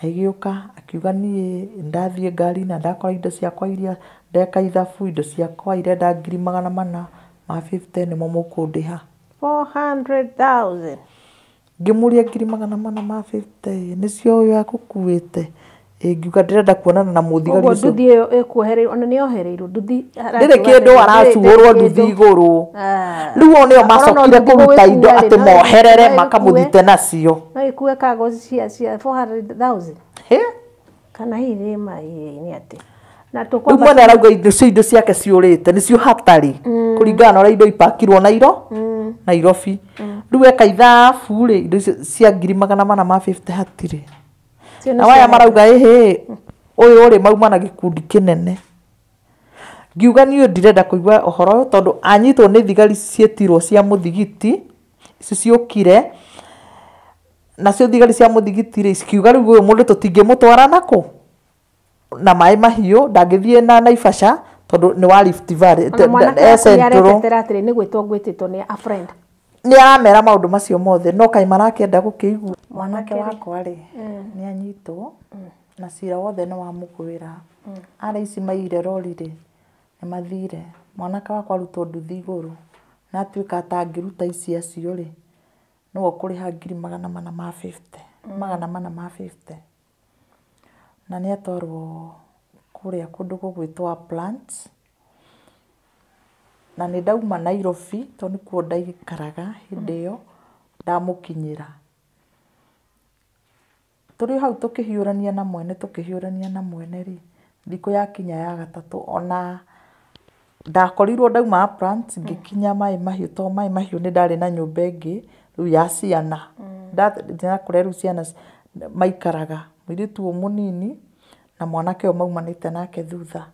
agĩũka akiuga niĩ ndathiĩ ngari na ndakora indo ciakwa iria ndeka ithabu indo ciakwa irenda 450 nĩmo mũkũndĩha 400,000 ngĩmũria 450 nĩcio ũyũ agũkuĩte ngiuga ndĩrenda kuonana na mũthigari ũguo nduthi ĩyo ĩkuohereirwo ona nĩyohereirwo nduthi ndĩrĩ kĩndũ aracuhũrwo nduthi igũrũ rĩu o nĩo macokire kũruta indo atĩ moherere makamũthite nacio no ĩkue cargo cia 400,000 kana hihi nĩ atĩ na rĩu mwene arauga indo ciake ciũrĩte nĩcio hatarĩ kũringana na ũrĩa indo ipakirwo Nairobi rĩu eka ithabu rĩ indo cia 450 hatirĩ na waya marauga ũyũ ũrĩ mauma na gĩkundi kĩnene ngiuga niĩ ndirenda kũigua ũhoro ũyũ tondũ anyitwo nĩ thigari ciĩtirwo cia mũthigiti ici ciũkire nacio thigari cia mũthigiti rĩ cikiuga rĩu ũyũ mũndũ tũtingĩmũtwara nakũ na maĩ mahiũ ndangĩthiĩ na Naivasha tondũ nĩ wa Rift Valley nĩ gwĩtwo ngwĩtĩtwo nĩ a friend nĩ aramera maũndũ macio mothe no kaĩ marakĩenda gũkĩigua mwanake wakwa rĩ nĩ anyitwo na cira wothe nĩ wamũgwĩra ara ici maire rori rĩ nĩ mathire mwanake wakwa arutwo nduthi igũrũ na atuĩka atangĩruta ici acio rĩ nĩwe ũkũrĩha ngiri 450 450 na nĩ atwarwo kũrĩa kũndũ gũgwĩtwo Plants na nĩ ndauma Nairobi tondũ nĩkuo ndaikaraga hĩndĩ ĩyo ndamũkinyĩra tũrĩ hau tũkĩhiũrania na mwene rĩ thikũ yakinya ya gatatũ ona ndakorirwo ndauma Plants ngĩkinya Maĩ Mahiũ to Maĩ Mahiũ nĩ ndarĩ na nyũmba ĩngĩ rĩu ya ciana ndakũrĩa rĩu ciana maikaraga mũirĩtu ũyũ mũnini na mwanake ũyũ maumanĩte nake thutha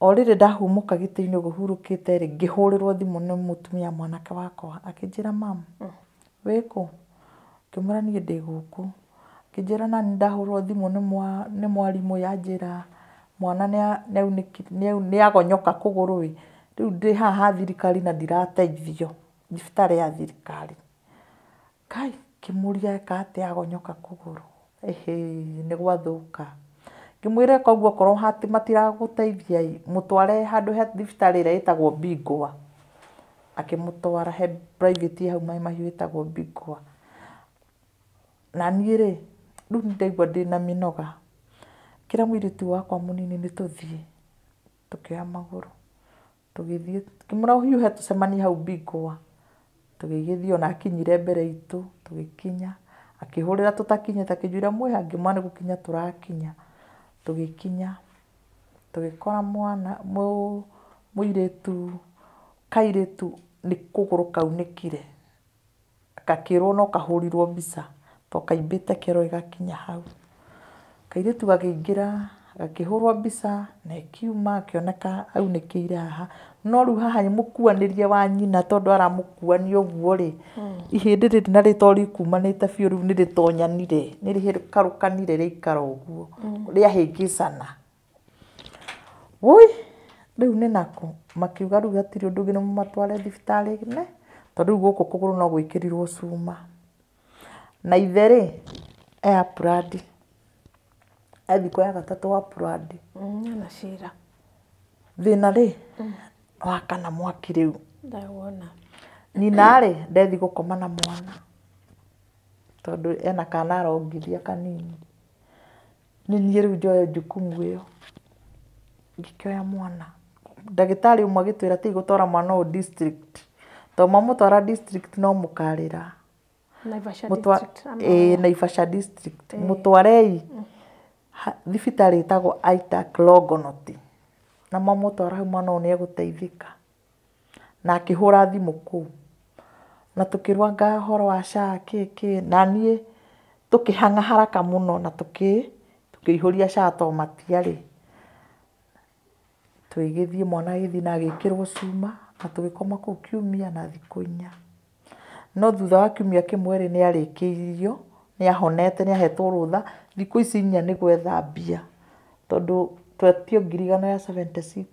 o rĩrĩ ndahumũka gĩtĩ-inĩ ũguo hurũkĩte rĩ ngĩhũrĩrwo thimũ nĩ mũtumia mwanake wakwa akĩnjĩra mama wĩkũ ngĩmwĩra niĩ ndĩ gũkũ akĩnjĩra nani ndahũrĩrwo thimũ nĩ mwarimũ yanjĩra mwana nĩ agonyoka kũgũrũ ĩ rĩu ndĩ haha thirikari na ndirateithio thibitarĩ ya thirikari kai kĩmũria eka atĩ agonyoka kũgũrũ nĩ gwathũka ngĩmwĩra koguo korwo matiragũteithia mũtware handũ he thibitarĩ ĩrĩa ĩtagwo Bingwa akĩmũtwara he private hau Maĩ Mahiũ ĩtagwo Bingwa na niĩ rĩ rĩu ndaigua ndĩna mĩnoga kĩra mũirĩtu wakwa mũnini nĩ tũthiĩ tũkĩoya magũrũ tũgĩthiĩ ngĩmwĩra hiũhe tũcemanie hau Bingwa tũgĩgĩthiĩ ona akinyire mbere itũ tũgĩkinya akĩhũrĩra tũtakinyĩte akĩnjũria mwĩha ngĩmwĩra nĩ gũkinya tũrakinya tũgĩkinya tũgĩkora mwana mũirĩtu kairĩtu nĩ kũgũrũ kaunĩkire gakĩrwo no kahũrirwo mbica to kaimbĩte kĩero ĩgakinya hau kairĩtu gakĩingĩra gakĩhũrwo mbica na ĩkiuma akĩoneka aunĩkĩire haha no rĩu haha mũkuanĩrie wa nyina tondũ aramũkuania ũguo rĩ ihĩndĩ rĩrĩ na rĩto rĩkumanĩte biũ rĩu nĩ rĩtonyanire nĩ rĩkarũkanire rĩaikara ũguo rĩahĩngĩcana wũi rĩu nĩ nakũ makiuga rĩu hatirĩ ũndũ ũngĩ nĩ mũmatware thibitarĩ nene tondũ rĩu gũkũ kũgũrũ no gwĩkĩrirwo cuma na ithe rĩ Brad thikũ ya gatatũ wa Brad na cira thĩna rĩ wakana mwaki rĩu ndawona nyina rĩ ndethi gũkoma na mwana tondũ ena kana arongithia kanini nĩ niĩ rĩu njoya jukumu ĩyo ngĩkĩoya mwana ndagĩtarĩ ũmwe agĩtwĩra ti gũtwara mwana ũyũ district to mamũtwara district no mũkarĩra Naivasha district mũtwarei thibitarĩ ĩtagwo Itac Longonot na mamũtwara hau mwana ũyũ nĩ egũteithĩka na akĩhũra thimũ kũu na tũkĩrwanga horo wa SHA kĩĩ na niĩ tũkĩhang'a haraka mũno na tũkĩihũria SHA to matiarĩ twĩgĩthiĩ mwana agĩthiĩ na agĩkĩrwo cuma na tũgĩkoma kũu kiumia na thikũ 4 no thutha wa kiumia kĩmwe rĩ nĩ arĩkĩirio nĩ ahonete nĩ ahetwo rũtha thikũ ici 4 nĩ gwetha mbia tondũ twetio ngirigano ya 76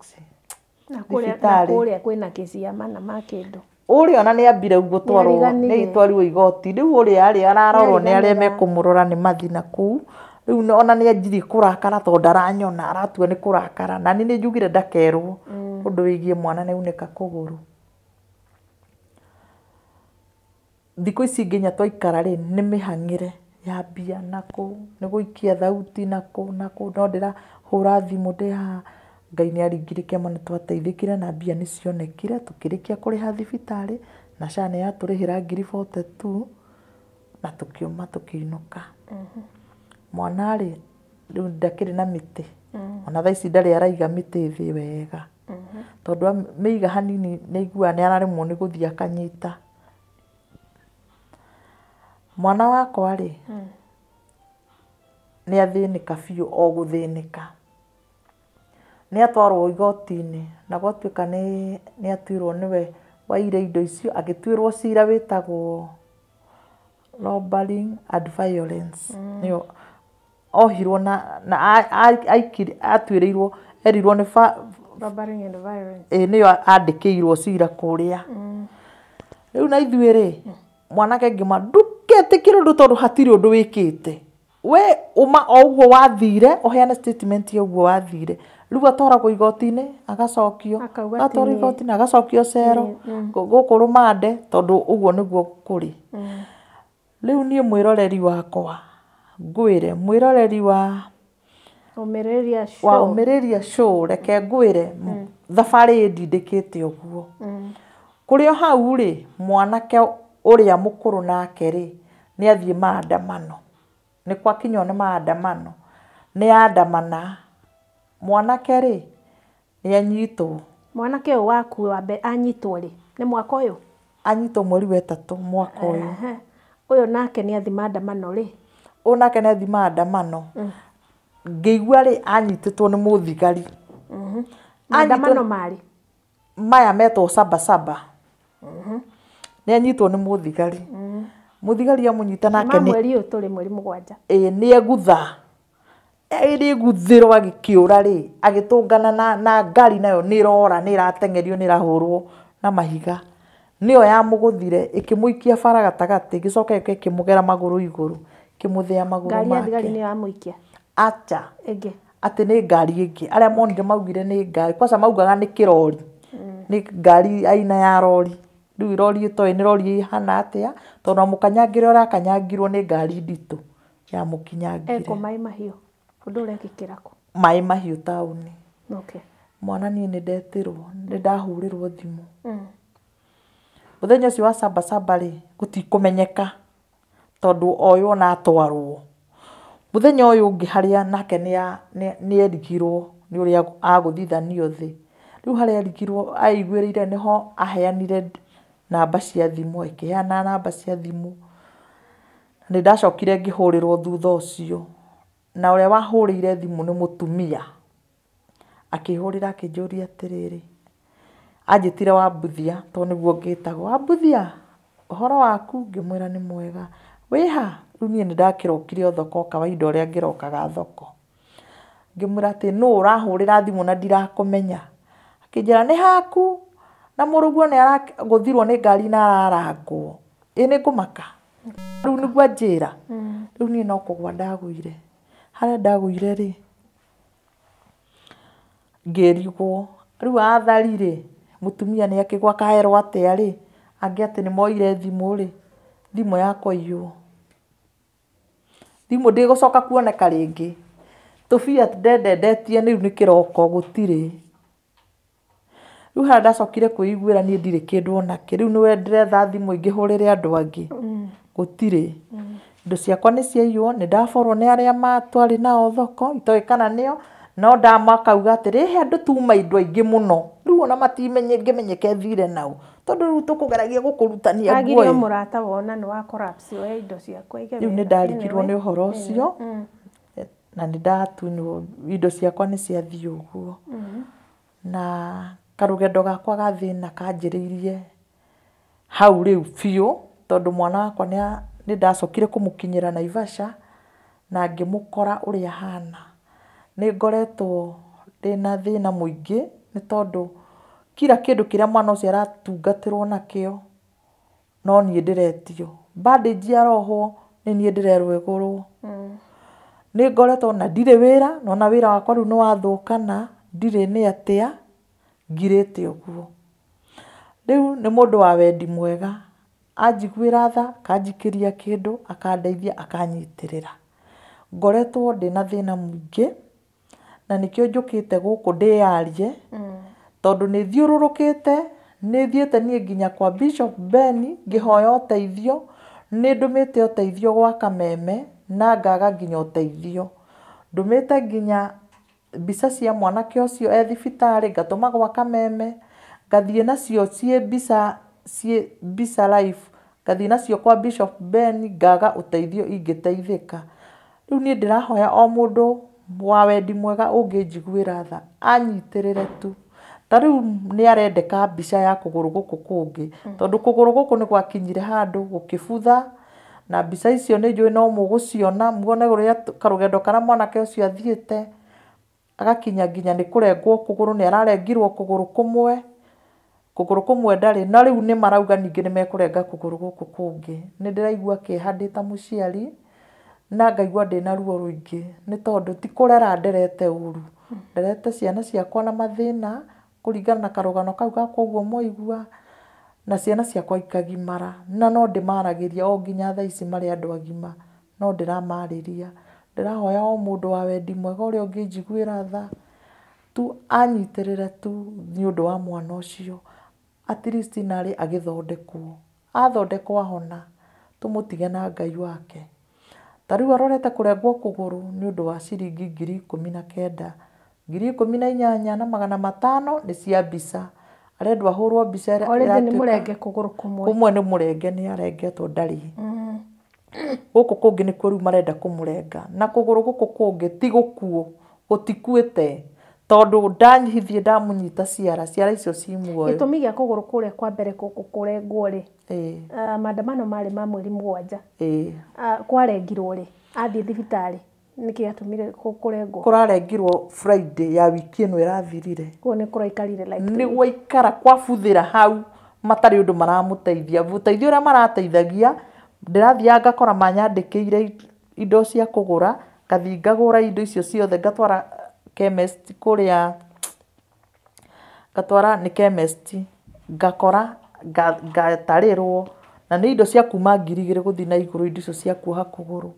na kũrĩa kwĩna kesi ya mana ma kĩndũ ũrĩa ona nĩ ambire gũtwarwo nĩ itwarirwo igoti rĩu ũrĩa arĩ ararorwo nĩ arĩa mekũmũrora nĩ mathina kũu rĩu ona nĩ anjirie kũrakara tondũ ndaranyona aratua nĩ kũrakara na nĩ njugire ndakerwo ũndũ wĩgiĩ mwana nĩ aunĩka kũgũrũ thikũ ici nginya twaikara rĩ nĩ mĩhang'ĩre ya mbia nakũ nĩ gũikia thauti nakũ no ndĩrahũra thimũ ndĩ haha Ngai nĩ aringire kĩama nĩ twateithĩkire na mbia nĩ cionekire tũkĩrĩkia kũrĩha thibitarĩ na SHA nĩ yatũrĩhĩra 42 na tũkiuma tũkĩinũka mwana rĩ rĩu ndakĩrĩ na mĩtĩ ona thaa ici ndarĩ araiga mĩtĩ thĩ wega tondũ mĩiga hanini nĩ aiguaga nĩ araremwo nĩ gũthiĩ akanyita mwana wakwa rĩ nĩ athĩnĩka biũ o gũthĩnĩka nĩ atwarwo igoti-inĩ na gwatuĩka nĩ atuirwo nĩwe waire indo icio agĩtuĩrwo cira wĩtagwo robbery and violence nĩyo ohirwo na atuĩrĩirwo erirwo nĩ robbery and violence nĩyo andĩkĩirwo cira kũrĩa rĩu na ithuĩ rĩ mwanake ngĩma ndũketĩkĩre ũndũ tondũ hatirĩ ũndũ wĩkĩte we uma o uguo wathire uheane statement ya uguo wathire riu atwaragwo igoti-inĩ agacokio Akauga atwarwo ti niĩ. igoti-inĩ agacokio cero gũkũ rũmande tondũ ũguo nĩguo kũrĩ rĩu niĩ mwĩroreri wakwa ngwĩre mwĩroreri wa Ũmĩrĩria wa show. Ũmĩrĩria show reke ngwĩre thabarĩ ndindĩkĩte ũguo kũrĩ o hau rĩ mwanake ũrĩa mũkũrũ nake rĩ nĩ athiĩ maandamano nĩ kwakinywo nĩ maandamano nĩ andamana mwanake rĩ nĩ anyitwo Mwanake ũyũ waku wa mbere anyitwo rĩ nĩ mwaka ũyũ anyitwo mweri wa ĩtatũ mwaka ũyũ ũyũ nake nĩ athi maandamano rĩ ũyũ nake nĩ athi maandamano ngĩigua rĩ anyitĩtwo nĩ mũthigari maandamano marĩ maya metwo Sabasaba nĩ anyitwo nĩ mũthigari mũthigari amũnyita nake nĩ mweri ũyũ tũrĩ mweri 7 nĩ egutha nĩ eguthĩrwo agĩkĩũra rĩ agĩtũngana na ngari nayo nĩ ĩrora nĩ ĩrateng'erio nĩ ĩrahũrwo na mahiga nĩyo yamũgũthire ĩkĩmũikia bara gatagatĩ ĩgĩcoka ĩkĩmũgera magũrũ igũrũ ĩkĩmũthĩa magũrũ ngari ya thigari make nĩyo yamũikia acha ĩngĩ atĩ nĩ ngari ĩngĩ arĩa monire maugire nĩ ngari kwanza maugaga nĩ kĩrori nĩ ngari aina ya rori rĩu rori ĩtoĩ nĩ rori ĩhana atĩa tondũ amũkanyangĩre ũrĩa akanyangirwo nĩ ngari nditũ yamũkinyangire Maĩ Mahiũ ũndũ ũrekĩkĩra kũ Maĩ Mahiũ taũni okay mwana niĩ nĩ ndetirwo nĩ ndahũrĩrwo thimũ mũthenya ũcio wa Sabasaba rĩ gũtikũmenyeka tondũ oywo na atwarwo mũthenya ũyũ ũngĩ harĩa nake nĩ erigirwo nĩ ũrĩa agũthithanio thĩ rĩu harĩa erigirwo aiguĩrĩire nĩho aheanire namba cia thimũ ĩkĩheana namba cia thimũ nĩ ndacokire ngĩhũrĩrwo thutha ũcio na ũrĩa wahũrĩire thimũ nĩ mũtumia akĩhũrĩra akĩnjũria atĩrĩrĩ anjĩtire Wambuthia tondũ nĩguo ngĩtagwo Wambuthia ũhoro waku ngĩmwĩra nĩ mwega wĩha rĩu niĩ nĩ ndakĩrokire o thoko kawaida ũrĩa ngĩrokaga thoko ngĩmwĩra atĩ nũ ũrahũrĩra thimũ na ndirakũmenya akĩnjĩra nĩ haku na mũrũguo nĩ aragũthirwo nĩ ngari na ararangwo nĩ ngũmaka rĩu nĩguo anjĩra rĩu niĩ no kũgwa ndagũire harĩa ndagũire rĩ ngĩrigwo rĩu athari rĩ mũtumia nĩ akĩgwa kaherwo atĩa rĩ angĩ atĩ nĩ moire thimũ rĩ thimũ yakwa iywo thimũ ndĩgũcoka kuoneka rĩngĩ tũbia ndendendetie rĩu nĩ kĩroko gũtirĩ rĩu harĩa ndacokire kwĩiguĩra niĩ ndirĩ kĩndũ onakĩ rĩu nĩwe ndĩretha thimũ ingĩhũrĩre andũ angĩ gũtirĩ indo ciakwa nĩ ciaiywo nĩ ndaborwo nĩ arĩa twarĩ nao thoko itoĩ kana nĩo no ndamakauga atĩrĩ andũ tuma indo aingĩ mũno rĩu ona ngĩmenyeke thire nao tondũ rĩu tũkũgeragia gũkũrutania agire mũrata wona nĩ wa collapse oya indo ciakwa igere rĩu nĩ ndarigirwo nĩ ũhoro ũcio na nĩ ndatunywo indo ciakwa nĩ ciathiĩ ũguo na karũgendo gakwa gathĩna kanjĩrĩirie hau rĩu biũ tondũ mwana wakwa nĩ ndacokire kũmũkinyĩra Naivasha na ngĩmũkora ũrĩa hana nĩ ngoretwo ndĩna thĩna mũingĩ nĩ tondũ kila kĩndũ kĩrĩa mwana ũcio aratungatĩrwo nakĩo no niĩ ndĩretio bandage ya roho nĩ niĩ ndĩrerwĩgũrwo nĩ ngoretwo na ndirĩ wĩra na wĩra wakwa rĩu nĩ wathũkana ndirĩ nĩ atĩa ngirĩte ũguo rĩu nĩ mũndũ wa wendi mwega anjiguĩra tha kanjikĩria kĩndũ akandeithia akanyitĩrĩra ngoretwo ndĩna thĩna mũingĩ na nĩkĩo njũkĩte gũkũ ndĩyarie tondũ nĩ thiũrũrũkĩte nĩ thiĩte niĩ nginya kwa Bishop Ben ngĩhoya ũteithio nĩ ndũmĩte ũteithio gwa Kameme na ngaga nginya ũteithio ndũmĩte nginya mbica cia mwanake ũcio thibitarĩ ngatũma gwa Kameme ngathiĩ nacio ciĩ mbica life ngathiĩ nacio kwa Bishop Ben ngaga ũteithio ingĩteithĩka rĩu niĩ ndĩrahoya o mũndũ wa wendi mwega ũngĩnjiguĩra tha anyitĩrĩre tu ta rĩu nĩ arendeka mbica ya kũgũrũ gũkũ kũngĩ tondũ kũgũrũ gũkũ nĩ gwakinyire handũ gũkĩbutha na mbica icio nĩ njũĩ no mũgũciona muone ũrĩa karũgendo karĩa mwanake ũcio athiĩte agakinya nginya nĩ kũrengwo kũgũrũ nĩ ararengirwo kũgũrũ kũmwe ndarĩ na rĩu nĩ marauga ningĩ nĩ mekũrenga kũgũrũ gũkũ kũngĩ nĩ ndĩraigua kĩeha ndĩ ta mũciari na ngaigua ndĩna ruo rũingĩ nĩ tondũ ti kũrera nderete ũru nderete ciana ciakwa na mathĩna kũringana na karũgano kau gakwa ũguo mwaigua na ciana ciakwa ikagimara na no ndĩmaragĩria o nginya thaa ici marĩ andũ agima no ndĩramarĩria ndĩrahoya o mũndũ wa wendi mwega ũrĩa ũngĩnjiguĩra tha tu anyitĩrĩre tu nĩ ũndũ wa mwana ũcio at least narĩ agĩthondekwo athondekwo ahona tũmũtige na Ngai wake tarĩu arorete kũrengwo kũgũrũ nĩ ũndũ wa ciringi 19,000 18,500 nĩ cia mbica arendwo ahũrwo mbica already nĩ mũrenge kũgũrũ kumwe nĩ mũrenge nĩ arengetwo ndarĩ gũkũ kũngĩ nĩ kũrũ marenda kũmũrenga na kũgũrũ gũkũ kũngĩ ti gũkuo gũtikuĩte tondũ ndanyihithie ndamũnyita ciara icio ci muoyo gĩtũmi gĩa kũgũrũ kũrĩa kwa mbere gũkũ kũrengwo rĩ maandamano marĩ ma mweri 7 kwarengirwo rĩ athiĩ thibitarĩ nĩkĩ gĩatũmire kũrengwo kũrarengirwo Friday ya wiki ĩno ĩrathirire kũu nĩ kũraikarire like nĩ gwaikara kwabuthĩra hau matarĩ ũndũ maramũteithia ũteithio ũrĩa marateithagia ndĩrathiaga ngakora manyandĩkĩire indo cia kũgũra ngathi ngagũra indo icio ciothe ngatwara chemist kũrĩa ngatwara nĩ chemist ngakora ngatarĩrwo na nĩ indo cia kuma 2,000 gũthiĩ na igũrũ indo icio cia kuoha kũgũrũ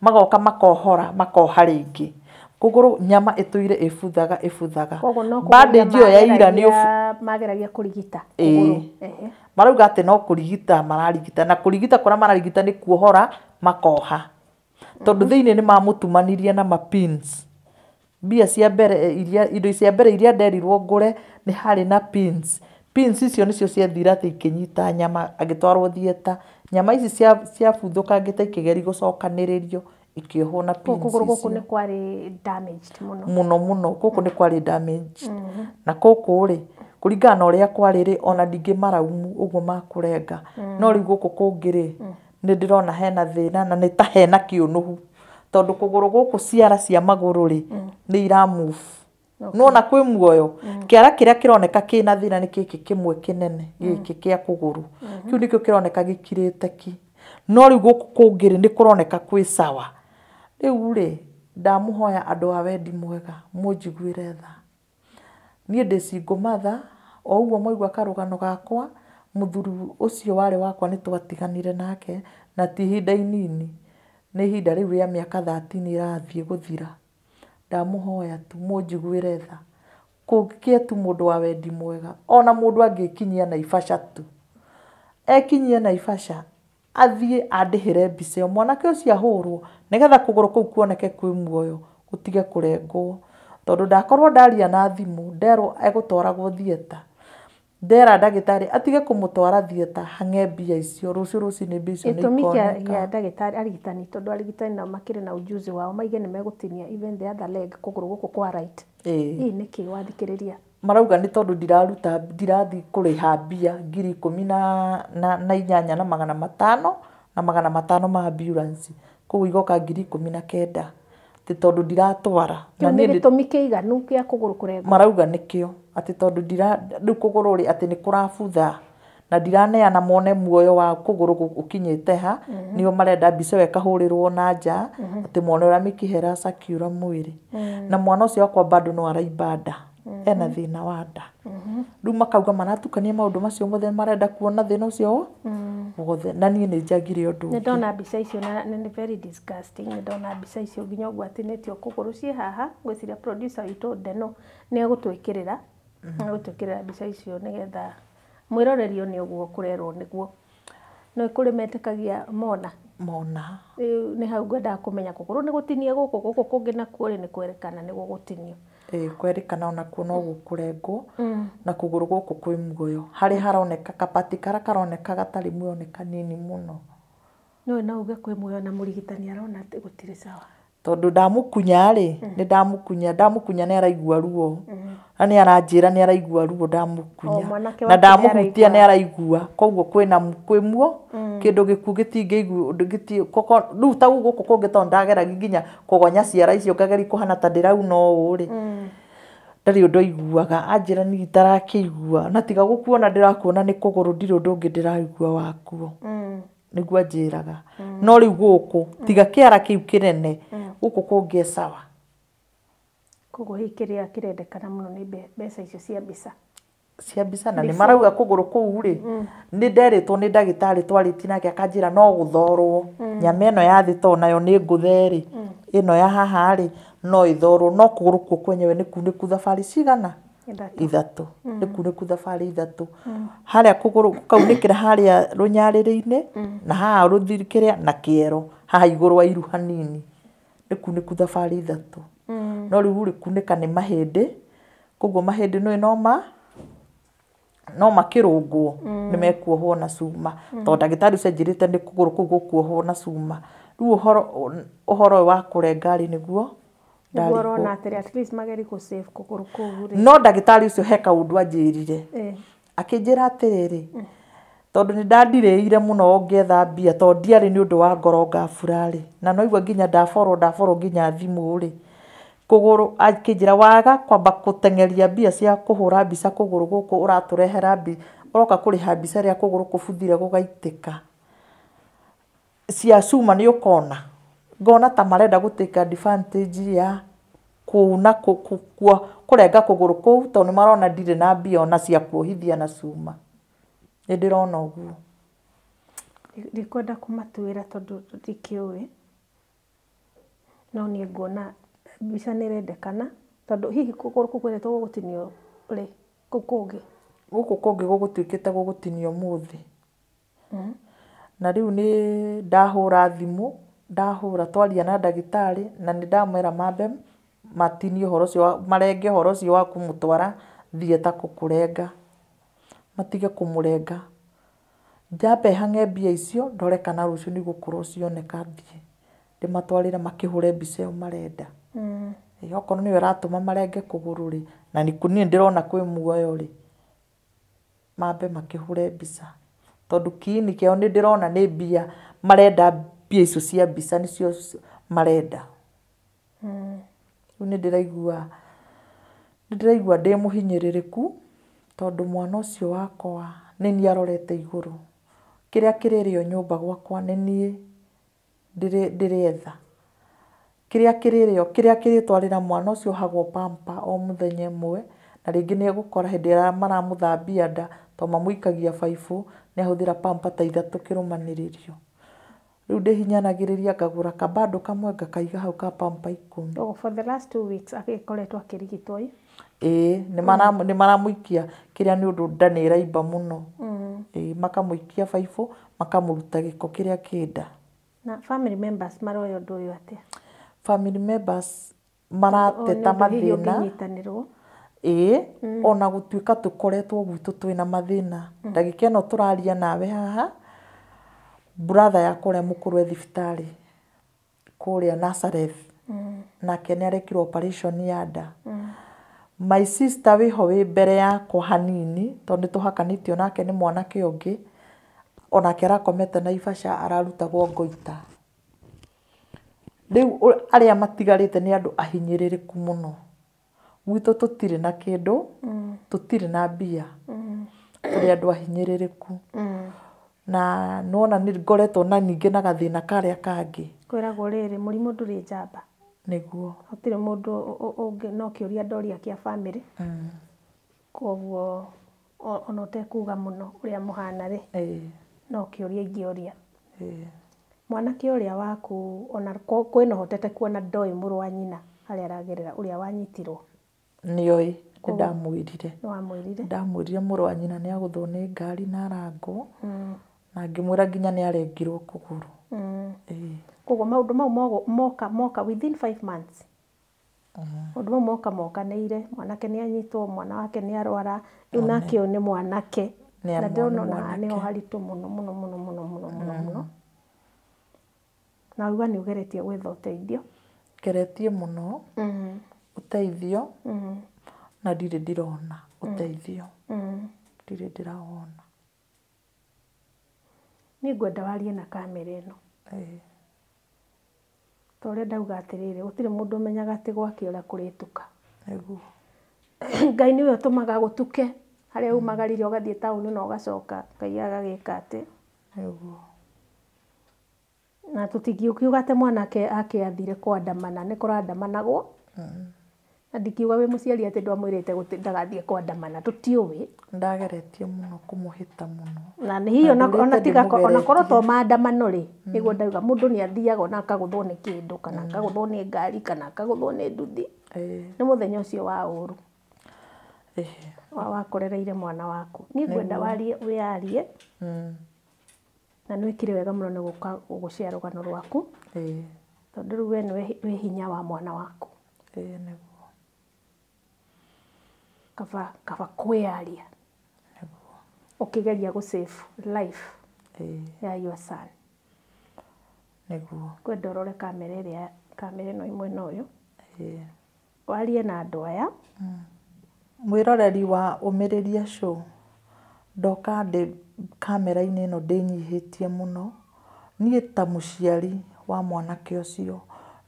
magoka makohora makoha rĩngĩ kũgũrũ nyama ĩtũire ĩbuthaga bandage ĩyo ya ira nĩ mageragia kũrigita kũgũrũ marauga atĩ no kũrigita mararigita na kũrigita kũrĩa mararigita nĩ kuohora makoha tondũ thĩinĩ nĩ mamũtumanirie na mapins mbia cia mbere indo cia mbere iria nderirwo ngũre nĩ harĩ na pins icio nĩcio ciathira atĩ ikĩnyita nyama agĩtwarwo thieta nyama ici cia buthũka ngĩta ikĩgeri gũcokanĩrĩrio ikĩohwo na pins kũgũrũ gũkũ nĩ kwarĩ damaged mũno gũkũ nĩ kwarĩ damaged na gũkũ rĩ kũringana na ũrĩa kwarĩ rĩ ona ndingĩ maraumu ũguo makũrenga no rĩu gũkũ kũngĩ rĩ nĩ ndĩrona hena thĩna na nĩ ta hena kĩũnũhu tondũ kũgũrũ gũkũ ciara cia magũrũ rĩ nĩ ira move no na kwĩ muoyo kĩara kĩrĩa kĩroneka kĩna thĩna nĩ kĩkĩ kĩmwe kĩnene gĩkĩ kĩa kũgũrũ kĩu nĩkĩo kĩroneka gĩkirĩte ki no rĩu gũkũ kũngĩ rĩ nĩ kũroneka kwĩ sawa rĩu rĩ ndamũhoya andũ a wendi mwega mũnjiguĩre tha niĩ ndĩ single mother o ũguo mwaigua karũgano gakwa mũthuri ũcio warĩ wakwa nĩ twatiganire nake na ti ihinda inini nĩ ihinda rĩu rĩa mĩaka 13 irathiĩ gũthira ndamũhoya tu mũnjiguĩre tha kũngĩkĩe tu mũndũ wa wendi mwega ona mũndũ angĩkinyia Naivasha tu ekinyie Naivasha athiĩ andĩhĩre mbica ĩyo mwanake ũcio ahũrwo nĩgetha kũgũrũ kũu kuoneke kwĩ muoyo gũtige kũrengwo tondũ ndakorwo ndaria na thimũ nderwo egũtwaragwo thieta ndera ndagĩtarĩ atige kũmũtwara thieta hang'e mbia icio rũciũ mbia icio nĩ gĩtũmi kĩa ndagĩtarĩ arigitani tondũ arigitani nao makĩrĩ na ujuzi wao maige nĩ megũtinia even the other leg kũgũrũ gũkũ kwa right hii nĩkĩ wathikĩrĩria marauga nĩ tondũ ndirathi kũrĩha mbia 18,500 na 500 ma ambulance kũu igoka 19,000 ti tondũ ndiratwara na nĩ gĩtũmi kĩiganu kĩa kũgũrũ kũrengwo marauga nĩkĩo atĩ tondũ rĩu kũgũrũ rĩ atĩ nĩ kũrabutha na ndiraneana mone muoyo wa kũgũrũ ũkinyĩte ha nĩo marenda mbica ĩyo ĩkahũrĩrwo na nja atĩ mwana ũrĩa mĩkiha ĩracakiura mwĩrĩ na mwana ũcio wakwa bado no araimba nda ena thĩna wa nda rĩu makauga maratukania maũndũ macio mothe marenda kuona thĩna ũcio wothe na niĩ nĩ njagire ũndũ nĩ ndona mbica icio na nĩ very disgusting nĩ ndona mbica icio nginya ũguo atinĩtio kũgũrũ ciĩ haha ngwĩciria producer witũ Ndeno nĩ egũtwĩkĩrĩra mbica icio nĩgetha mwĩrorerio nĩ ũguo kũrerwo nĩguo no kũrĩ metĩkagia mona nĩ hau ngwendaga kũmenya kũgũrũ nĩ gũtinie gũkũ kũngĩ nakuo rĩ nĩ kwerekana nĩguo gũtinio kwerekana onakuo no gũkũrengwo na kũgũrũ gũkũ kwĩ muoyo harĩ haroneka kabati karĩa karoneka gatarĩ muoyo nĩ kanini mũno no na uge kwĩ muoyo na mũrigitani arona atĩ gũtirĩ sawa tondũ ndamũkunya rĩ nĩ ndamũkunya nĩ araigua ruo na nĩ aranjĩra nĩ araigua ruo ndamũkunya na ndamũhutia nĩ araigua koguo kwĩ muo kĩndũ gĩkuũ gĩtingĩigua rĩu ta gũkũ kũngĩ tondũ ndageragia nginya kũgonya ciara icio ngageri kũhana ta ndĩrauna ũũ rĩ ndarĩ ũndũ aiguaga anjĩra nĩ itarakĩigua na tiga gũkuona ndĩrakuona nĩ kũgũrũ ndirĩ ũndũ ũngĩ ndĩraigua wakuo niguo njiraga no riu guku tiga kiara kiu kinene guku kungie sawa koguo hikiria kirendekana muno ni mbeca icio cia mbica na ni marauga kuguru kuu ri ni nderitwo ni ndagitari twariti nake akanjira no guthorwo nyama ino ya thito nayo ni ngutheri ino ya haha ri no ithorwo no kuguru kuu kwenyewe ni kuniku thabari cigana ithatu ni kuniku thabari ithatu haria kuguru kaunikira haria runyariri-ini na haha ruthirikiria na kiero haha iguru wa iru hanini ni kuniku thabari ithatu no riu ri kunika ni mahindi koguo mahindi no makirungwo ni mekuohwo na cuma to ndagitari cenjirite ni kuguru kuu gukuohwo na cuma riu uhoro wa kurenga ri niguo ndorona atiri at least mageri ku save kuguru kuu ri no ndagitari ucio he kaundu anjirire akinjira atiriri tondu ni ndandireire muno ngetha mbia to ndiari ni undu wa ngoro ngabura ri na no igua nginya ndafollow nginya thimu ri kuguru akinjira waga kwamba kutengeria mbia cia kuhura mbica kuguru guku uraturehera uroka kuriha mbica ria kuguru kubuthire gugaitika cia cuma ni ukona ngona ta marenda gutake advantage ya kuna kurenga kuguru kuu to ni marona ndire na mbia ona cia kuohithia na cuma ni ndirona uguo ndikwenda kumatuira tondu ndikiuwi no ni ngona mbica ni rendekana tondu hihi kuguru kugweretwo gugutinio ri guku kungi gugutuikite gugutinio muthi na riu ni ndahura thimu ndahura twaria na ndagitari na ni ndamwira mambe matinio horo cio marenge horo cio wa kumutwara thieta kukurenga matige kumurenga njambe hange mbia icio ndore kana rucio ni gukorwo cioneka thie ndimatwarire makihure mbica io marenda okorwo niwe ratuma marenge kuguru ri na ni ndirona kwi muoyo ri mambe makihure mbica tondu kiini kiao ni ndirona ni mbia marenda mbia icio cia mbica nicio marenda ni ndiraigua ndi muhinyiririku tondu mwana ucio wakwa ni ni arorete iguru kiria kiririo nyumba gwakwa ni ni ndirietha kiria kiritwarira mwana ucio hagwo pampa o muthenya mwe na ringi ni gukora hindi ya maramuthambia nda to mamuikagia baibu ni ahuthira pampa ta ithatu kirumaniririo riu ndihinyanagiriria ngagura kabando kamwe ngakaiga hau ka pampa 10 for the last 2 weeks akikoretwo akirigitwo ni maramuikia kiria ni undu nda ni raimba muno makamuikia baibu makamuruta giko kiria kinda na family members maroyo ndu uyu atia family members marateta mathina ona gutuika tukoretwo gwitu twina mathina ndagika ino turaria nawe haha brother yakwa uria mukuru e thibitari kuria Nazareth nake ni arekirwo operation ya nda my sister wiho wi mbere yakwa hanini tondu tuhakanitio nake ni mwanake ungi onake arakomete na ibasha ararutagwo ngoita riu aria matigarite ni andu ahinyiririku muno gwitu tutire na kindu tutire na mbia turi andu ahinyiririku na nona ni ngoretwo na ninge na gathina karia kangi kwiragwo riri murimu nduri njamba niguo gutire mundu ungi no kiuria ndoria kia family koguo ona utekuga muno uria muhana ri no kiuria ingioria mwanake uria waku ona kwina hotete kuona ndoi muru wa nyina aria aragerera uria wanyitirwo nioi ndamwirire ndamwirire muru wa nyina ni aguthwo ni ngari na rango na ngimwira nginya ni arengirwo kuguru koguo maundu mau moka within 5 months maundu mau mokaneire mwanake ni anyitwo mwana wake ni arwara riu nake ni mwanake na ndona ni ho haritu muno na uga ni ugeretie gwetha uteithio geretie muno uteithio na ndirona uteithio ndirona ni ngwenda warie na kamera ino tore ndauga atiriri gutire mundu menyaga ati gwake uria kurituka Ngai niwe utumaga gutuke haria umagarire ugathie tauni na ugacoka Ngai agagika ati na tutikiukiuga ate mwanake akiathire kwandamana ni kurandamanagwo na ndikiuga wi muciari ati ndwamwirite ndagathie kwandamana tutiuwi ndageretie muno kumuhita muno na ni hiyo ona tiga ona korwo to maandamano ri niguo ndauga mundu ni athiaga ona akaguthwo ni kindu kana akaguthwo ni ngari kana akaguthwo ni nduthi ni muthenya ucio wa uru wa kurereire mwana waku ni ngwenda warie wiarie na nwikire wega muno ni gucia rugano rwaku tondu riu we ni hinya wa mwana waku niguo kaba kwiaria ukigeria gu save life ya your son niguo kwenda urore kamera ino imwe noyo warie na andu aya mwiroreri wa Umĩrĩria Show ndoka ndi kamera-inĩ ĩno ndĩnyihitie muno niĩ ta mũciari wa mwanake ũcio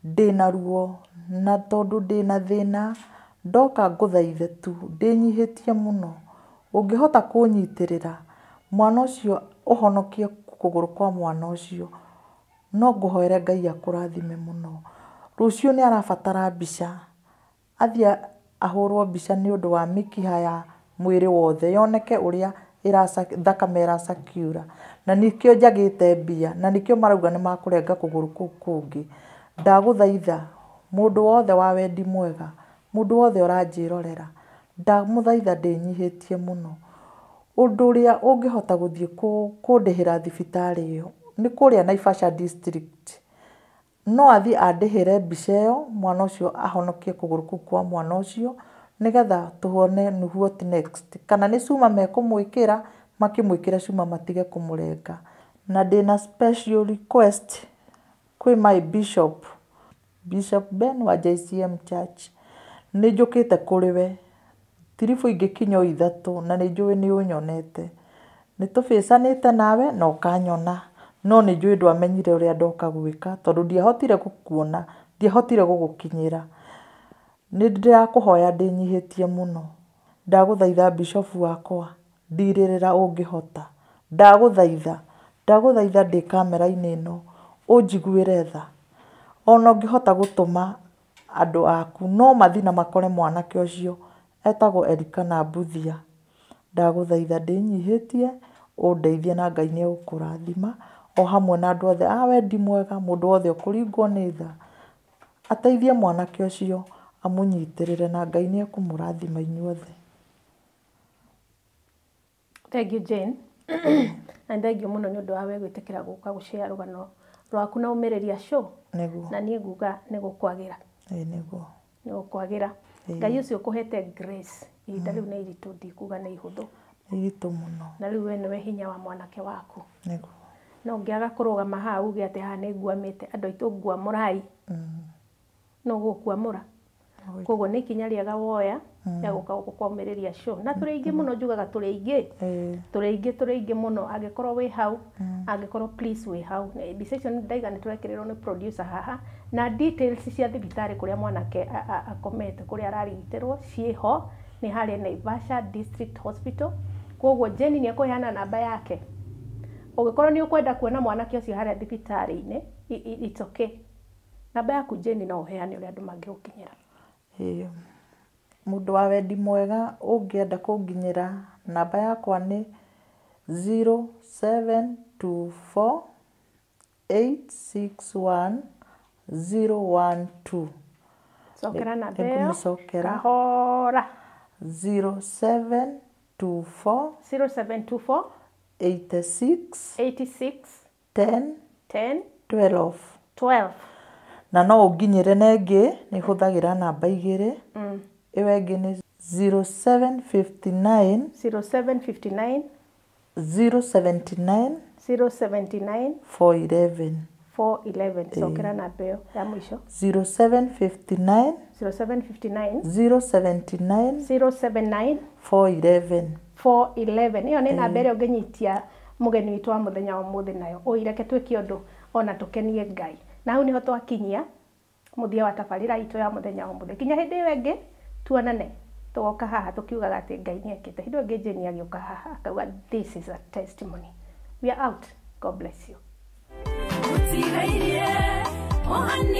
ndĩna ruo na tondu ndĩna thĩna ndoka ngũthaithe tu ndĩnyihĩtie muno ũngĩhota kũnyitĩrĩra mwana ũcio ũhonokie kũgũrũ kwa mwana ũcio no ngũhoere Ngai akũrathime muno rũciũ nĩ arabatara mbica athia ahũrwo mbica nĩ ũndũ wa mĩkiha ya mwĩrĩ wothe yoneke ũrĩa thakame ĩracakiura na nĩkĩo njagĩte mbia na nĩkĩo marauga nĩ makũrenga kũgũrũ kũu kũngĩ ndagũthaitha mũndũ wothe wa wendi mwega mũndũ wothe ũranjĩrorera ndamũthaitha ndĩnyihĩtie muno ũndũ ũrĩa ũngĩhota gũthiĩ kũndĩhĩra thibitarĩ ĩyo nĩ kũrĩa Naivasha district no athi andĩhĩre mbica ĩyo mwana ũcio ahonokie kũgũrũ kũu kwa mwana ũcio nigetha tuone what next kana nĩ cuma mekũmwĩkĩra makĩmwĩkĩra cuma matige kũmũrenga na ndĩna special request kwĩ my Bishop Ben wa JCM Church nĩ njũkĩte kũrĩ we tiribu ingĩkinya 3 na nĩ njũĩ nĩ ũnyonete nĩ tũbĩcanĩte nawe na ũkanyona no nĩ njũĩ ndwamenyire ũrĩa ndoka gwĩka tondũ ndiahotire gũkuona ndiahotire gũgũkinyĩra nĩ ndĩrakũhoya ndĩnyihĩtie muno ndagũthaitha Bishop wakwa ndirĩrĩra ũngĩhota ndagũthaitha ndĩ kamera-inĩ ĩno ũnjiguĩre tha ona ũngĩhota gũtũma andũ aku no mathi na makore mwanake ũcio etagwo Elikana Mbuthia ndagũthaitha ndĩnyihĩtie ũndeithie na Ngai nĩ egũkũrathima o hamwe na andũ othe a wendi mwega mũndũ wothe ũkũringwo nĩ tha ateithie mwanake ũcio amũnyitĩrĩre na Ngai nĩ ekũmũrathima inyuothe. Thank you Jane and thank you muno nĩ ũndũ wa we gwĩtĩkĩra gũka gũshare rũgano rwaku na Umĩrĩria Show na niĩ nguga nĩ gũkwagĩra nĩguo nĩ gũkwagĩra Ngai ũcio ũkũhete grace ihinda rĩu nĩ iritũ ndikuga nĩ ihũthũ iritũ muno na rĩu we nĩwe hinya wa mwanake waku nĩguo no ngĩaga kũrũgama haha uge atĩ haha nĩ nguamĩte andũ aitũ nguamũrai no gũkuamũra koguo nĩ ikinya rĩega woya ya gũka gũkũ kwa Umĩrĩria Show na tũrĩ aingĩ muno njugaga tũrĩ aingĩ muno angĩkorwo wĩ hau angĩkorwo please wĩ hau mbica icio ndaiga nĩ tũrekĩrĩrwo nĩ producer haha na details cia thibitarĩ kũrĩa mwanake akomete kũrĩa ararigitĩrwo ciĩho nĩ harĩa Naivasha District Hospital koguo Jane nĩ ekũheana namba yake ũngĩkorwo nĩ ũkwenda kuona mwanake ũcio harĩa thibitarĩ-inĩ it's okay namba yaku Jane no ũheane ũrĩa andũ mangĩgũkinyĩra mũndũ wa wendi mwega ũngĩenda kũnginyĩra namba yakwa nĩ 0724 861 012 cokera namba ĩyo kahora 0724 86 10 12 na no ũnginyĩre na ĩngĩ nĩ hũthagĩra namba igĩrĩ ĩyo ĩngĩ nĩ 0759 079 411 cokera namba ĩyo ya mũico 0759 079 411 ĩyo nĩ namba ĩrĩa ũngĩnyitia mũgeni witũ wa mũthenya wa ũmũthĩ nayo ũireke twĩke ũndũ ona tũkenie Ngai na hau niho twakinyia muthia wa tabarĩra itũ ya mũthenya wa ũmũthĩ kinya hĩndĩ ĩyo ĩngĩ tuonane tũgoka haha tũkiugaga atĩ Ngai nĩ ekĩte hĩndĩ ĩyo ĩngĩ Jane agĩũka haha akauga this is a testimony we are out God bless you. hanini